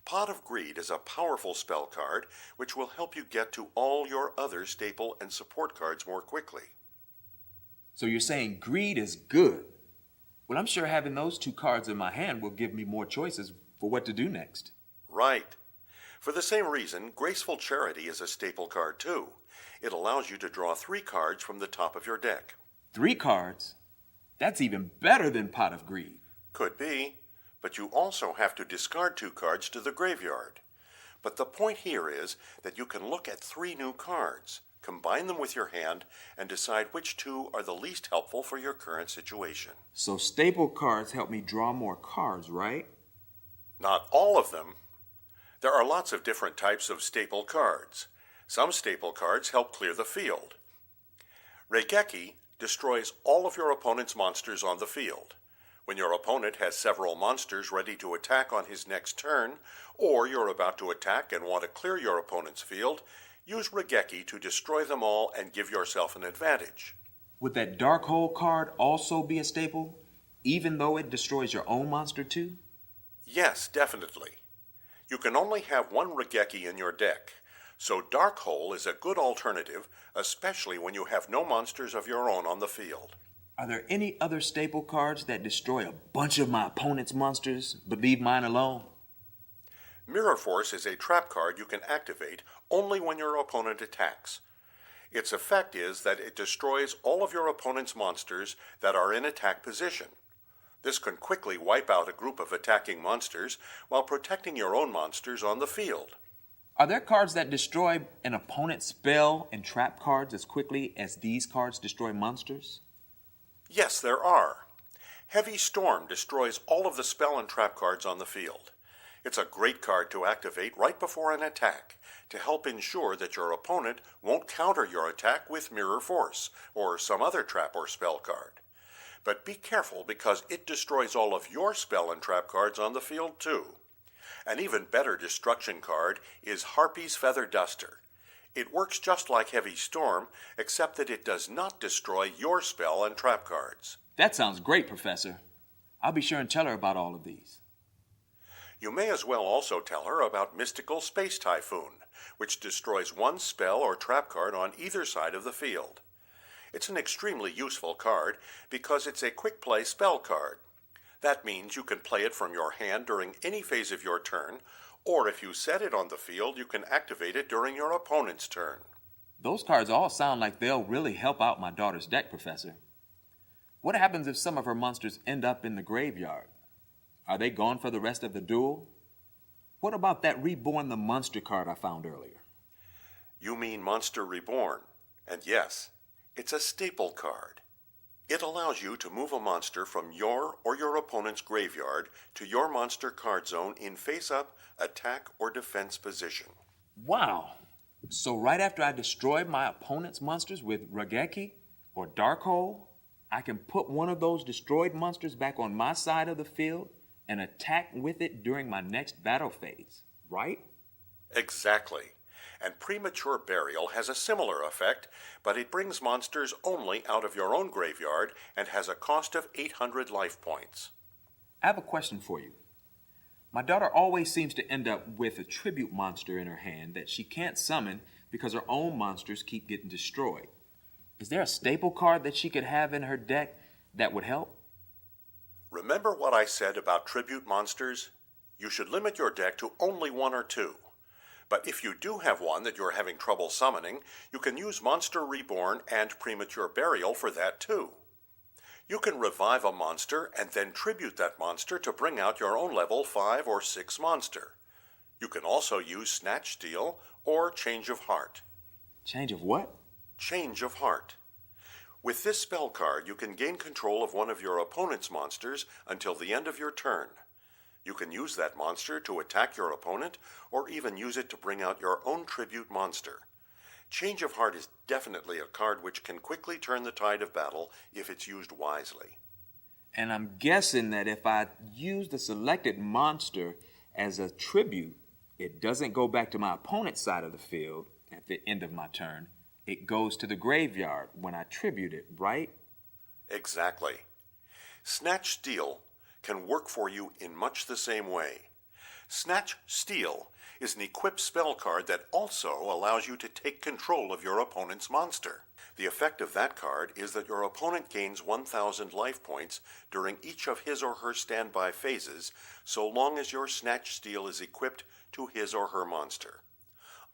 Pot of Greed is a powerful spell card which will help you get to all your other staple and support cards more quickly. So you're saying greed is good? Well, I'm sure having those 2 cards in my hand will give me more choices for what to do next. Right. For the same reason, Graceful Charity is a staple card too. It allows you to draw 3 cards from the top of your deck. 3 cards? That's even better than Pot of Greed. Could be, but you also have to discard 2 cards to the graveyard. But the point here is that you can look at 3 new cards, combine them with your hand, and decide which 2 are the least helpful for your current situation. So staple cards help me draw more cards, right? Not all of them. There are lots of different types of staple cards. Some staple cards help clear the field. Regeki destroys all of your opponent's monsters on the field. When your opponent has several monsters ready to attack on his next turn, or you're about to attack and want to clear your opponent's field, use Regeki to destroy them all and give yourself an advantage. Would that Dark Hole card also be a staple, even though it destroys your own monster too? Yes, definitely. You can only have 1 Regeki in your deck, so Dark Hole is a good alternative, especially when you have no monsters of your own on the field. Are there any other staple cards that destroy a bunch of my opponent's monsters, but leave mine alone? Mirror Force is a trap card you can activate only when your opponent attacks. Its effect is that it destroys all of your opponent's monsters that are in attack position. This can quickly wipe out a group of attacking monsters while protecting your own monsters on the field. Are there cards that destroy an opponent's spell and trap cards as quickly as these cards destroy monsters? Yes, there are. Heavy Storm destroys all of the spell and trap cards on the field. It's a great card to activate right before an attack to help ensure that your opponent won't counter your attack with Mirror Force or some other trap or spell card. But be careful because it destroys all of your spell and trap cards on the field too. An even better destruction card is Harpy's Feather Duster. It works just like Heavy Storm, except that it does not destroy your spell and trap cards. That sounds great, Professor. I'll be sure and tell her about all of these. You may as well also tell her about Mystical Space Typhoon, which destroys 1 spell or trap card on either side of the field. It's an extremely useful card because it's a quick play spell card. That means you can play it from your hand during any phase of your turn, or if you set it on the field, you can activate it during your opponent's turn. Those cards all sound like they'll really help out my daughter's deck, Professor. What happens if some of her monsters end up in the graveyard? Are they gone for the rest of the duel? What about that Reborn the Monster card I found earlier? You mean Monster Reborn, and yes, it's a staple card. It allows you to move a monster from your or your opponent's graveyard to your monster card zone in face-up, attack, or defense position. Wow! So right after I destroy my opponent's monsters with Regeki or Dark Hole, I can put one of those destroyed monsters back on my side of the field and attack with it during my next battle phase, right? Exactly. And premature burial has a similar effect, but it brings monsters only out of your own graveyard and has a cost of 800 life points. I have a question for you. My daughter always seems to end up with a tribute monster in her hand that she can't summon because her own monsters keep getting destroyed. Is there a staple card that she could have in her deck that would help? Remember what I said about tribute monsters? You should limit your deck to only one or two. But if you do have one that you're having trouble summoning, you can use Monster Reborn and Premature Burial for that too. You can revive a monster and then tribute that monster to bring out your own level 5 or 6 monster. You can also use Snatch Steal or Change of Heart. Change of what? Change of Heart. With this spell card, you can gain control of one of your opponent's monsters until the end of your turn. You can use that monster to attack your opponent or even use it to bring out your own tribute monster. Change of Heart is definitely a card which can quickly turn the tide of battle if it's used wisely. And I'm guessing that if I use the selected monster as a tribute, it doesn't go back to my opponent's side of the field at the end of my turn. It goes to the graveyard when I tribute it, right? Exactly. Snatch Steal can work for you in much the same way. Snatch Steal is an equipped spell card that also allows you to take control of your opponent's monster. The effect of that card is that your opponent gains 1,000 life points during each of his or her standby phases, so long as your Snatch Steal is equipped to his or her monster.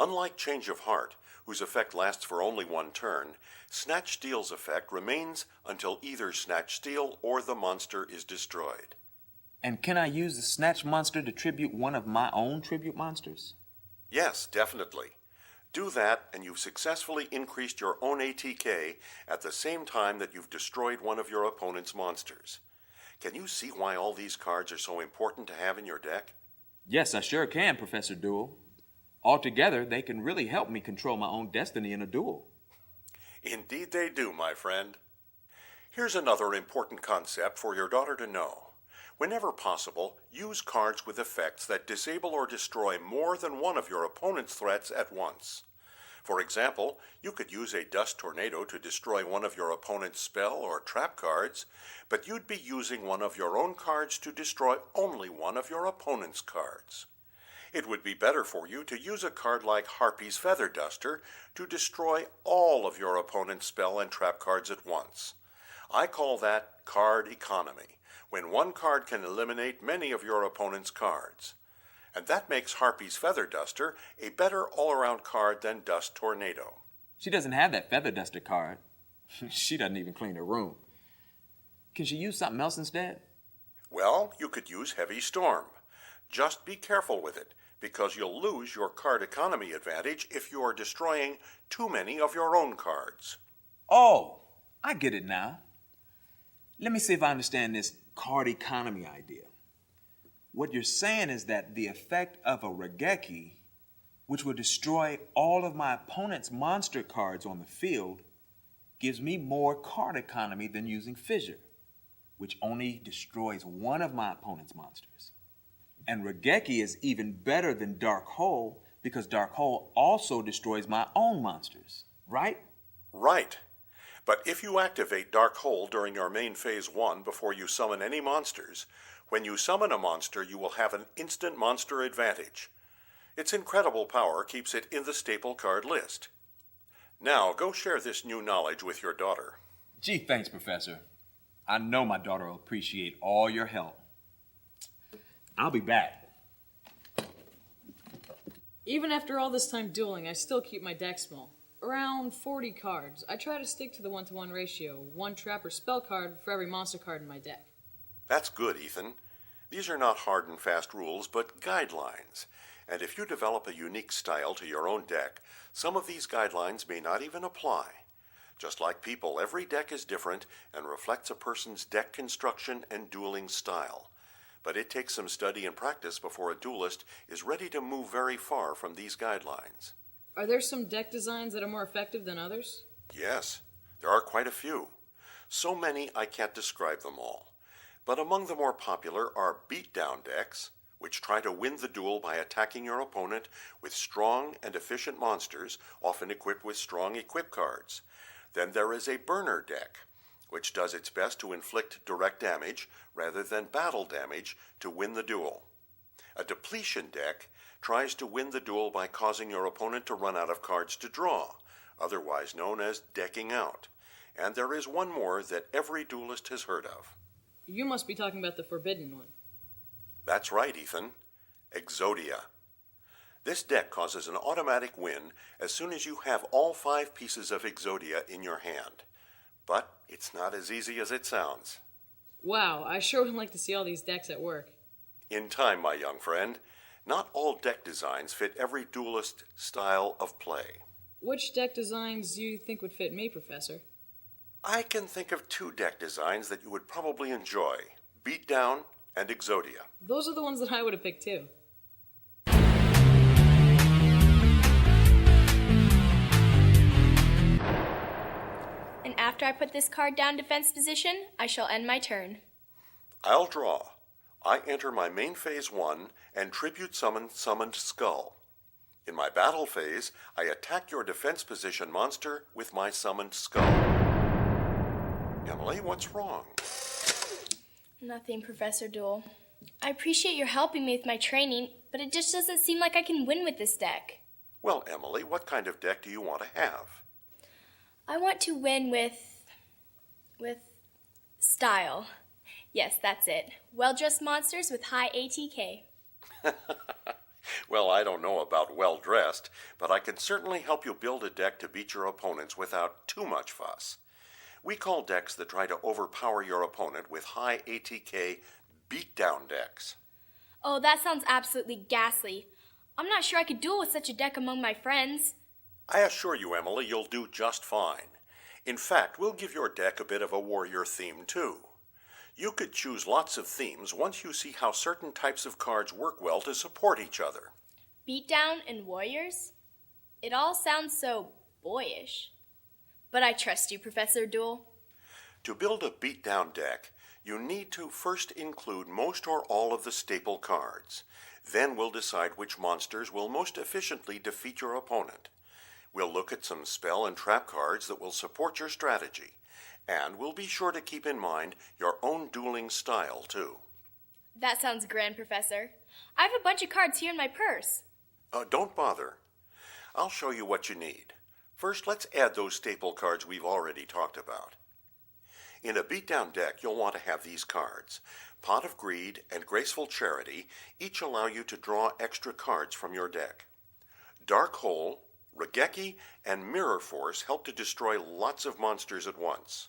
Unlike Change of Heart, whose effect lasts for only one turn, Snatch Steal's effect remains until either Snatch Steal or the monster is destroyed. And can I use the Snatch monster to tribute one of my own tribute monsters? Yes, definitely. Do that and you've successfully increased your own ATK at the same time that you've destroyed one of your opponent's monsters. Can you see why all these cards are so important to have in your deck? Yes, I sure can, Professor Duel. Altogether, they can really help me control my own destiny in a duel. Indeed they do, my friend. Here's another important concept for your daughter to know. Whenever possible, use cards with effects that disable or destroy more than one of your opponent's threats at once. For example, you could use a Dust Tornado to destroy one of your opponent's spell or trap cards, but you'd be using one of your own cards to destroy only one of your opponent's cards. It would be better for you to use a card like Harpy's Feather Duster to destroy all of your opponent's spell and trap cards at once. I call that card economy, when one card can eliminate many of your opponent's cards. And that makes Harpy's Feather Duster a better all-around card than Dust Tornado. She doesn't have that Feather Duster card. She doesn't even clean her room. Can she use something else instead? Well, you could use Heavy Storm. Just be careful with it, because you'll lose your card economy advantage if you are destroying too many of your own cards. Oh, I get it now. Let me see if I understand this card economy idea. What you're saying is that the effect of a Regeki, which will destroy all of my opponent's monster cards on the field, gives me more card economy than using Fissure, which only destroys one of my opponent's monsters. And Regeki is even better than Dark Hole because Dark Hole also destroys my own monsters, right? Right. But if you activate Dark Hole during your main Phase 1 before you summon any monsters, when you summon a monster, you will have an instant monster advantage. Its incredible power keeps it in the staple card list. Now, go share this new knowledge with your daughter. Gee, thanks, Professor. I know my daughter will appreciate all your help. I'll be back. Even after all this time dueling, I still keep my deck small. Around 40 cards. I try to stick to the 1-to-1 ratio, one trap or spell card for every monster card in my deck. That's good, Ethan. These are not hard and fast rules, but guidelines. And if you develop a unique style to your own deck, some of these guidelines may not even apply. Just like people, every deck is different and reflects a person's deck construction and dueling style. But it takes some study and practice before a duelist is ready to move very far from these guidelines. Are there some deck designs that are more effective than others? Yes, there are quite a few. So many I can't describe them all. But among the more popular are beatdown decks, which try to win the duel by attacking your opponent with strong and efficient monsters, often equipped with strong equip cards. Then there is a burner deck, which does its best to inflict direct damage rather than battle damage to win the duel. A depletion deck tries to win the duel by causing your opponent to run out of cards to draw, otherwise known as decking out. And there is one more that every duelist has heard of. You must be talking about the forbidden one. That's right, Ethan. Exodia. This deck causes an automatic win as soon as you have all 5 pieces of Exodia in your hand. But it's not as easy as it sounds. Wow, I sure would like to see all these decks at work. In time, my young friend. Not all deck designs fit every duelist style of play. Which deck designs do you think would fit me, Professor? I can think of 2 deck designs that you would probably enjoy, Beatdown and Exodia. Those are the ones that I would have picked too. And after I put this card down defense position, I shall end my turn. I'll draw. I enter my main phase 1 and tribute summon Summoned Skull. In my battle phase, I attack your defense position monster with my Summoned Skull. Emily, what's wrong? Nothing, Professor Duel. I appreciate your helping me with my training, but it just doesn't seem like I can win with this deck. Well, Emily, what kind of deck do you want to have? I want to win with style. Yes, that's it. Well-dressed monsters with high ATK. Well, I don't know about well-dressed, but I can certainly help you build a deck to beat your opponents without too much fuss. We call decks that try to overpower your opponent with high ATK beatdown decks. Oh, that sounds absolutely ghastly. I'm not sure I could duel with such a deck among my friends. I assure you, Emily, you'll do just fine. In fact, we'll give your deck a bit of a warrior theme, too. You could choose lots of themes once you see how certain types of cards work well to support each other. Beatdown and warriors? It all sounds so boyish. But I trust you, Professor Duel. To build a beatdown deck, you need to first include most or all of the staple cards. Then we'll decide which monsters will most efficiently defeat your opponent. We'll look at some spell and trap cards that will support your strategy. And we'll be sure to keep in mind your own dueling style, too. That sounds grand, Professor. I have a bunch of cards here in my purse. Don't bother. I'll show you what you need. First, let's add those staple cards we've already talked about. In a beatdown deck, you'll want to have these cards. Pot of Greed and Graceful Charity each allow you to draw extra cards from your deck. Dark Hole, Regeki, and Mirror Force help to destroy lots of monsters at once.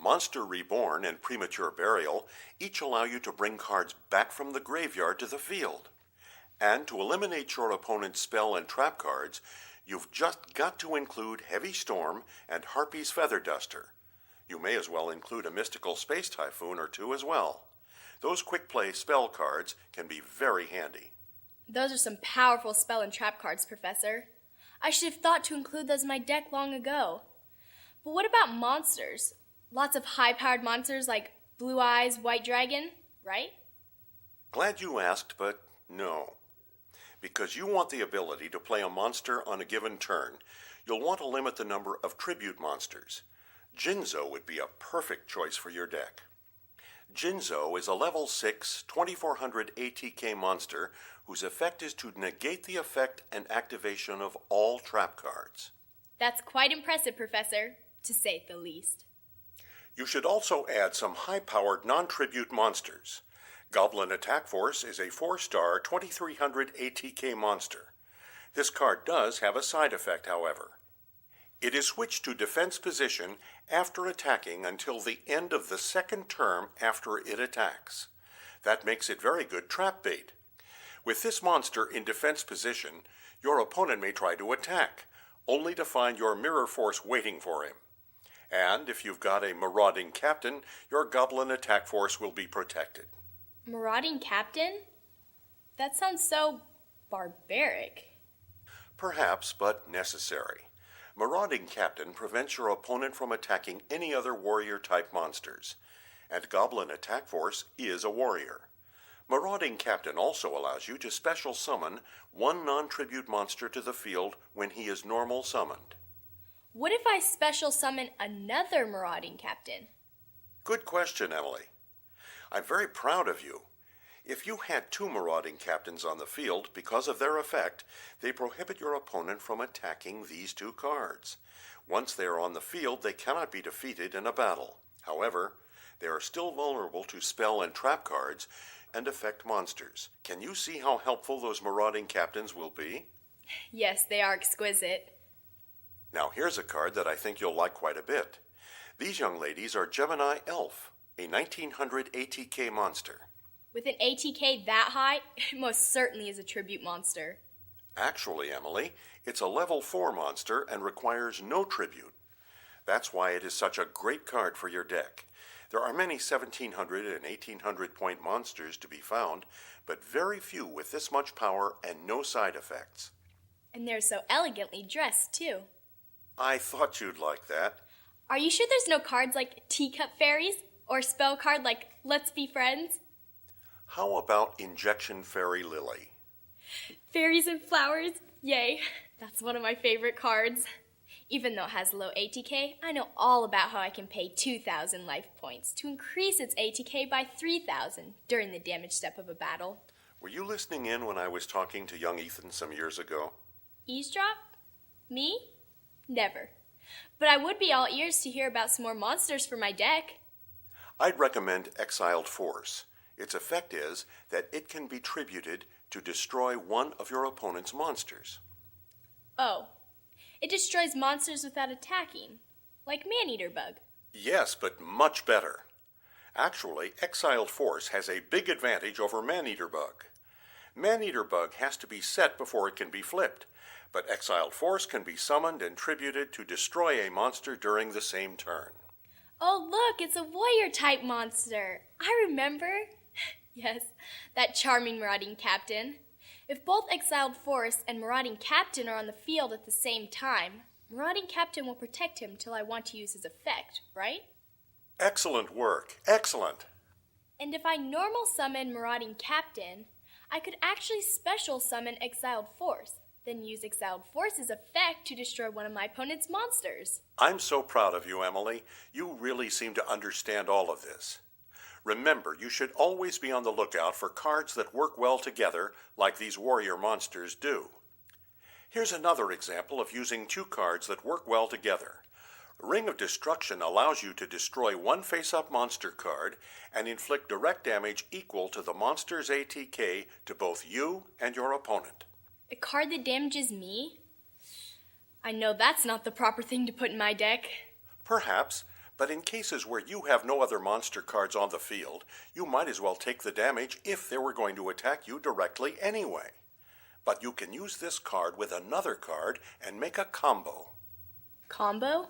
Monster Reborn and Premature Burial each allow you to bring cards back from the graveyard to the field. And to eliminate your opponent's spell and trap cards, you've just got to include Heavy Storm and Harpy's Feather Duster. You may as well include a Mystical Space Typhoon or 2 as well. Those quick play spell cards can be very handy. Those are some powerful spell and trap cards, Professor. I should have thought to include those in my deck long ago. But what about monsters? Lots of high-powered monsters like Blue Eyes, White Dragon, right? Glad you asked, but no. Because you want the ability to play a monster on a given turn, you'll want to limit the number of tribute monsters. Jinzo would be a perfect choice for your deck. Jinzo is a level 6, 2400 ATK monster whose effect is to negate the effect and activation of all trap cards. That's quite impressive, Professor, to say the least. You should also add some high-powered non-tribute monsters. Goblin Attack Force is a 4-star 2300 ATK monster. This card does have a side effect, however. It is switched to defense position after attacking until the end of the second term after it attacks. That makes it very good trap bait. With this monster in defense position, your opponent may try to attack, only to find your Mirror Force waiting for him. And if you've got a marauding captain, your Goblin Attack Force will be protected. Marauding Captain? That sounds so barbaric. Perhaps, but necessary. Marauding Captain prevents your opponent from attacking any other warrior-type monsters, and Goblin Attack Force is a warrior. Marauding Captain also allows you to special summon one non-tribute monster to the field when he is normal summoned. What if I special summon another Marauding Captain? Good question, Emily. I'm very proud of you. If you had two Marauding Captains on the field, because of their effect, they prohibit your opponent from attacking these two cards. Once they are on the field, they cannot be defeated in a battle. However, they are still vulnerable to spell and trap cards and affect monsters. Can you see how helpful those Marauding Captains will be? Yes, they are exquisite. Now here's a card that I think you'll like quite a bit. These young ladies are Gemini Elf, a 1900 ATK monster. With an ATK that high, it most certainly is a tribute monster. Actually, Emily, it's a level 4 monster and requires no tribute. That's why it is such a great card for your deck. There are many 1700 and 1800 point monsters to be found, but very few with this much power and no side effects. And they're so elegantly dressed, too. I thought you'd like that. Are you sure there's no cards like Teacup Fairies? Or a spell card like Let's Be Friends? How about Injection Fairy Lily? Fairies and flowers? Yay. That's one of my favorite cards. Even though it has low ATK, I know all about how I can pay 2,000 life points to increase its ATK by 3,000 during the damage step of a battle. Were you listening in when I was talking to young Ethan some years ago? Eavesdrop? Me? Never. But I would be all ears to hear about some more monsters for my deck. I'd recommend Exiled Force. Its effect is that it can be tributed to destroy one of your opponent's monsters. Oh. It destroys monsters without attacking, like Maneater Bug. Yes, but much better. Actually, Exiled Force has a big advantage over Maneater Bug. Maneater Bug has to be set before it can be flipped, but Exiled Force can be summoned and tributed to destroy a monster during the same turn. Oh, look, it's a warrior-type monster. I remember. Yes, that charming Marauding Captain. If both Exiled Force and Marauding Captain are on the field at the same time, Marauding Captain will protect him till I want to use his effect, right? Excellent work. Excellent. And if I normal summon Marauding Captain, I could actually special summon Exiled Force, then use Exiled Force's effect to destroy one of my opponent's monsters. I'm so proud of you, Emily. You really seem to understand all of this. Remember, you should always be on the lookout for cards that work well together, like these warrior monsters do. Here's another example of using two cards that work well together. Ring of Destruction allows you to destroy one face-up monster card and inflict direct damage equal to the monster's ATK to both you and your opponent. A card that damages me? I know that's not the proper thing to put in my deck. Perhaps, but in cases where you have no other monster cards on the field, you might as well take the damage if they were going to attack you directly anyway. But you can use this card with another card and make a combo. Combo?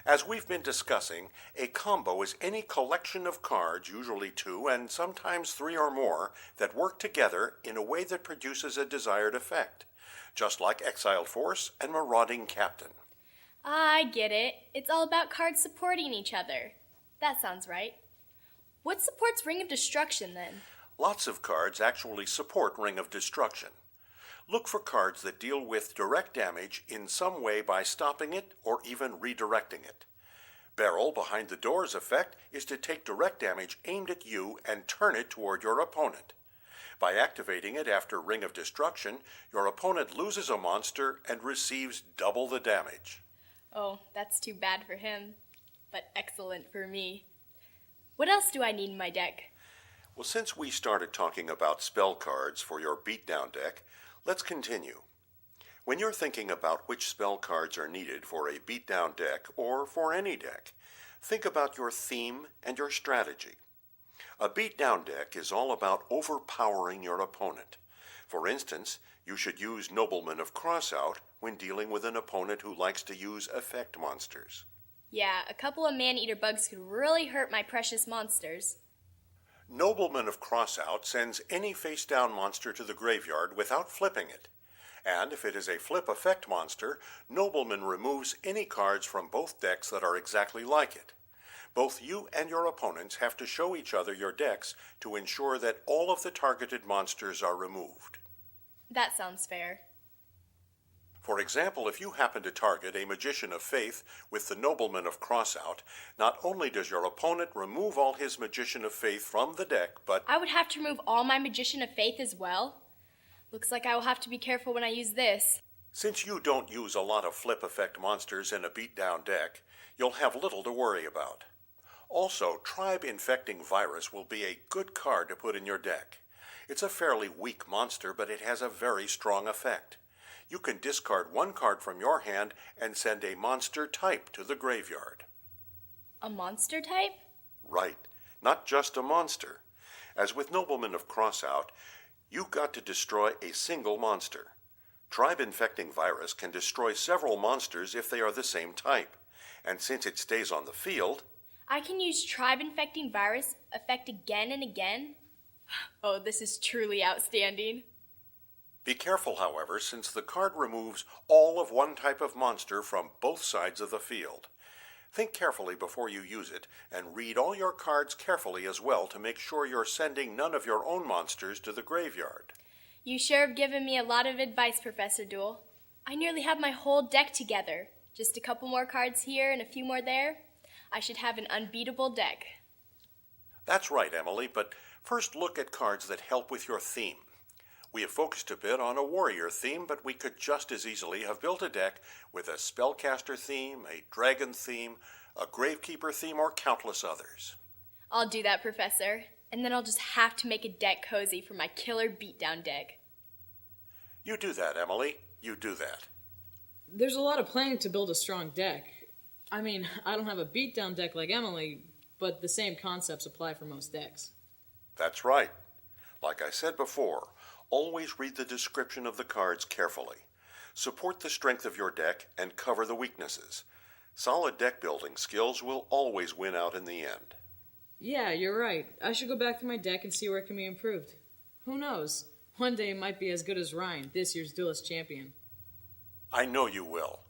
As we've been discussing, a combo is any collection of cards, usually 2 and sometimes 3 or more, that work together in a way that produces a desired effect, just like Exiled Force and Marauding Captain. I get it. It's all about cards supporting each other. That sounds right. What supports Ring of Destruction, then? Lots of cards actually support Ring of Destruction. Look for cards that deal with direct damage in some way by stopping it or even redirecting it. Barrel Behind the Door's effect is to take direct damage aimed at you and turn it toward your opponent. By activating it after Ring of Destruction, your opponent loses a monster and receives double the damage. Oh, that's too bad for him, but excellent for me. What else do I need in my deck? Well, since we started talking about spell cards for your beatdown deck, let's continue. When you're thinking about which spell cards are needed for a beatdown deck or for any deck, think about your theme and your strategy. A beatdown deck is all about overpowering your opponent. For instance, you should use Nobleman of Crossout when dealing with an opponent who likes to use effect monsters. Yeah, a couple of Maneater Bugs could really hurt my precious monsters. Nobleman of Crossout sends any face-down monster to the graveyard without flipping it. And if it is a flip effect monster, Nobleman removes any cards from both decks that are exactly like it. Both you and your opponents have to show each other your decks to ensure that all of the targeted monsters are removed. That sounds fair. For example, if you happen to target a Magician of Faith with the Nobleman of Crossout, not only does your opponent remove all his Magician of Faith from the deck, but I would have to remove all my Magician of Faith as well? Looks like I will have to be careful when I use this. since you don't use a lot of flip effect monsters in a beatdown deck, you'll have little to worry about. Also, Tribe Infecting Virus will be a good card to put in your deck. It's a fairly weak monster, but it has a very strong effect. You can discard one card from your hand and send a monster type to the graveyard. A monster type? Right, not just a monster. As with Nobleman of Crossout, you've got to destroy a single monster. Tribe Infecting Virus can destroy several monsters if they are the same type. And since it stays on the field, I can use Tribe Infecting Virus effect again and again? Oh, this is truly outstanding. be careful, however, since the card removes all of one type of monster from both sides of the field. Think carefully before you use it, and read all your cards carefully as well to make sure you're sending none of your own monsters to the graveyard. You sure have given me a lot of advice, Professor Duel. I nearly have my whole deck together. Just a couple more cards here and a few more there. I should have an unbeatable deck. That's right, Emily, but first look at cards that help with your theme. We have focused a bit on a warrior theme, but we could just as easily have built a deck with a spellcaster theme, a dragon theme, a gravekeeper theme, or countless others. I'll do that, Professor. And then I'll just have to make a deck cozy for my killer beatdown deck. You do that, Emily. You do that. There's a lot of planning to build a strong deck. I mean, I don't have a beatdown deck like Emily, but the same concepts apply for most decks. That's right. Like I said before, always read the description of the cards carefully. Support the strength of your deck and cover the weaknesses. Solid deck building skills will always win out in the end. Yeah, you're right. I should go back through my deck and see where it can be improved. Who knows? One day it might be as good as Ryan, this year's Duelist champion. I know you will.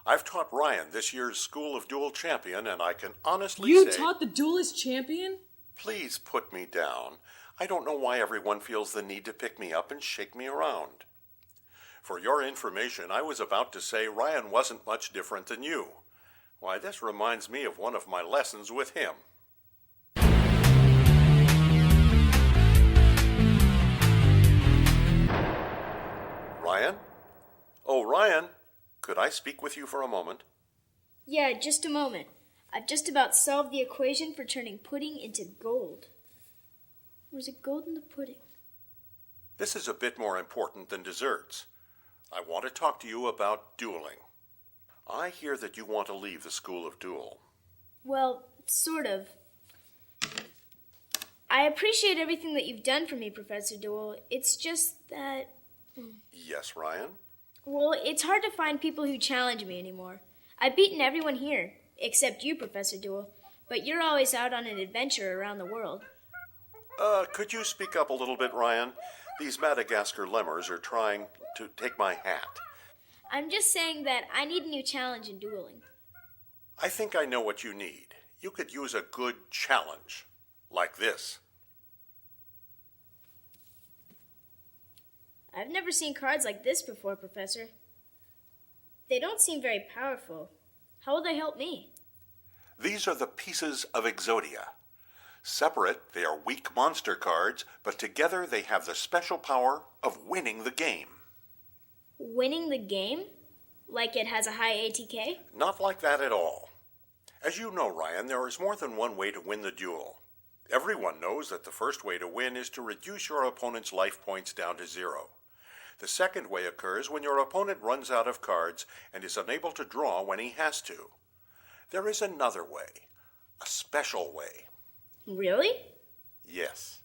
I've taught Ryan this year's School of Duel champion, and I can honestly say... You taught the Duelist champion? Please put me down. I don't know why everyone feels the need to pick me up and shake me around. For your information, I was about to say Ryan wasn't much different than you. Why, this reminds me of one of my lessons with him. Ryan? Oh, Ryan, could I speak with you for a moment? Yeah, just a moment. I've just about solved the equation for turning pudding into gold. Was it gold in the pudding? This is a bit more important than desserts. I want to talk to you about dueling. I hear that you want to leave the School of Duel. Well, sort of. I appreciate everything that you've done for me, Professor Duel. It's just that... Yes, Ryan? Well, it's hard to find people who challenge me anymore. I've beaten everyone here, except you, Professor Duel. But you're always out on an adventure around the world. Could you speak up a little bit, Ryan? These Madagascar lemurs are trying to take my hat. I'm just saying that I need a new challenge in dueling. I think I know what you need. You could use a good challenge, like this. I've never seen cards like this before, Professor. They don't seem very powerful. How will they help me? These are the pieces of Exodia. Separate, they are weak monster cards, but together they have the special power of winning the game. Winning the game? Like it has a high ATK? Not like that at all. As you know, Ryan, there is more than one way to win the duel. Everyone knows that the first way to win is to reduce your opponent's life points down to 0. The second way occurs when your opponent runs out of cards and is unable to draw when he has to. There is another way, a special way. Really? Yes.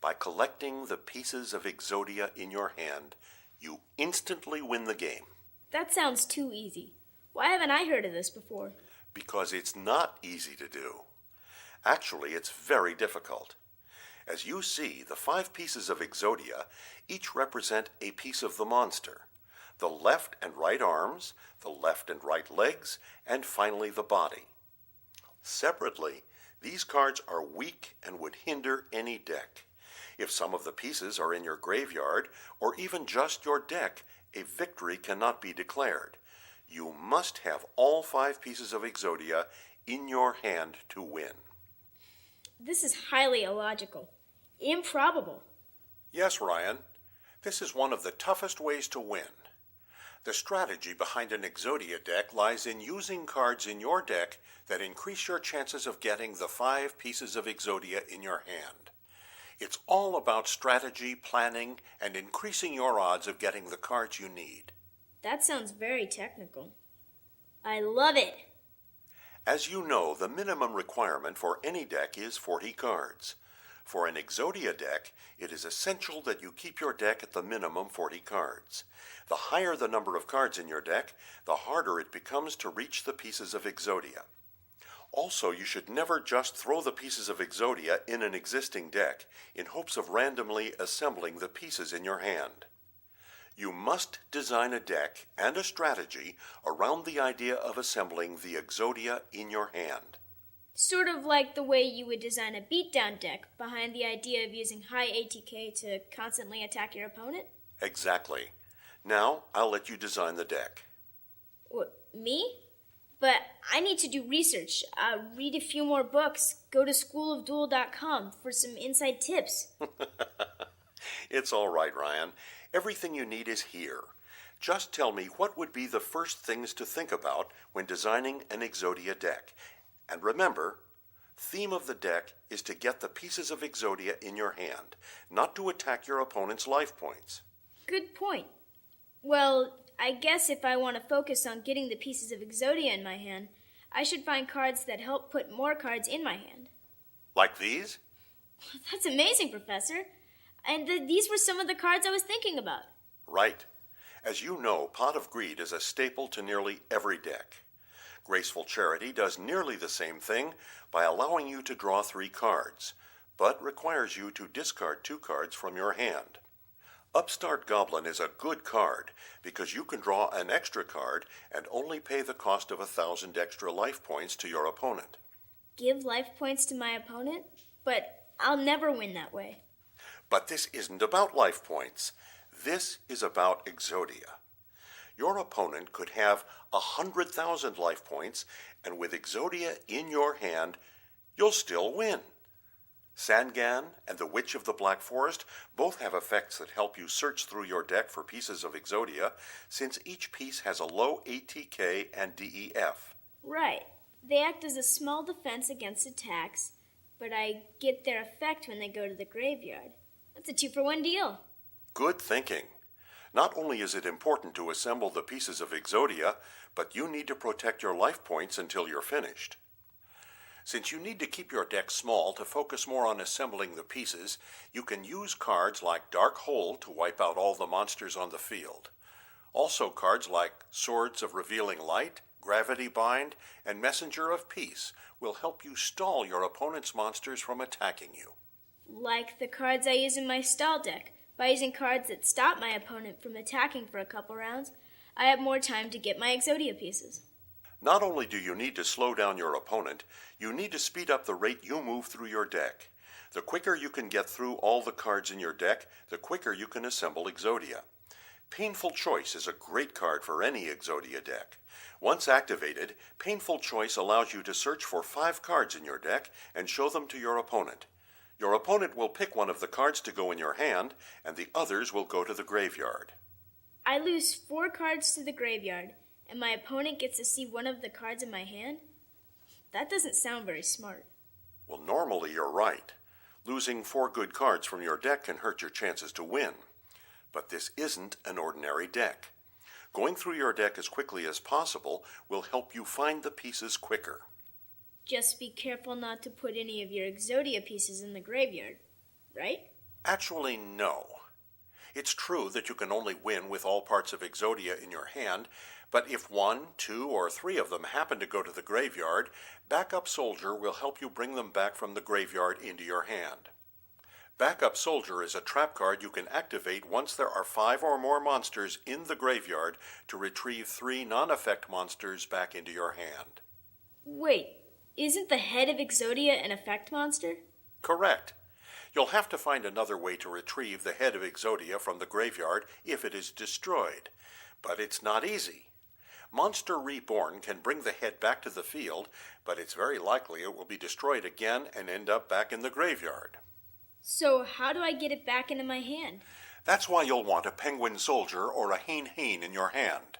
By collecting the pieces of Exodia in your hand, you instantly win the game. That sounds too easy. Why haven't I heard of this before? Because it's not easy to do. Actually, it's very difficult. As you see, the 5 pieces of Exodia each represent a piece of the monster. The left and right arms, the left and right legs, and finally the body. Separately, these cards are weak and would hinder any deck. If some of the pieces are in your graveyard, or even just your deck, a victory cannot be declared. You must have all 5 pieces of Exodia in your hand to win. This is highly illogical. Improbable. Yes, Ryan. This is one of the toughest ways to win. The strategy behind an Exodia deck lies in using cards in your deck that increase your chances of getting the 5 pieces of Exodia in your hand. It's all about strategy, planning, and increasing your odds of getting the cards you need. That sounds very technical. I love it. As you know, the minimum requirement for any deck is 40 cards. For an Exodia deck, it is essential that you keep your deck at the minimum 40 cards. The higher the number of cards in your deck, the harder it becomes to reach the pieces of Exodia. Also, you should never just throw the pieces of Exodia in an existing deck in hopes of randomly assembling the pieces in your hand. You must design a deck and a strategy around the idea of assembling the Exodia in your hand. Sort of like the way you would design a beatdown deck behind the idea of using high ATK to constantly attack your opponent? Exactly. Now, I'll let you design the deck. What, me? But I need to do research, read a few more books, go to schoolofduel.com for some inside tips. It's all right, Ryan. Everything you need is here. Just tell me what would be the first things to think about when designing an Exodia deck. And remember, theme of the deck is to get the pieces of Exodia in your hand, not to attack your opponent's life points. Good point. Well, I guess if I want to focus on getting the pieces of Exodia in my hand, I should find cards that help put more cards in my hand. Like these? That's amazing, Professor. And these were some of the cards I was thinking about. Right. As you know, Pot of Greed is a staple to nearly every deck. Graceful Charity does nearly the same thing by allowing you to draw 3 cards, but requires you to discard 2 cards from your hand. Upstart Goblin is a good card because you can draw an extra card and only pay the cost of 1,000 extra life points to your opponent. Give life points to my opponent? But I'll never win that way. But this isn't about life points. This is about Exodia. Your opponent could have 100,000 life points, and with Exodia in your hand, you'll still win. Sangan and the Witch of the Black Forest both have effects that help you search through your deck for pieces of Exodia, since each piece has a low ATK and DEF. Right. They act as a small defense against attacks, but I get their effect when they go to the graveyard. That's a 2-for-1 deal. Good thinking. Not only is it important to assemble the pieces of Exodia, but you need to protect your life points until you're finished. Since you need to keep your deck small to focus more on assembling the pieces, you can use cards like Dark Hole to wipe out all the monsters on the field. Also cards like Swords of Revealing Light, Gravity Bind, and Messenger of Peace will help you stall your opponent's monsters from attacking you. Like the cards I use in my stall deck. By using cards that stop my opponent from attacking for a couple rounds, I have more time to get my Exodia pieces. Not only do you need to slow down your opponent, you need to speed up the rate you move through your deck. The quicker you can get through all the cards in your deck, the quicker you can assemble Exodia. Painful Choice is a great card for any Exodia deck. Once activated, Painful Choice allows you to search for 5 cards in your deck and show them to your opponent. Your opponent will pick one of the cards to go in your hand, and the others will go to the graveyard. I lose 4 cards to the graveyard, and my opponent gets to see one of the cards in my hand? That doesn't sound very smart. Well, normally you're right. Losing 4 good cards from your deck can hurt your chances to win. But this isn't an ordinary deck. Going through your deck as quickly as possible will help you find the pieces quicker. Just be careful not to put any of your Exodia pieces in the graveyard, right? Actually, no. It's true that you can only win with all parts of Exodia in your hand, but if 1, 2, or 3 of them happen to go to the graveyard, Backup Soldier will help you bring them back from the graveyard into your hand. Backup Soldier is a trap card you can activate once there are 5 or more monsters in the graveyard to retrieve 3 non-effect monsters back into your hand. Wait, isn't the head of Exodia an effect monster? Correct. You'll have to find another way to retrieve the head of Exodia from the graveyard if it is destroyed. But it's not easy. Monster Reborn can bring the head back to the field, but it's very likely it will be destroyed again and end up back in the graveyard. So how do I get it back into my hand? That's why you'll want a Penguin Soldier or a Hain Hain in your hand.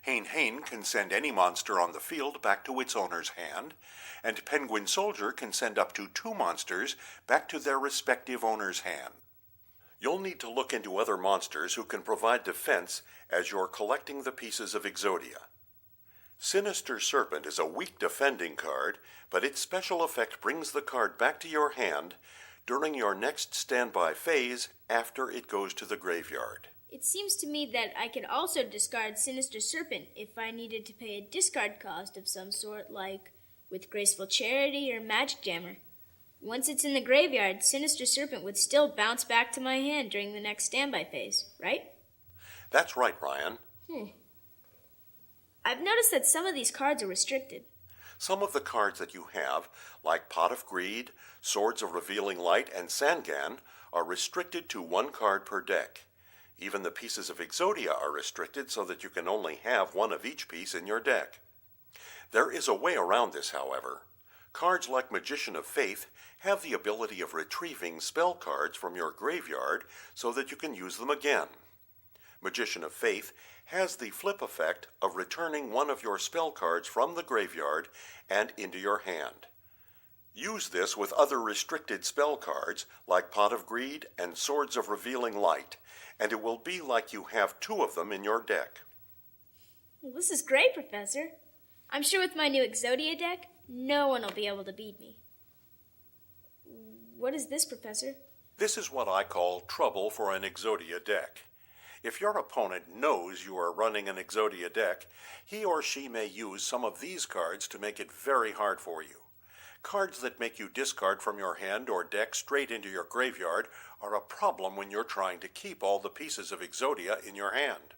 Hain Hain can send any monster on the field back to its owner's hand, and Penguin Soldier can send up to 2 monsters back to their respective owner's hand. You'll need to look into other monsters who can provide defense as you're collecting the pieces of Exodia. Sinister Serpent is a weak defending card, but its special effect brings the card back to your hand during your next standby phase after it goes to the graveyard. It seems to me that I could also discard Sinister Serpent if I needed to pay a discard cost of some sort, like with Graceful Charity or Magic Jammer. Once it's in the graveyard, Sinister Serpent would still bounce back to my hand during the next standby phase, right? That's right, Ryan. I've noticed that some of these cards are restricted. Some of the cards that you have, like Pot of Greed, Swords of Revealing Light, and Sangan, are restricted to 1 card per deck. Even the pieces of Exodia are restricted so that you can only have 1 of each piece in your deck. There is a way around this, however. Cards like Magician of Faith have the ability of retrieving spell cards from your graveyard so that you can use them again. Magician of Faith has the flip effect of returning 1 of your spell cards from the graveyard and into your hand. Use this with other restricted spell cards like Pot of Greed and Swords of Revealing Light, and it will be like you have 2 of them in your deck. Well, this is great, Professor. I'm sure with my new Exodia deck, no one will be able to beat me. What is this, Professor? This is what I call trouble for an Exodia deck. If your opponent knows you are running an Exodia deck, he or she may use some of these cards to make it very hard for you. Cards that make you discard from your hand or deck straight into your graveyard are a problem when you're trying to keep all the pieces of Exodia in your hand.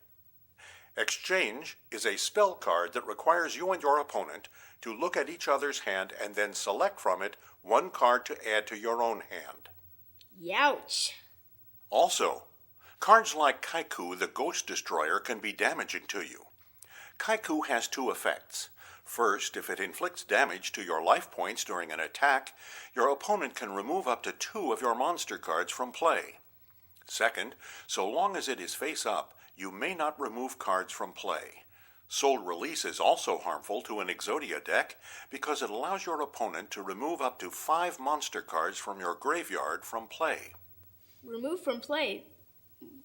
Exchange is a spell card that requires you and your opponent to look at each other's hand and then select from it 1 card to add to your own hand. Youch! Also, cards like Kaiku the Ghost Destroyer can be damaging to you. Kaiku has 2 effects. First, if it inflicts damage to your life points during an attack, your opponent can remove up to 2 of your monster cards from play. Second, so long as it is face up, you may not remove cards from play. Soul Release is also harmful to an Exodia deck because it allows your opponent to remove up to 5 monster cards from your graveyard from play. Remove from play?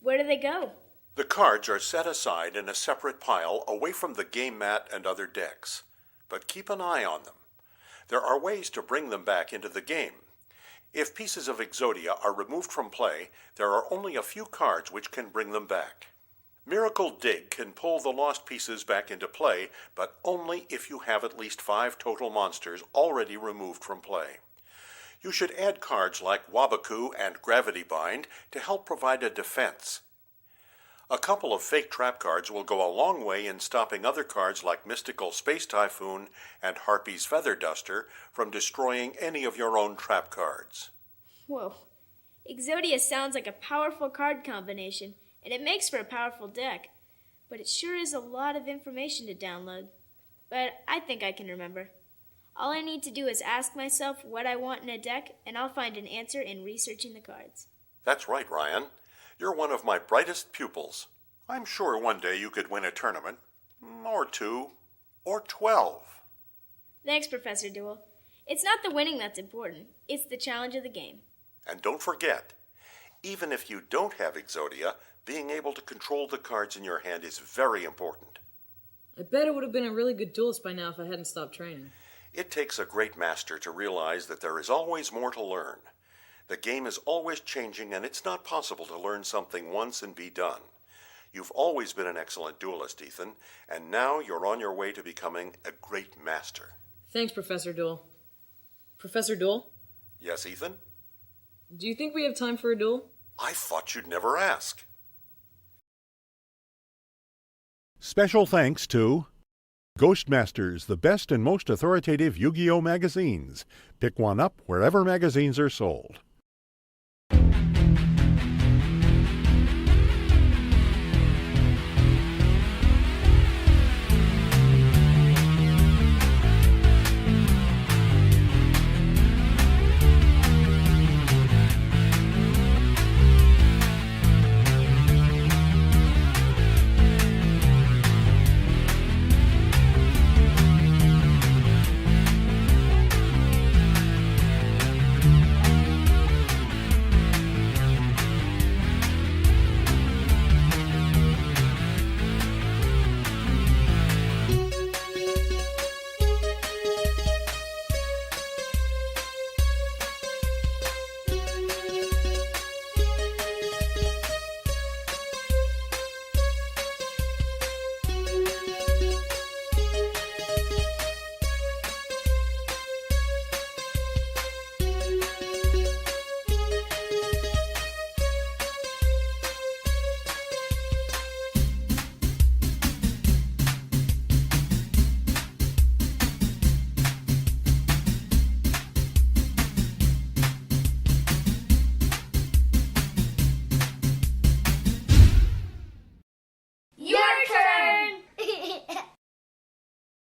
Where do they go? The cards are set aside in a separate pile away from the game mat and other decks, but keep an eye on them. There are ways to bring them back into the game. If pieces of Exodia are removed from play, there are only a few cards which can bring them back. Miracle Dig can pull the lost pieces back into play, but only if you have at least 5 total monsters already removed from play. You should add cards like Wabaku and Gravity Bind to help provide a defense. A couple of fake trap cards will go a long way in stopping other cards like Mystical Space Typhoon and Harpy's Feather Duster from destroying any of your own trap cards. Whoa. Exodia sounds like a powerful card combination, and it makes for a powerful deck. But it sure is a lot of information to download. But I think I can remember. All I need to do is ask myself what I want in a deck, and I'll find an answer in researching the cards. That's right, Ryan. You're one of my brightest pupils. I'm sure one day you could win a tournament, or 2, or 12. Thanks, Professor Duel. It's not the winning that's important. It's the challenge of the game. And don't forget, even if you don't have Exodia, being able to control the cards in your hand is very important. I bet it would have been a really good duelist by now if I hadn't stopped training. It takes a great master to realize that there is always more to learn. The game is always changing, and it's not possible to learn something once and be done. You've always been an excellent duelist, Ethan, and now you're on your way to becoming a great master. Thanks, Professor Duel. Professor Duel? Yes, Ethan? Do you think we have time for a duel? I thought you'd never ask. Special thanks to Ghostmasters, the best and most authoritative Yu-Gi-Oh! Magazines. Pick one up wherever magazines are sold.